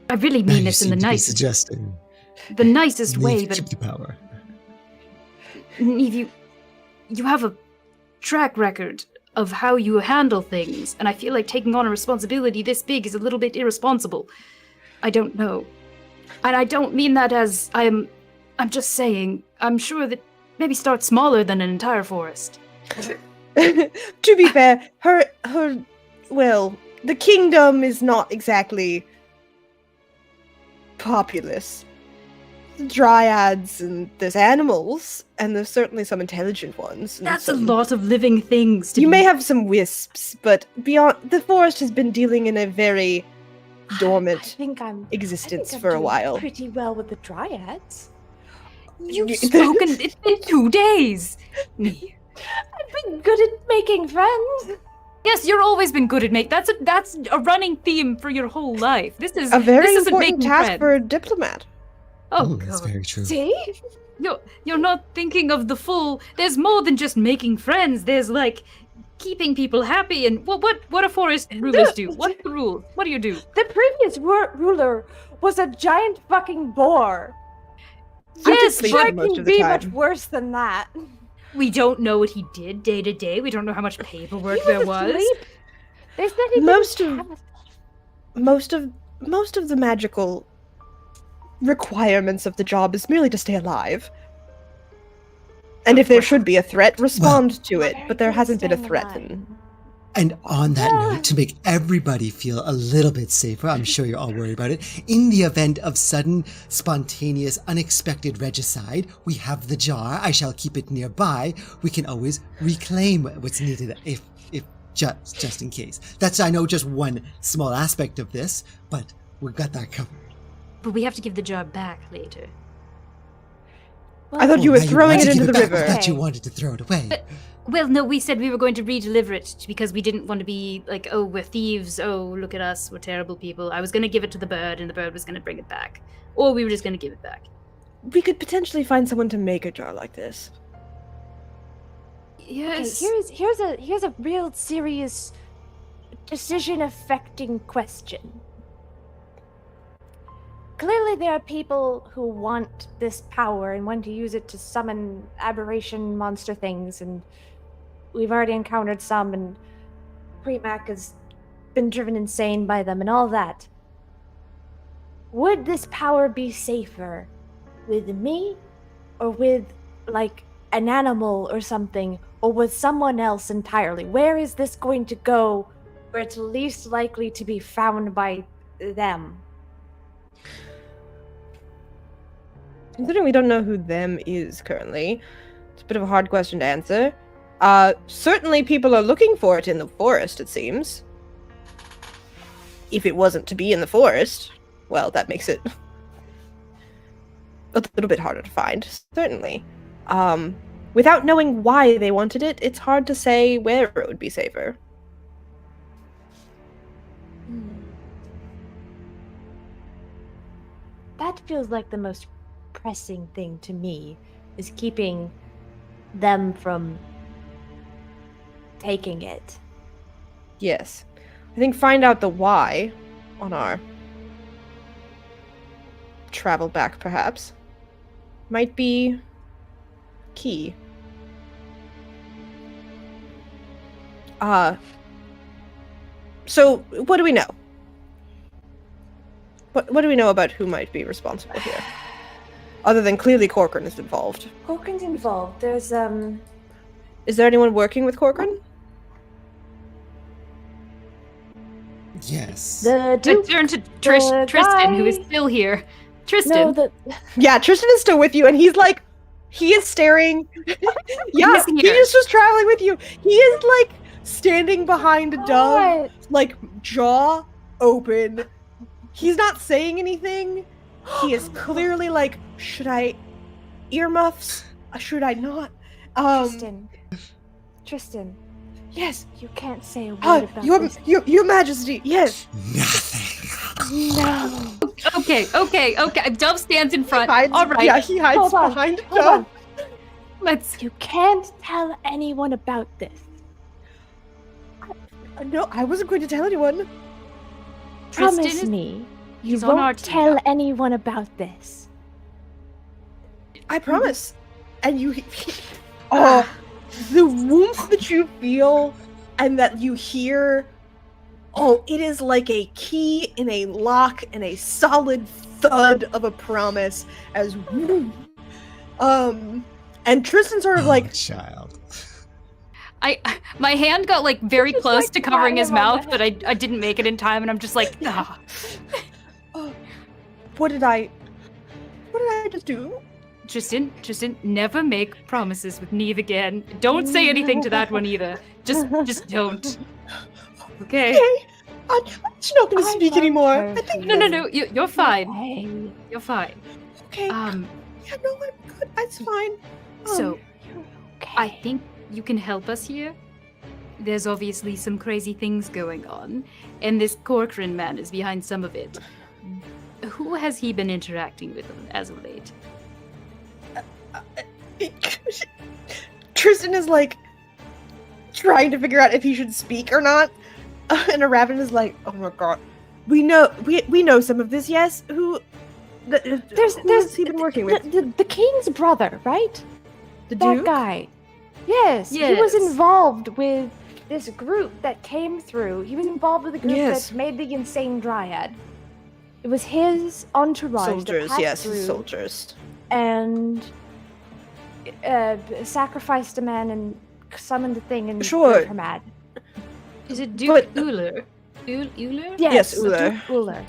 I really Now mean you this in seem the to be nicest suggesting way, leave, but keep the power. Neve, you have a track record of how you handle things, and I feel like taking on a responsibility this big is a little bit irresponsible. I don't know. And I don't mean that as I'm just saying, I'm sure that maybe start smaller than an entire forest. To be fair, well, the kingdom is not exactly populous. Dryads and there's animals, and there's certainly some intelligent ones. and That's a some- lot of living things to You be- may have some wisps, but beyond the forest has been dealing in a very I dormant think I'm existence I'm for a doing while. Pretty well with the dryads. You've spoken it's been 2 days! Neve. I've been good at making friends. Yes, you've always been good at that's a running theme for your whole life. This is A very this isn't important making task friends. for a diplomat. Oh that's god. very true. See? You're not thinking of the full. There's more than just making friends. There's like keeping people happy, and what do forest rulers do? What's the rule? What do you do? The previous ruler was a giant fucking boar. Yes, sleep Sure, most can of the be time. much worse than that. we don't know what he did day to day. We don't know how much paperwork He there was was. asleep. They said he Most didn't of- have a- Most of the magical requirements of the job is merely to stay alive. And if there should be a threat, respond to it. But there hasn't been a threat. And on that Yeah. note, to make everybody feel a little bit safer, I'm sure you're all worried about it, in the event of sudden, spontaneous, unexpected regicide, we have the jar. I shall keep it nearby. We can always reclaim what's needed if just in case. That's, I know, just one small aspect of this, but we've got that covered. But we have to give the jar back later. I thought you were Now throwing want it to into give the back. river. I thought you Okay. wanted to throw it away. But- Well, no, we said we were going to re-deliver it because we didn't want to be like, oh, we're thieves. Oh, look at us. We're terrible people. I was going to give it to the bird, and the bird was going to bring it back. Or we were just going to give it back. We could potentially find someone to make a jar like this. Okay, Yes. here's a real serious decision affecting question. Clearly there are people who want this power and want to use it to summon aberration monster things, and we've already encountered some, and Premac has been driven insane by them and all that. Would this power be safer with me, or with, like, an animal or something, or with someone else entirely? Where is this going to go where it's least likely to be found by them? Considering we don't know who them is currently, it's a bit of a hard question to answer. Certainly people are looking for it in the forest, it seems. If it wasn't to be in the forest, well, that makes it a little bit harder to find, certainly. Without knowing why they wanted it, it's hard to say where it would be safer. That feels like the most pressing thing to me, is keeping them from taking it. Yes. I think find out the why on our travel back, perhaps, might be key. So what do we know? What do we know about who might be responsible here? Other than clearly Corcoran is involved. Corcoran's involved. There's Is there anyone working with Corcoran? Yes. the I Duke. turn to the Tristan, who is guy- still here. No, Tristan, the Yeah, Tristan is still with you, and he is staring. Yeah, He's he here. just was traveling with you. He is like standing behind a dove, What? like jaw open. He's not saying anything. He is clearly like, should I earmuffs? Should I not? Tristan, Yes. you can't say a word about this. Your Majesty. Yes. Nothing. No. okay. Dove stands in front. Hides, All right, Yeah, he hides Hold on, behind hold Dove. on. let's. You can't tell anyone about this. No, I wasn't going to tell anyone. Tristan Promise is- me you he's on our won't team tell now. anyone about this. I promise. And you, oh, the warmth that you feel and that you hear, oh, it is like a key in a lock and a solid thud of a promise as, and Tristan sort of like, child. My hand got like very Just, close like, to covering pat his him on mouth, the but I didn't make it in time, and I'm just like, ah. oh, what did I just do? Tristan, never make promises with Neve again. Don't say anything to that one either. Just don't. Okay. Okay, I'm just not going to I speak love anymore. her. I think, No. You're fine. Hey, You're fine. okay, yeah, no, I'm good, it's fine. So you're okay. I think you can help us here. There's obviously some crazy things going on, and this Corcoran man is behind some of it. Who has he been interacting with as of late? Tristan is like, trying to figure out if he should speak or not. And a raven is like, "Oh my god, we know some of this. Yes, who has he been working with? The king's brother, right? The That Duke? guy. Yes, he was Yes. involved with this group that came through. He was involved with the group Yes. that made the insane dryad. It was his entourage Soldiers, that passed yes, through soldiers. and sacrificed a man and summoned the thing and Sure. drove her mad. Is it Duke But- Uller? Uller? Yes, Uller. Duke Uller.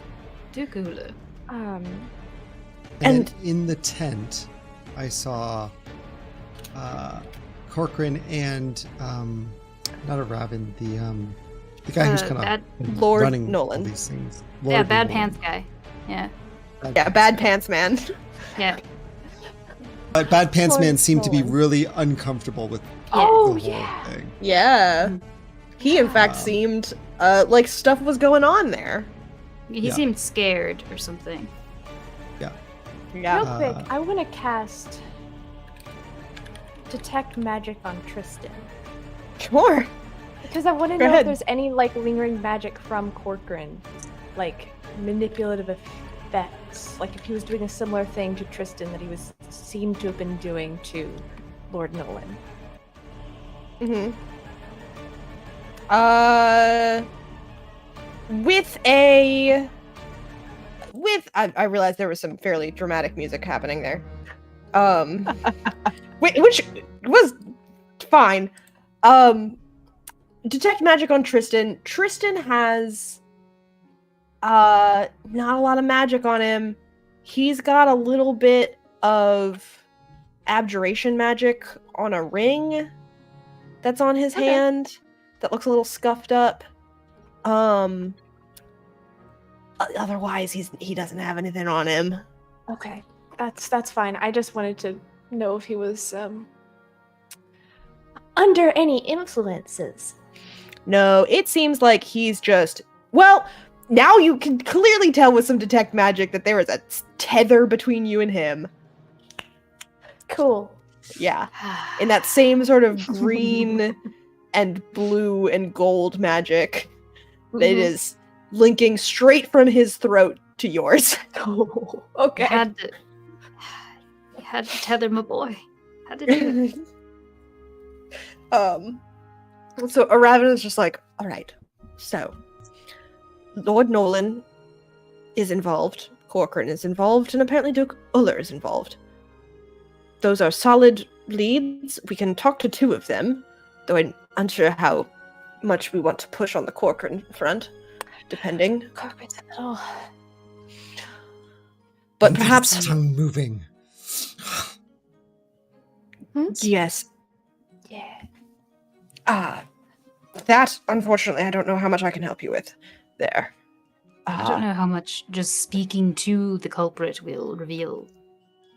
Duke Uller. And in the tent, I saw Corcoran and not a raven, the guy who's kind of Lord running Nolan. all these things. Yeah, Lord bad Nolan. pants guy. Yeah. Yeah, bad pants man. Yeah. But Bad Pants Lord Man seemed to be Nolan. really uncomfortable with Oh, the whole yeah. thing. Yeah. He in fact Wow. seemed like stuff was going on there. He Yeah. seemed scared or something. Yeah. Real quick, I want to cast Detect Magic on Tristan. Sure. Because I want to Go know ahead. if there's any like lingering magic from Corcoran, like manipulative effects. Like if he was doing a similar thing to Tristan that he seemed to have been doing to Lord Nolan. Mm-hmm. I realized there was some fairly dramatic music happening there. Which was fine. Detect magic on Tristan. Tristan has not a lot of magic on him. He's got a little bit of abjuration magic on a ring that's on his hand that looks a little scuffed up. Otherwise he doesn't have anything on him. Okay, that's fine. I just wanted to know if he was under any influences. No, it seems like he's just now you can clearly tell with some detect magic that there is a tether between you and him. Cool. Yeah. In that same sort of green and blue and gold magic that Mhm. is linking straight from his throat to yours. Oh, You okay. had to tether my boy. Had to do it. So Aravan is just like, all right, so Lord Nolan is involved, Corcoran is involved, and apparently Duke Uller is involved. Those are solid leads. We can talk to two of them, though I'm unsure how much we want to push on the Corcoran front, depending. Corcoran's a little. But And perhaps his tongue moving. yes. Yeah. That unfortunately I don't know how much I can help you with there. I don't know how much just speaking to the culprit will reveal.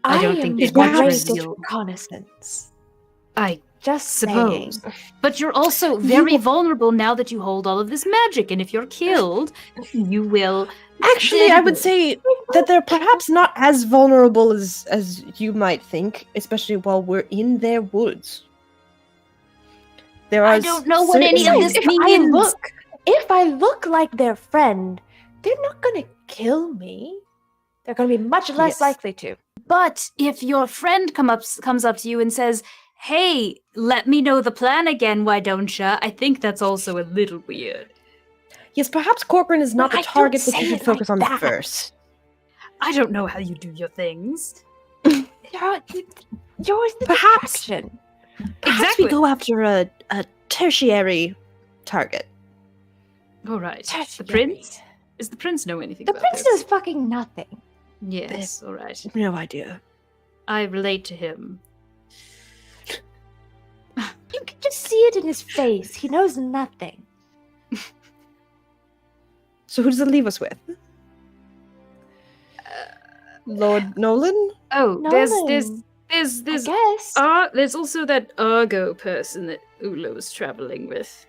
I don't think there's there's much great reveal. reconnaissance. I Just suppose. saying. But you're also very vulnerable now that you hold all of this magic, and if you're killed, you will. Actually, I would say that they're perhaps not as vulnerable as you might think, especially while we're in their woods. There are I don't know what any of Besides, this if means. if I look like their friend, they're not gonna kill me. They're gonna be much less Yes. likely to. But if your friend comes up to you and says, "Hey, let me know the plan again, why don't ya?" I think that's also a little weird. Yes, perhaps Corcoran is not But the I don't target that say you should it focus like on that. first. I don't know how you do your things. You're the Perhaps. distraction. Perhaps Exactly. we go after a tertiary target. All right. The Tertiary. prince? Does the prince know anything The about prince this? does fucking nothing. Yes, all right. No idea. I relate to him. You can just see it in his face. He knows nothing. So who does it leave us with? Lord Nolan? Oh, Nolan, there's I guess. there's also that Argo person that Ula was traveling with.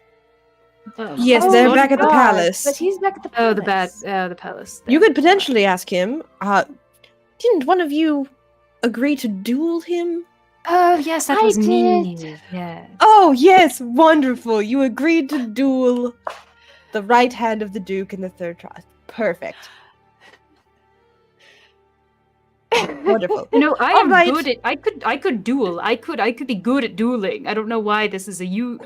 Yes, Oh they're my back at the God, palace. But he's back at the palace. Oh, the palace. You could potentially ask him, didn't one of you agree to duel him Oh, yes, that I was me. did. Yeah. Oh, yes, wonderful. You agreed to duel the right hand of the Duke in the third trial. Perfect. Wonderful. You know, I All am right. good at. I could duel. I could be good at dueling. I don't know why this is a you.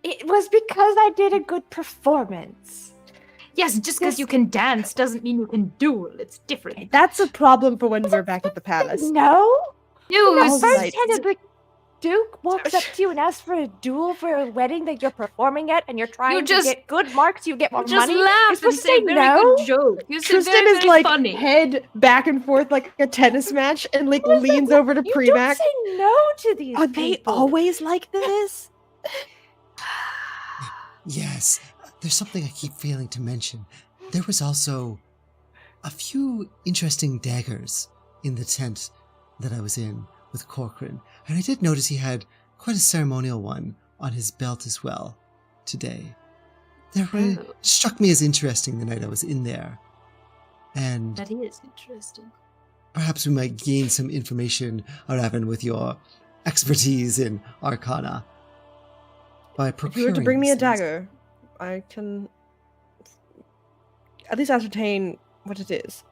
It was because I did a good performance. Yes, just because Yes. you can dance doesn't mean you can duel. It's different. That's a problem for when we're back at the palace. No? You The All first right. hand of the Duke walks up to you and asks for a duel for a wedding that you're performing at, and you're trying just- to get good marks, you get more just money. You're laugh and supposed to say say very no? good joke. You say Tristan very, is very like funny. head back and forth like a tennis match and like leans over to You Premac. don't say no to these Are they people. always like this? Yes, there's something I keep failing to mention. There was also a few interesting daggers in the tent that I was in with Corcoran, and I did notice he had quite a ceremonial one on his belt as well today. They really Oh. struck me as interesting the night I was in there. And That is interesting. perhaps we might gain some information, Aravan, with your expertise in Arcana. By If you were procuring to bring me a these things. dagger, I can at least ascertain what it is.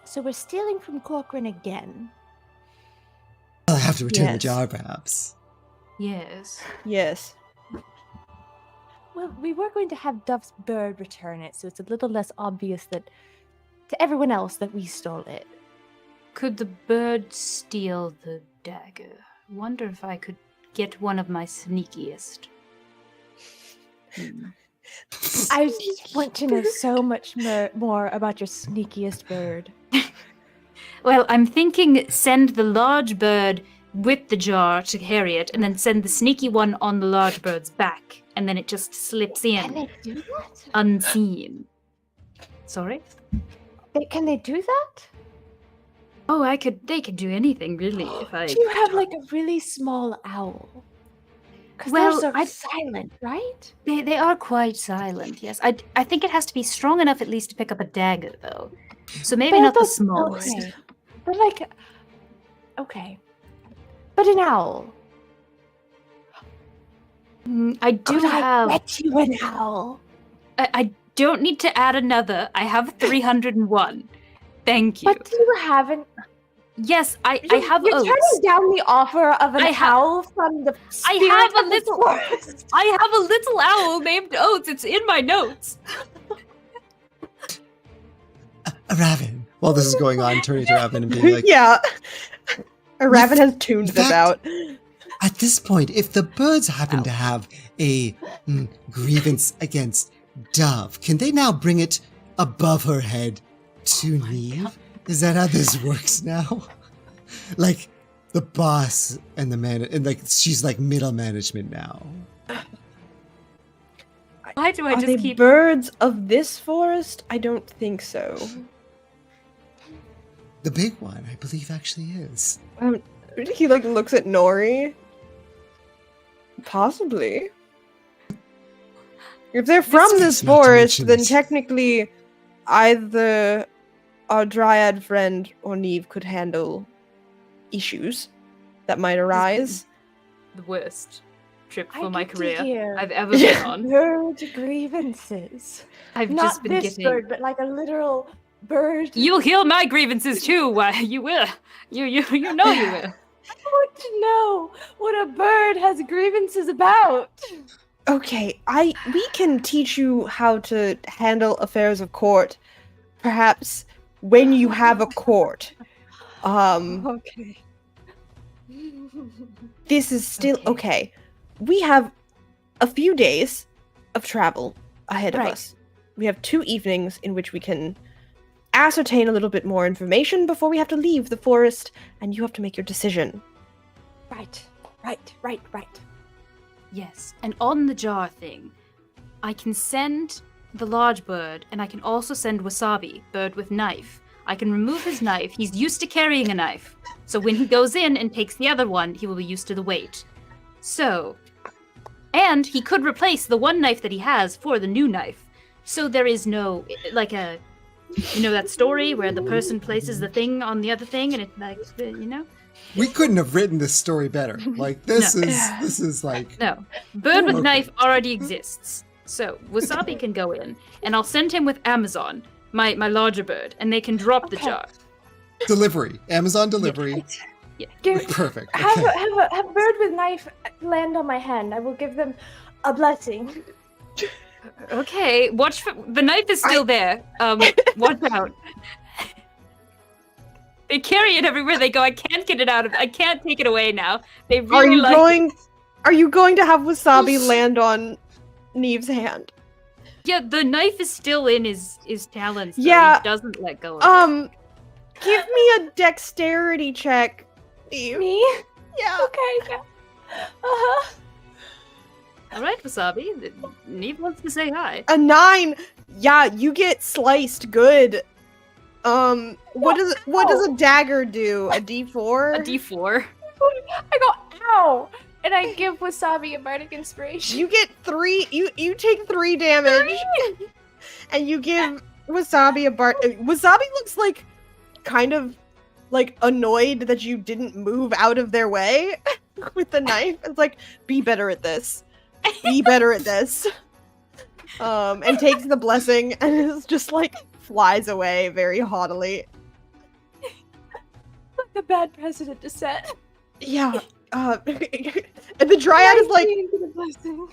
So we're stealing from Corcoran again. I'll have to return the Yes. jar, perhaps. Yes. Yes. Well, we were going to have Duff's bird return it, so it's a little less obvious that to everyone else that we stole it. Could the bird steal the dagger? Wonder if I could get one of my sneakiest. I want to know so much more about your sneakiest bird. Well, I'm thinking send the large bird with the jar to carry it, and then send the sneaky one on the large bird's back, and then it just slips Can in they do that? unseen. Sorry? Can they do that? Oh, they could do anything really if I. Do you have like a really small owl? Because Well, they're so I- silent, right? They are quite silent. Yes, I think it has to be strong enough at least to pick up a dagger though. So maybe But not the those- smallest. Okay. But like, okay. But an owl. I do Could I have. get you an owl? I don't need to add another. I have 301. Thank you. But you haven't. Yes, I have You're oats. turning down the offer of an I ha- owl from the I spirit have a of the little- forest. I have a little owl named Oats. It's in my notes. Raven, while this is going on, turning to Raven and being like, yeah. Raven has tuned this that- out. at this point, if the birds happen to have a grievance against Dove, can they now bring it above her head to Neve? Is that how this works now? Like the boss and the man, and like she's like middle management now. Why do I Are just they keep? birds of this forest? I don't think so. The big one, I believe, actually is. He like looks at Nori. Possibly. If they're from That's this not to forest, mention then this. technically either our dryad friend or Neve could handle issues that might arise. The worst trip I for my get to career hear I've ever been on. bird grievances. I've Not just been this getting. bird, but like a literal bird. You'll heal my grievances too. Why you will. You know you will. I want to know what a bird has grievances about. Okay, we can teach you how to handle affairs of court, perhaps when you have a court. Okay. This is still okay. We have a few days of travel ahead of Right. us. We have 2 evenings in which we can ascertain a little bit more information before we have to leave the forest, and you have to make your decision. Right. Yes, and on the jar thing, I can send the large bird, and I can also send Wasabi, bird with knife. I can remove his knife. He's used to carrying a knife. So when he goes in and takes the other one, he will be used to the weight. So, and he could replace the one knife that he has for the new knife. So there is no, like you know that story where the person places the thing on the other thing and it like, We couldn't have written this story better. Like this is like No. Bird with Okay. knife already exists. So Wasabi can go in, and I'll send him with Amazon, my larger bird, and they can drop the Okay. jar. delivery. Amazon delivery. Give, Perfect. have, Okay. a bird with knife land on my hand. I will give them a blessing. Okay, watch for the knife is still there. Watch out. They carry it everywhere they go. I can't get it out of. I can't take it away now. They really Are you going to have Wasabi land on Neve's hand? Yeah, the knife is still in his talons. So Yeah, he doesn't let go of it. Give me a dexterity check, Neve. Me? Yeah. Okay. Yeah. Uh-huh. All right, Wasabi. Neve wants to say hi. A 9. Yeah, you get sliced good. What does a dagger do? A D4? A D4. I go, ow! And I give Wasabi a bardic inspiration. You get 3. You take 3 damage, and you give Wasabi a Wasabi looks like kind of like annoyed that you didn't move out of their way with the knife. It's like, be better at this. Be better at this. And takes the blessing and is just like flies away very haughtily. Like a bad precedent to set. Yeah. And the dryad is like, Thank you for the blessing.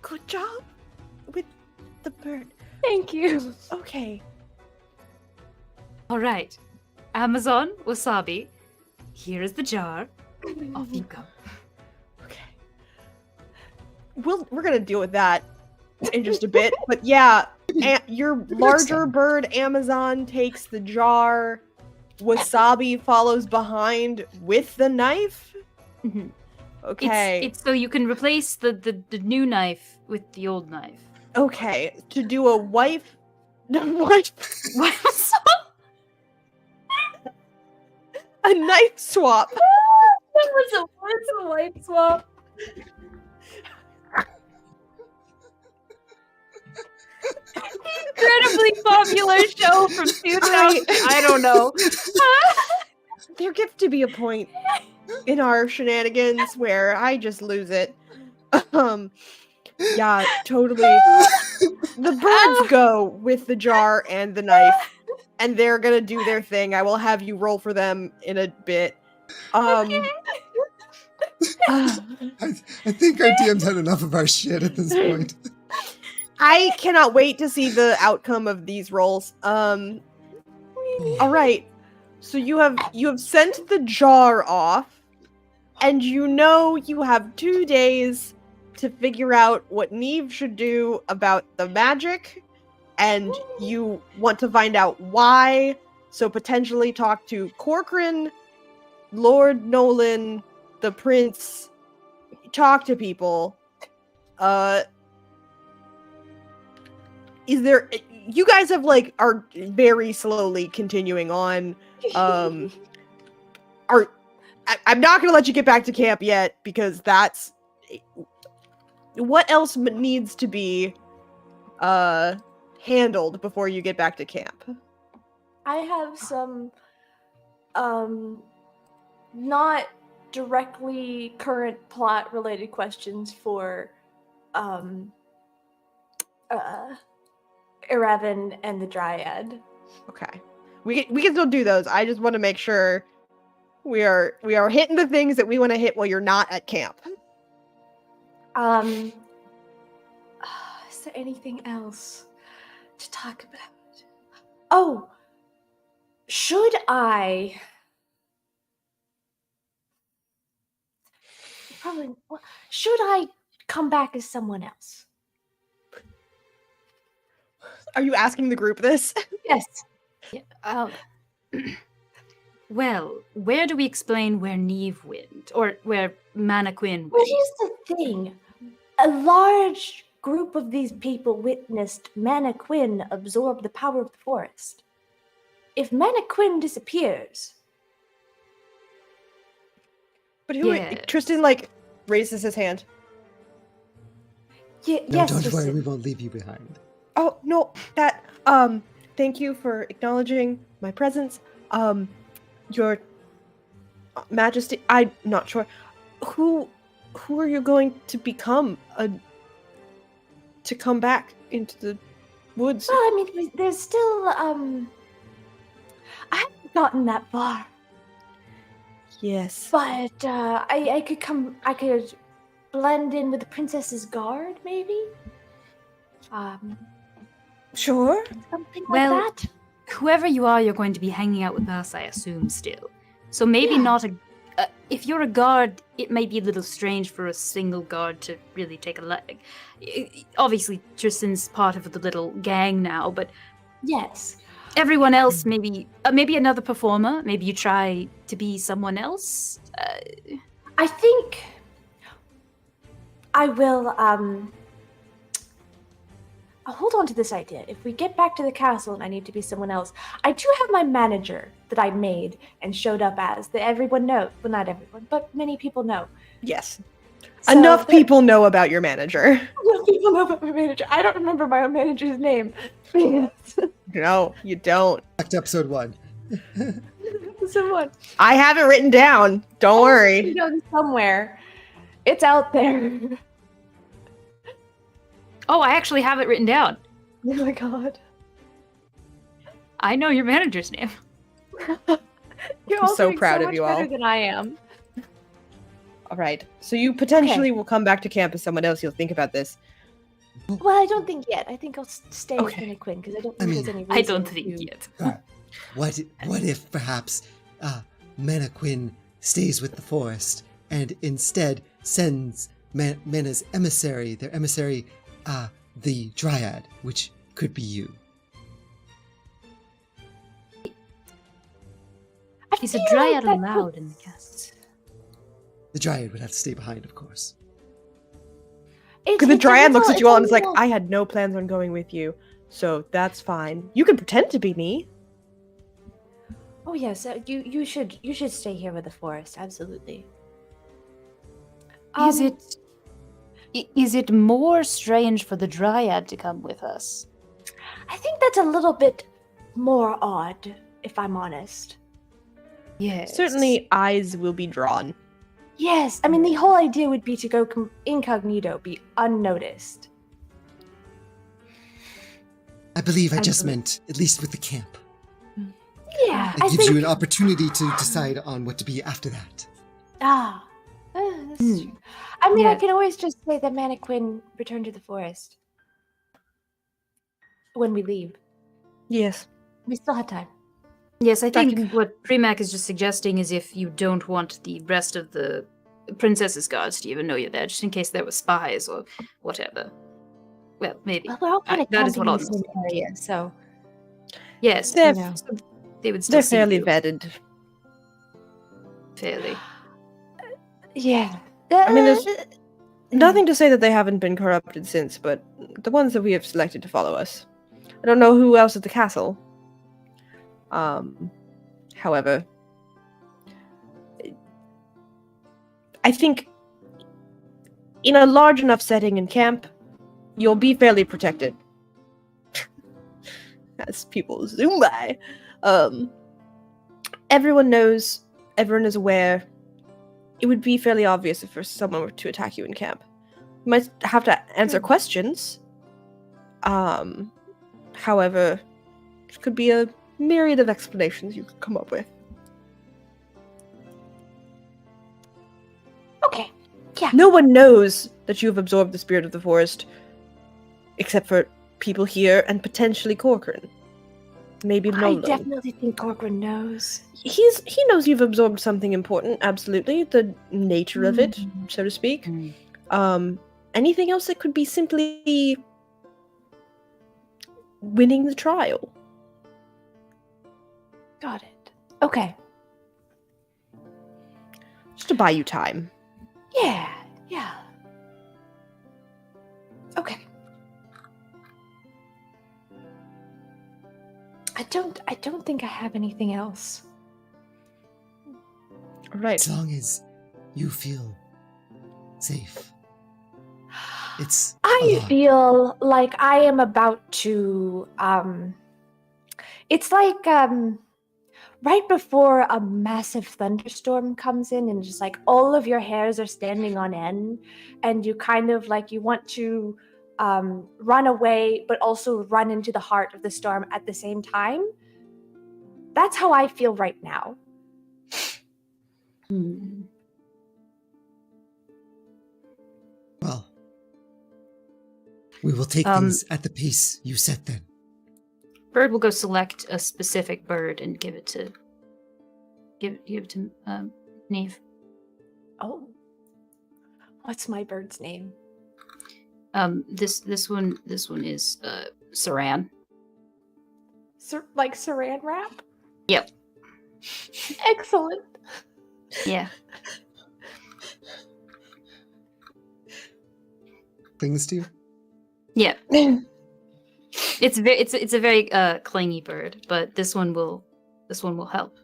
good job with the bird. Thank you. Okay. All right, Amazon, Wasabi. Here is the jar. Off you go. Okay. We're gonna deal with that in just a bit, but yeah, your larger bird Amazon takes the jar. Wasabi follows behind with the knife. Mhm. Okay. It's so you can replace the new knife with the old knife. Okay. To do a wife. What? A knife swap. That was a light swap. Incredibly popular show from 2000. I don't know. There gets to be a point in our shenanigans where I just lose it. Yeah, totally. The birds go with the jar and the knife, and they're gonna do their thing. I will have you roll for them in a bit. I think our DM's had enough of our shit at this point. I cannot wait to see the outcome of these rolls. All right. So you have sent the jar off, and you know you have 2 days to figure out what Neve should do about the magic, and you want to find out why. So potentially talk to Corcoran, Lord Nolan, the Prince. Talk to people. Is there? You guys have are very slowly continuing on. I'm not gonna let you get back to camp yet because that's what else needs to be handled before you get back to camp. I have some not directly current plot related questions for Eraven and the Dryad. Okay, we can still do those. I just want to make sure we are hitting the things that we want to hit while you're not at camp. Is there anything else to talk about? Oh, should I? Probably. Should I come back as someone else? Are you asking the group this? Yes. Yeah, well, where do we explain where Neve went? Or where Mannequin Well, went? here's the thing. A large group of these people witnessed Mannequin absorb the power of the forest. If Mannequin disappears, But who? Yes. Tristan raises his hand. No, yes. don't worry, listen. we won't leave you behind. Oh no, that thank you for acknowledging my presence. Your Majesty, I'm not sure. Who are you going to become? To come back into the woods? Well, I mean, there's still, I haven't gotten that far. Yes. But, I could blend in with the princess's guard, maybe? Sure. Something Well, like that? Whoever you are, you're going to be hanging out with us, I assume, still. So maybe Yeah. not a... if you're a guard, it may be a little strange for a single guard to really take a leg. Obviously, Tristan's part of the little gang now, but Yes. everyone else, maybe another performer. Maybe you try to be someone else. I think I will, I'll hold on to this idea. If we get back to the castle and I need to be someone else, I do have my manager that I made and showed up as, that everyone knows. Well, not everyone, but many people know. Yes. So Enough there- people know about your manager. Enough people know about my manager. I don't remember my own manager's name. No, you don't. Back to episode 1. Someone. I have it written down. Don't worry. It's done somewhere. It's out there. Oh, I actually have it written down. Oh my god. I know your manager's name. You're I'm all so doing proud of much you all. better than I am. All right. So you potentially will come back to camp as someone else. You'll think about this. Well, I don't think yet. I think I'll stay with Okay. Minnie Quinn because I don't I think mean- there's any reason I don't think to- yet. What if perhaps Menaquin stays with the forest and instead sends Mena's emissary, their emissary, the Dryad, which could be you. I Is a feel dryad that allowed puts- in the cast? The Dryad would have to stay behind, of course. It's- Because the it's a Dryad looks little- at you all and it's is like, a little- I had no plans on going with you, so that's fine. You can pretend to be me. Oh yes, you should stay here with the forest. Absolutely. Is it more strange for the Dryad to come with us? I think that's a little bit more odd, if I'm honest. Yes. Certainly, eyes will be drawn. Yes, I mean the whole idea would be to go incognito, be unnoticed. I believe I just Absolutely. meant, at least with the camp. Yeah, It I gives think. you an opportunity to decide on what to be after that. That's Hmm. true. I mean, I Yeah. can always just say that Mannequin returned to the forest when we leave. Yes. We still have time. Yes, I think can- what Premac is just suggesting is if you don't want the rest of the princess's guards to even know you're there, just in case there were spies or whatever. Well, maybe. Well, we're all kind of that is camping what in I'll the same area, so Yes, They're, know. so they would still they're see fairly you vetted. fairly. yeah. I mean, there's nothing to say that they haven't been corrupted since, but the ones that we have selected to follow us. I don't know who else at the castle. However, I think in a large enough setting in camp, you'll be fairly protected. As people zoom by. Everyone knows, everyone is aware. It would be fairly obvious if someone were to attack you in camp. You might have to answer questions. However, there could be a myriad of explanations you could come up with. Okay. Yeah. No one knows that you have absorbed the spirit of the forest, except for people here and potentially Corcoran. Maybe I Nolan. definitely think Corcoran knows. He knows you've absorbed something important, absolutely. The nature of it, so to speak. Anything else that could be simply winning the trial. Got it. Okay. Just to buy you time. Yeah. Yeah. Okay. I don't think I have anything else. Right. As long as you feel safe. It's I a lot. feel like I am about to it's like right before a massive thunderstorm comes in and just like all of your hairs are standing on end and you kind of like you want to run away but also run into the heart of the storm at the same time. That's how I feel right now. Well, we will take things at the pace you set then. Bird will go select a specific bird and give it to Neve. Oh, what's my bird's name? This one is Saran. Like saran wrap? Yep. Excellent. Yeah. Things to you? Yeah. It's a very clingy bird, but this one will help.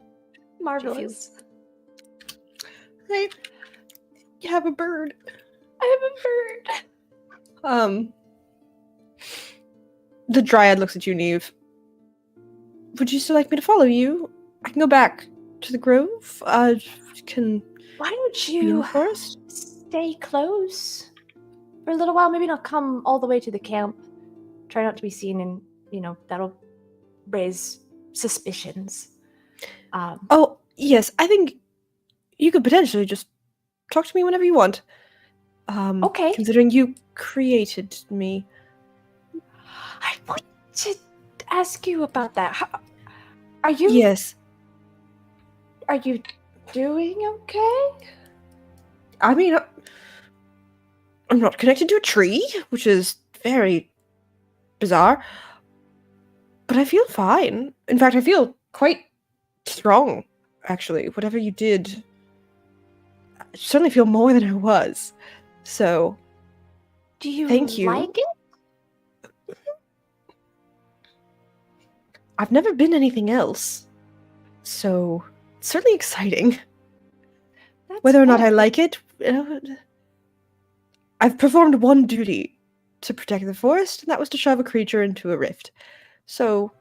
Marvelous. Right. You have a bird. I have a bird. The dryad looks at you, Neve. Would you still like me to follow you? I can go back to the grove. Can Why don't be in you the forest? stay close for a little while? Maybe not come all the way to the camp. Try not to be seen, and that'll raise suspicions. Oh, yes. I think you could potentially just talk to me whenever you want. Okay. Considering you created me. I want to ask you about that. Are you? Yes. Are you doing okay? I mean, I'm not connected to a tree, which is very bizarre. But I feel fine. In fact, I feel quite strong, actually. Whatever you did, I certainly feel more than I was. So, Do you thank you. like it? I've never been anything else. So, it's certainly exciting. That's Whether or not I wonderful. like it, I've performed one duty to protect the forest, and that was to shove a creature into a rift. So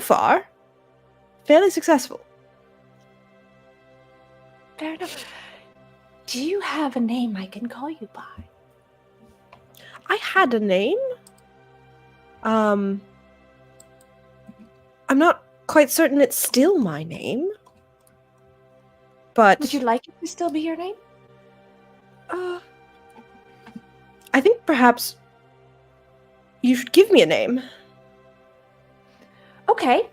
far, fairly successful. Fair enough. Do you have a name I can call you by? I had a name. I'm not quite certain it's still my name. But Would you like it to still be your name? I think perhaps you should give me a name. Okay.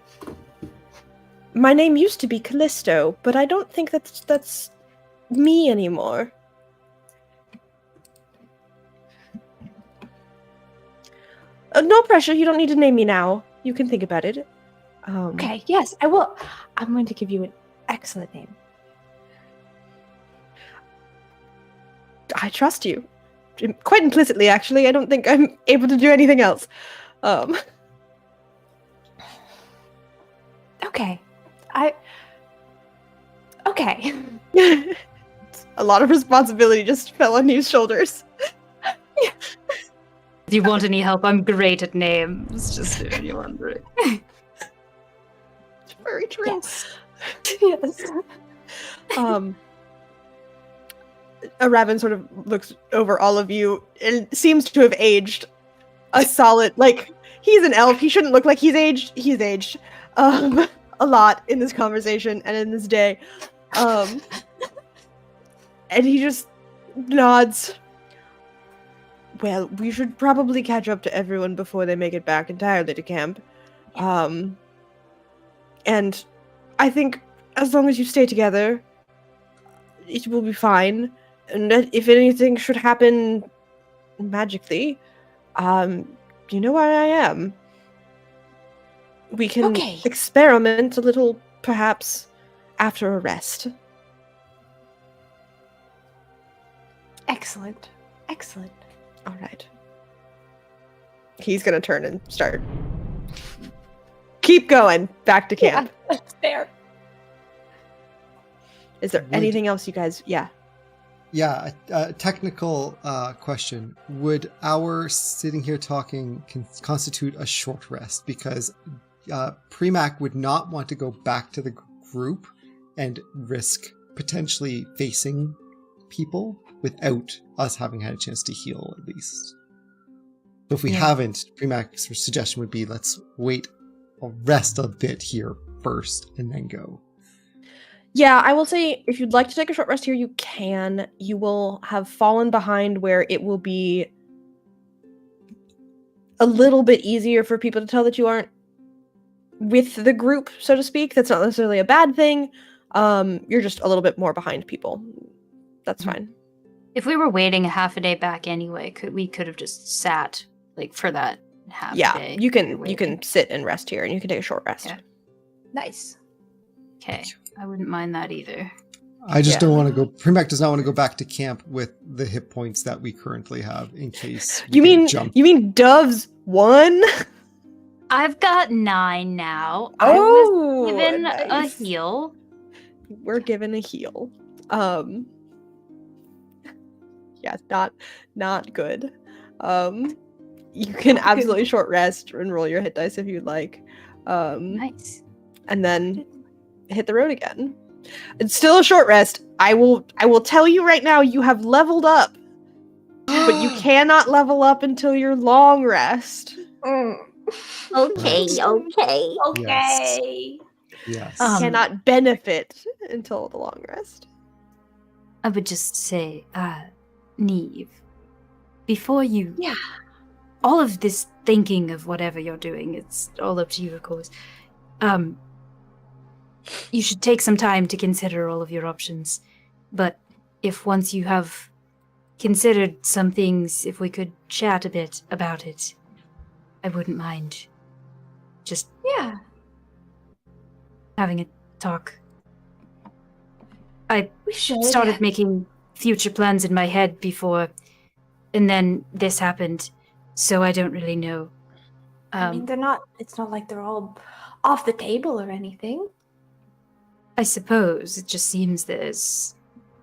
My name used to be Callisto, but I don't think that's me anymore. No pressure, you don't need to name me now. You can think about it. Okay, yes, I will. I'm going to give you an excellent name. I trust you. Quite implicitly, actually. I don't think I'm able to do anything else. Okay. Okay. A lot of responsibility just fell on Neve's shoulders. Do you want any help? I'm great at names, just if you're wondering. It's very true. Yes. Yes. Raven sort of looks over all of you and seems to have aged a solid, like, he's an elf. He shouldn't look like he's aged. He's aged a lot in this conversation and in this day. And he just nods. Well, we should probably catch up to everyone before they make it back entirely to camp. And I think as long as you stay together, it will be fine. And if anything should happen magically, you know where I am. We can experiment a little, perhaps, after a rest. Excellent. Excellent. All right. He's gonna turn and start. Keep going back to camp. Yeah, that's fair. Is there anything else you guys? Yeah. Yeah, a technical question. Would our sitting here talking constitute a short rest? Because Premac would not want to go back to the group and risk potentially facing people without us having had a chance to heal, at least. So if we haven't, Premac's suggestion would be let's wait or rest a bit here first and then go. Yeah, I will say if you'd like to take a short rest here, you can. You will have fallen behind where it will be a little bit easier for people to tell that you aren't with the group, so to speak. That's not necessarily a bad thing. You're just a little bit more behind people. That's fine. If we were waiting a half a day back anyway, we could have just sat like for that half a day. Yeah, you can sit and rest here, and you can take a short rest. Yeah. Nice. Okay, I wouldn't mind that either. I just don't want to go. Premac does not want to go back to camp with the hit points that we currently have in case we You mean Dove's 1? I've got 9 now. Oh, I was given nice. a heal. We're given a heal. Yeah, not good. You can absolutely short rest and roll your hit dice if you'd like. Nice. And then hit the road again. It's still a short rest. I will tell you right now, you have leveled up. But you cannot level up until your long rest. Okay. Yes. Cannot benefit until the long rest. I would just say, Neve, before you... Yeah. All of this thinking of whatever you're doing, it's all up to you, of course. You should take some time to consider all of your options. But if once you have considered some things, if we could chat a bit about it, I wouldn't mind just having a talk. We should. Started making future plans in my head before, and then this happened, so I don't really know. I mean, it's not like they're all off the table or anything. I suppose it just seems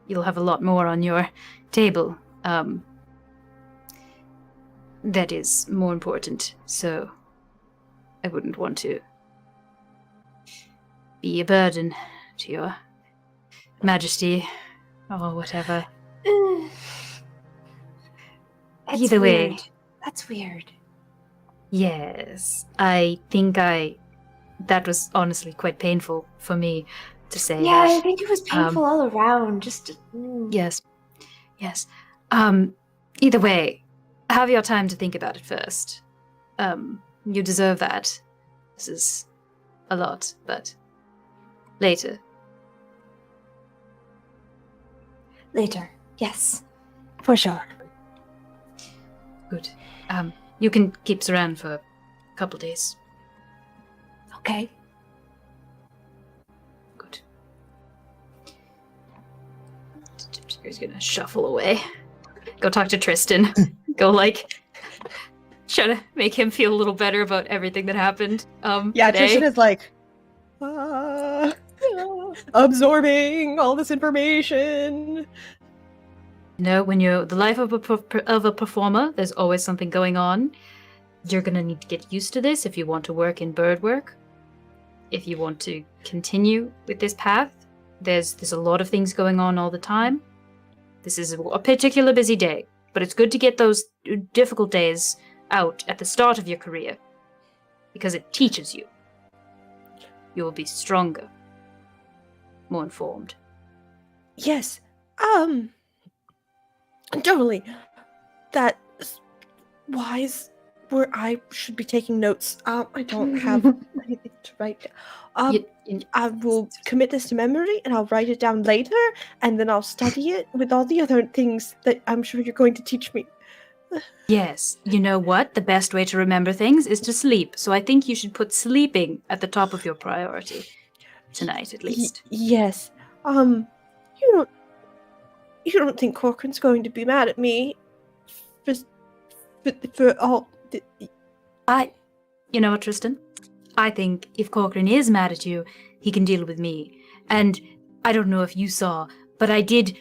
you'll have a lot more on your table. That is more important, so I wouldn't want to be a burden to your majesty or whatever. That's Either way. weird. That's weird. Yes, I think that was honestly quite painful for me to say. Yeah, I think it was painful all around. Yes. Either way, have your time to think about it first. You deserve that. This is a lot, but later. Later. Yes. For sure. Good. You can keep us around for a couple days. Okay. Good. He's gonna shuffle away. Go talk to Tristan. Go try to make him feel a little better about everything that happened. Yeah, today. Tristan is like absorbing all this information. No, when you're the life of a performer, there's always something going on. You're gonna need to get used to this if you want to work in bird work. If you want to continue with this path, there's a lot of things going on all the time. This is a particular busy day, but it's good to get those difficult days out at the start of your career, because it teaches you. You will be stronger, more informed. Yes. Totally. That's wise. Where I should be taking notes. I don't have anything to write down. I will commit this to memory, and I'll write it down later, and then I'll study it with all the other things that I'm sure you're going to teach me. Yes, you know what? The best way to remember things is to sleep, so I think you should put sleeping at the top of your priority. Tonight, at least. Yes. You don't think Corcoran's going to be mad at me for all... You know what, Tristan? I think if Corcoran is mad at you, he can deal with me. And I don't know if you saw, but I did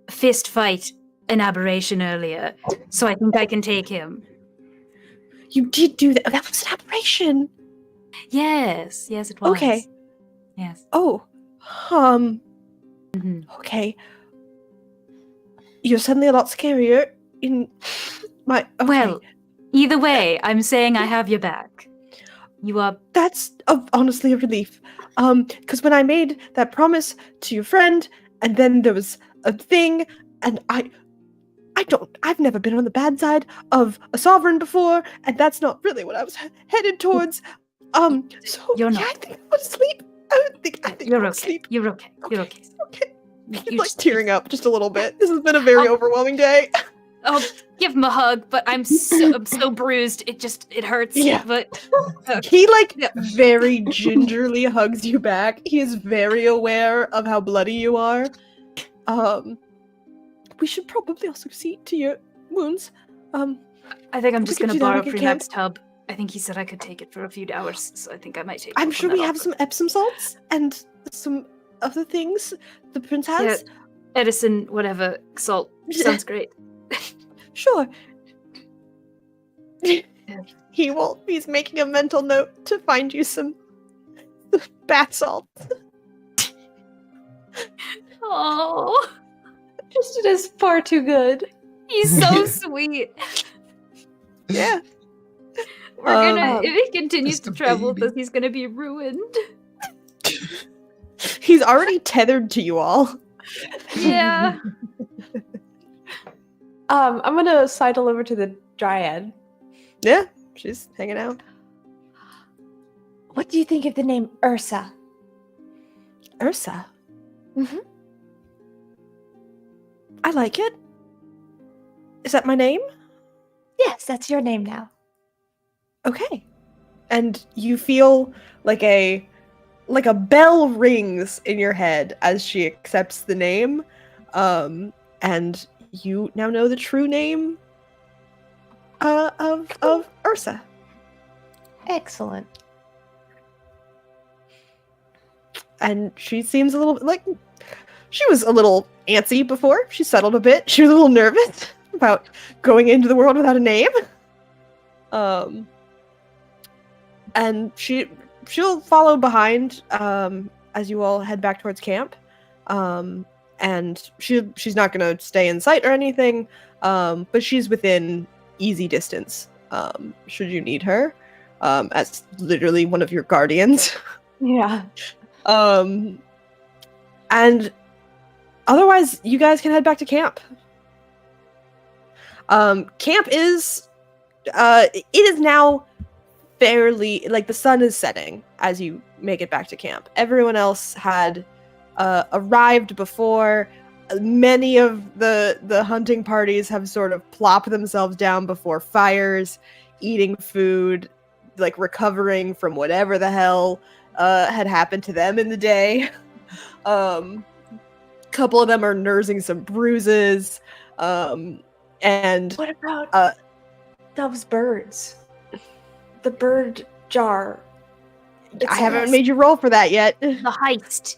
fist fight an aberration earlier, so I think I can take him. You did do that. That was an aberration. Yes, it was. Okay. Yes. Oh, okay. You're suddenly a lot scarier in my. Okay. Well, either way, I'm saying I have your back. You are. That's honestly a relief. Because when I made that promise to your friend, and then there was a thing, and I've never been on the bad side of a sovereign before, and that's not really what I was headed towards. So You're yeah, not. I think I'm gonna sleep. I think You're I'll okay. sleep. You're okay. You're okay. Okay. He's You like just- tearing up just a little bit. This has been a very overwhelming day. I'll give him a hug, but I'm so bruised. It hurts. Yeah. But He like Yeah. very gingerly hugs you back. He is very aware of how bloody you are. We should probably also see to your wounds. I think I'm We just could gonna do that borrow like a camp. Freeman's tub. I think he said I could take it for a few hours, so I think I might take. I'm one sure from we that have offer. some Epsom salts and some other things the prince has. Edison, whatever salt sounds great. Sure. He's making a mental note to find you some bath salt. Oh, Tristan is far too good. he's so sweet. Yeah. We're gonna. Um, If he continues just to a travel with baby. us, he's gonna be ruined. He's already tethered to you all. Yeah. I'm gonna sidle over to the dryad. Yeah, she's hanging out. What do you think of the name Ursa? Ursa. Mhm. I like it. Is that my name? Yes, that's your name now. Okay. And you feel like a bell rings in your head as she accepts the name. And you now know the true name of Ursa. Excellent. And she seems a little like she was a little antsy before. She settled a bit. She was a little nervous about going into the world without a name. And she'll follow behind as you all head back towards camp. And she's not gonna stay in sight or anything. But she's within easy distance. Should you need her, as literally one of your guardians. Yeah. And otherwise, you guys can head back to camp. Camp is, it is now fairly, like, the sun is setting as you make it back to camp. Everyone else had arrived before. Many of the hunting parties have sort of plopped themselves down before fires, eating food, like recovering from whatever the hell had happened to them in the day. Couple of them are nursing some bruises. And What about those birds? The bird jar. I haven't made you roll for that yet. The heist.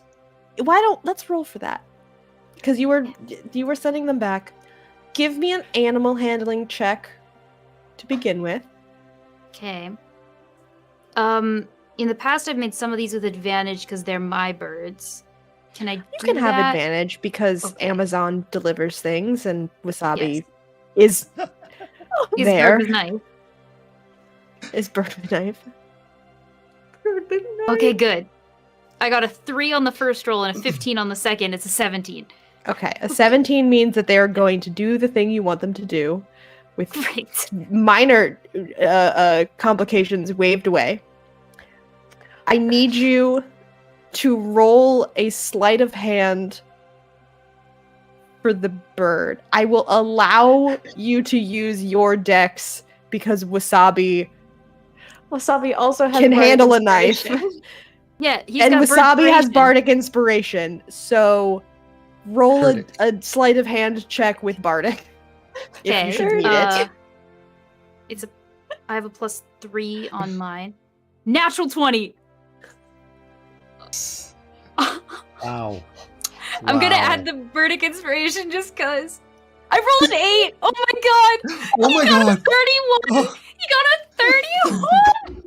Let's roll for that. Because you were sending them back. Give me an animal handling check to begin with. Okay. In the past, I've made some of these with advantage because they're my birds. Can I? You can have that? advantage because Okay. Amazon delivers things and Wasabi Yes. is His there. bird is nice. Is bird with knife. Bird with knife. Okay, good. I got a 3 on the first roll and a 15 on the second. It's a 17. Okay, a 17 means that they are going to do the thing you want them to do, with Great. minor complications waved away. I need you to roll a sleight of hand for the bird. I will allow you to use your dex because Wasabi Wasabi also has can bardic handle a knife. inspiration. Yeah, he's And got Wasabi has bird bardic inspiration. So roll Heard it. a sleight of hand check with bardic. If you should need it. I have a +3 on mine. Natural 20. Wow. I'm gonna Wow. add the Burdick inspiration just cause. I rolled an 8. Oh my god. Oh my He got a god. 31. Oh, He got a 31.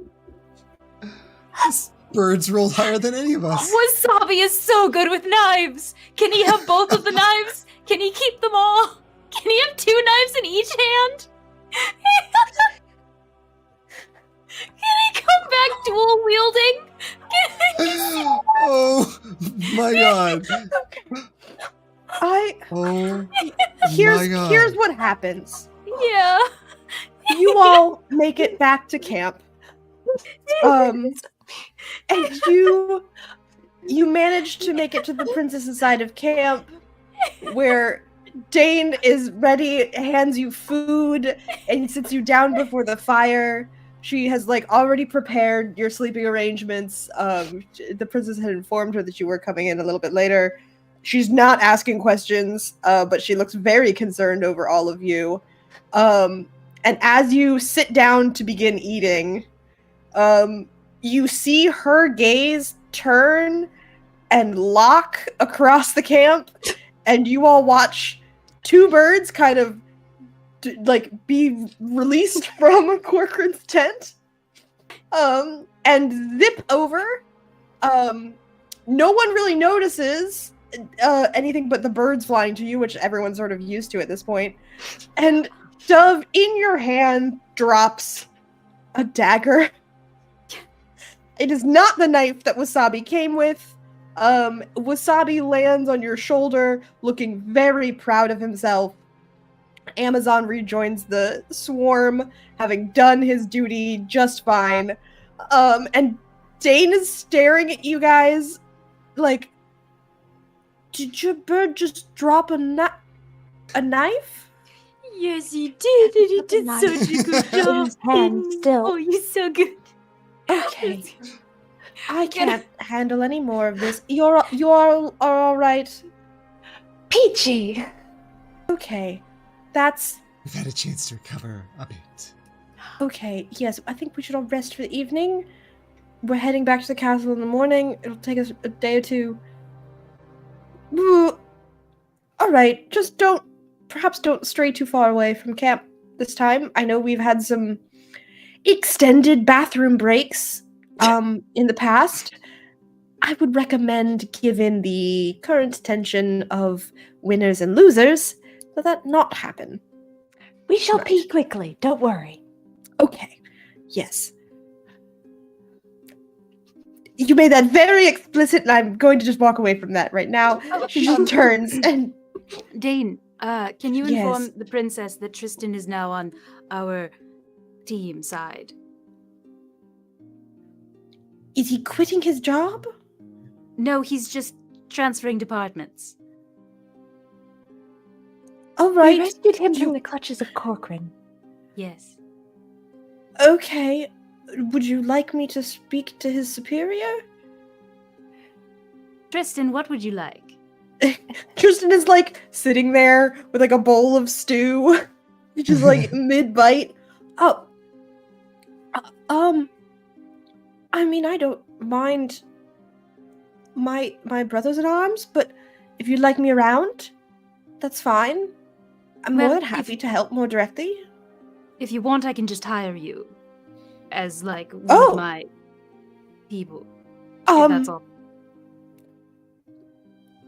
Birds rolled higher than any of us. Wasabi is so good with knives. Can he have both of the knives? Can he keep them all? Can he have 2 knives in each hand? Can he come back dual wielding? Oh my god. Oh my god. Here's what happens. Yeah. You all make it back to camp. And you manage to make it to the princess's side of camp, where Dane is ready, hands you food, and sits you down before the fire. She has already prepared your sleeping arrangements. The princess had informed her that you were coming in a little bit later. She's not asking questions, but she looks very concerned over all of you. And as you sit down to begin eating, you see her gaze turn and lock across the camp, and you all watch 2 birds kind of be released from Corcoran's tent, and zip over. No one really notices anything but the birds flying to you, which everyone's sort of used to at this point. And Dove, in your hand drops a dagger. It is not the knife that Wasabi came with. Wasabi lands on your shoulder, looking very proud of himself. Amazon rejoins the swarm, having done his duty just fine. And Dane is staring at you guys like, did your bird just drop a knife? Yes, he did, and he did Nice. such a good In job. his hand still. Oh, you're so good. Okay. I can't handle any more of this. You are all right. Peachy! Okay. That's We've had a chance to recover a bit. okay. Yes, I think we should all rest for the evening. We're heading back to the castle in the morning. It'll take us a day or two. All right. Just perhaps don't stray too far away from camp this time. I know we've had some extended bathroom breaks in the past. I would recommend, given the current tension of winners and losers, that not happen. We shall Right. pee quickly, don't worry. Okay. Yes. You made that very explicit, and I'm going to just walk away from that right now. She just turns and Dane, can you Yes. inform the princess that Tristan is now on our team side? is he quitting his job? No, he's just transferring departments. All We right. rescued him you- from the clutches of Corcoran. Yes. Okay. Would you like me to speak to his superior? Tristan, what would you like? Tristan is sitting there with a bowl of stew, just mid bite. Oh, I mean, I don't mind my brothers in arms, but if you'd like me around, that's fine. I'm Well, more than if- happy to help more directly. If you want, I can just hire you as one Oh. of my people. If that's all.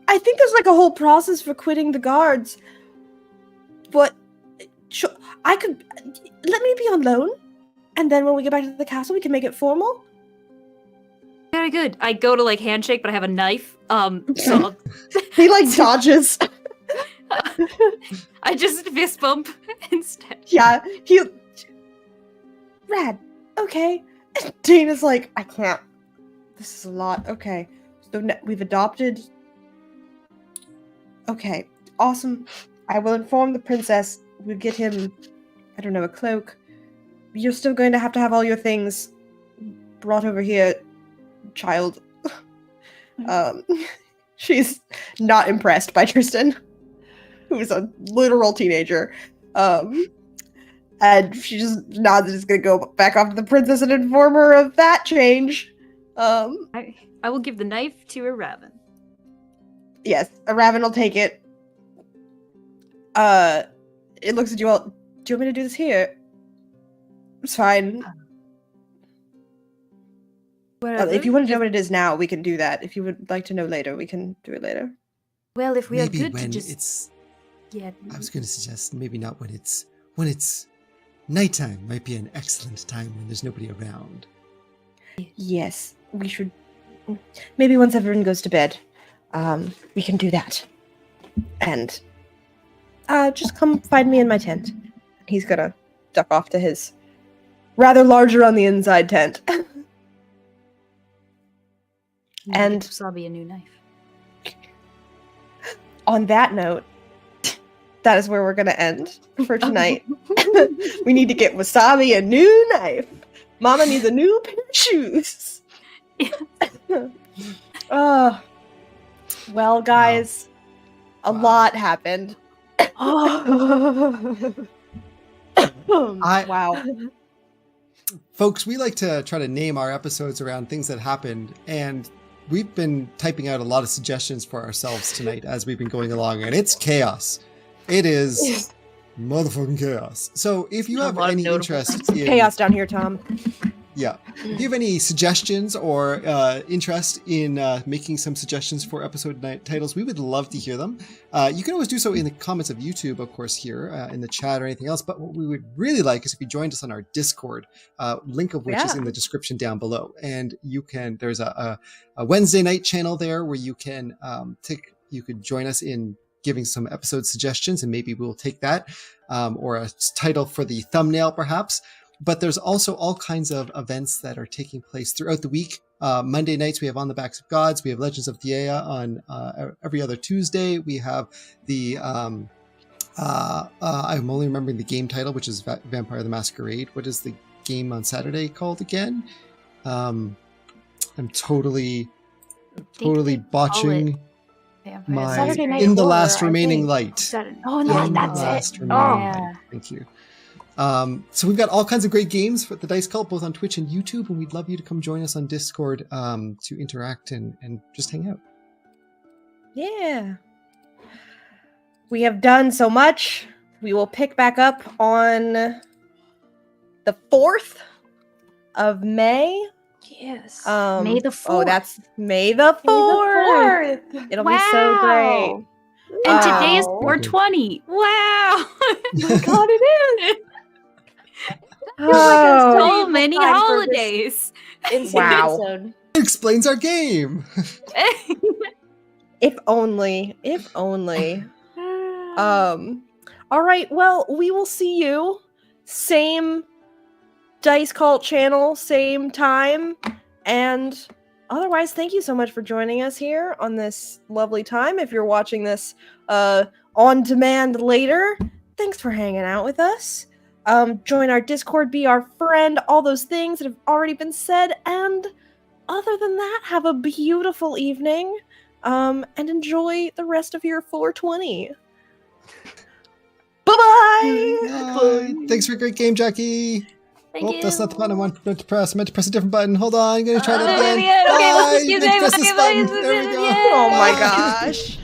I think there's a whole process for quitting the guards, but I could let me be on loan, and then when we get back to the castle, we can make it formal. Very good. I go to handshake, but I have a knife. So I'll- He dodges. I just fist bump instead. Yeah, he. Rad. Okay. And Dana's I can't. This is a lot. Okay. So we've adopted. Okay. Awesome. I will inform the princess. We'll get him, I don't know, a cloak. You're still going to have all your things brought over here, child. She's not impressed by Tristan, who is a literal teenager. And she just nods and is gonna go back off to the princess and inform her of that change. I will give the knife to a raven. Yes, a raven will take it. It looks at you all. Do you want me to do this here? It's fine. If you want to know what it is now, we can do that. If you would like to know later, we can do it later. Well, if we Maybe are good when to just it's. yeah. I was going to suggest maybe not when it's nighttime. Might be an excellent time when there's nobody around. Yes, we should. Maybe once everyone goes to bed, we can do that. And just come find me in my tent. He's gonna duck off to his rather larger on the inside tent. And give Sabi a new knife. on that note, that is where we're gonna end for tonight. We need to get Wasabi a new knife. Mama needs a new pair of shoes. Well, guys, a lot happened. Wow. Folks, we like to try to name our episodes around things that happened, and we've been typing out a lot of suggestions for ourselves tonight as we've been going along, and it's chaos. It is motherfucking chaos. So if you have any interest in Chaos down here, Tom. Yeah. If you have any suggestions or interest in making some suggestions for episode titles, we would love to hear them. You can always do so in the comments of YouTube, of course, here in the chat or anything else. But what we would really like is if you joined us on our Discord, link of which is in the description down below. And you can, there's a Wednesday night channel there where you can you could join us in giving some episode suggestions, and maybe we'll take that or a title for the thumbnail, perhaps. But there's also all kinds of events that are taking place throughout the week. Monday nights, we have On the Backs of Gods. We have Legends of Theia on every other Tuesday. We have the, I'm only remembering the game title, which is Vampire the Masquerade. What is the game on Saturday called again? I'm totally botching my Saturday Night In the Horror, Last I Remaining think. Light. Oh no, In the that's Last it. Remaining Oh, Light. Thank you. So we've got all kinds of great games for the Dice Cult, both on Twitch and YouTube, and we'd love you to come join us on Discord to interact and just hang out. Yeah. We have done so much. We will pick back up on the 4th of May. yes. May the 4th. Oh, that's May the 4th. It'll be so great. And today is Wow. 420. Wow. Oh my god, it is. Oh, So many time for this holidays. Insane Wow. episode. It explains our game. if only. All right, well, we will see you. Same Dice Cult channel, same time. And otherwise, thank you so much for joining us here on this lovely time. If you're watching this on demand later, thanks for hanging out with us. Join our Discord, be our friend, all those things that have already been said. And other than that, have a beautiful evening and enjoy the rest of your 420. Bye-bye! Bye. Thanks for a great game, Jackie. Thank you. That's not the button I wanted to press. I meant to press a different button. Hold on, I'm going to try that again. Okay, Bye. excuse Meant to me. press this Okay, button. bye. There we go. Yeah. Oh my Bye. gosh.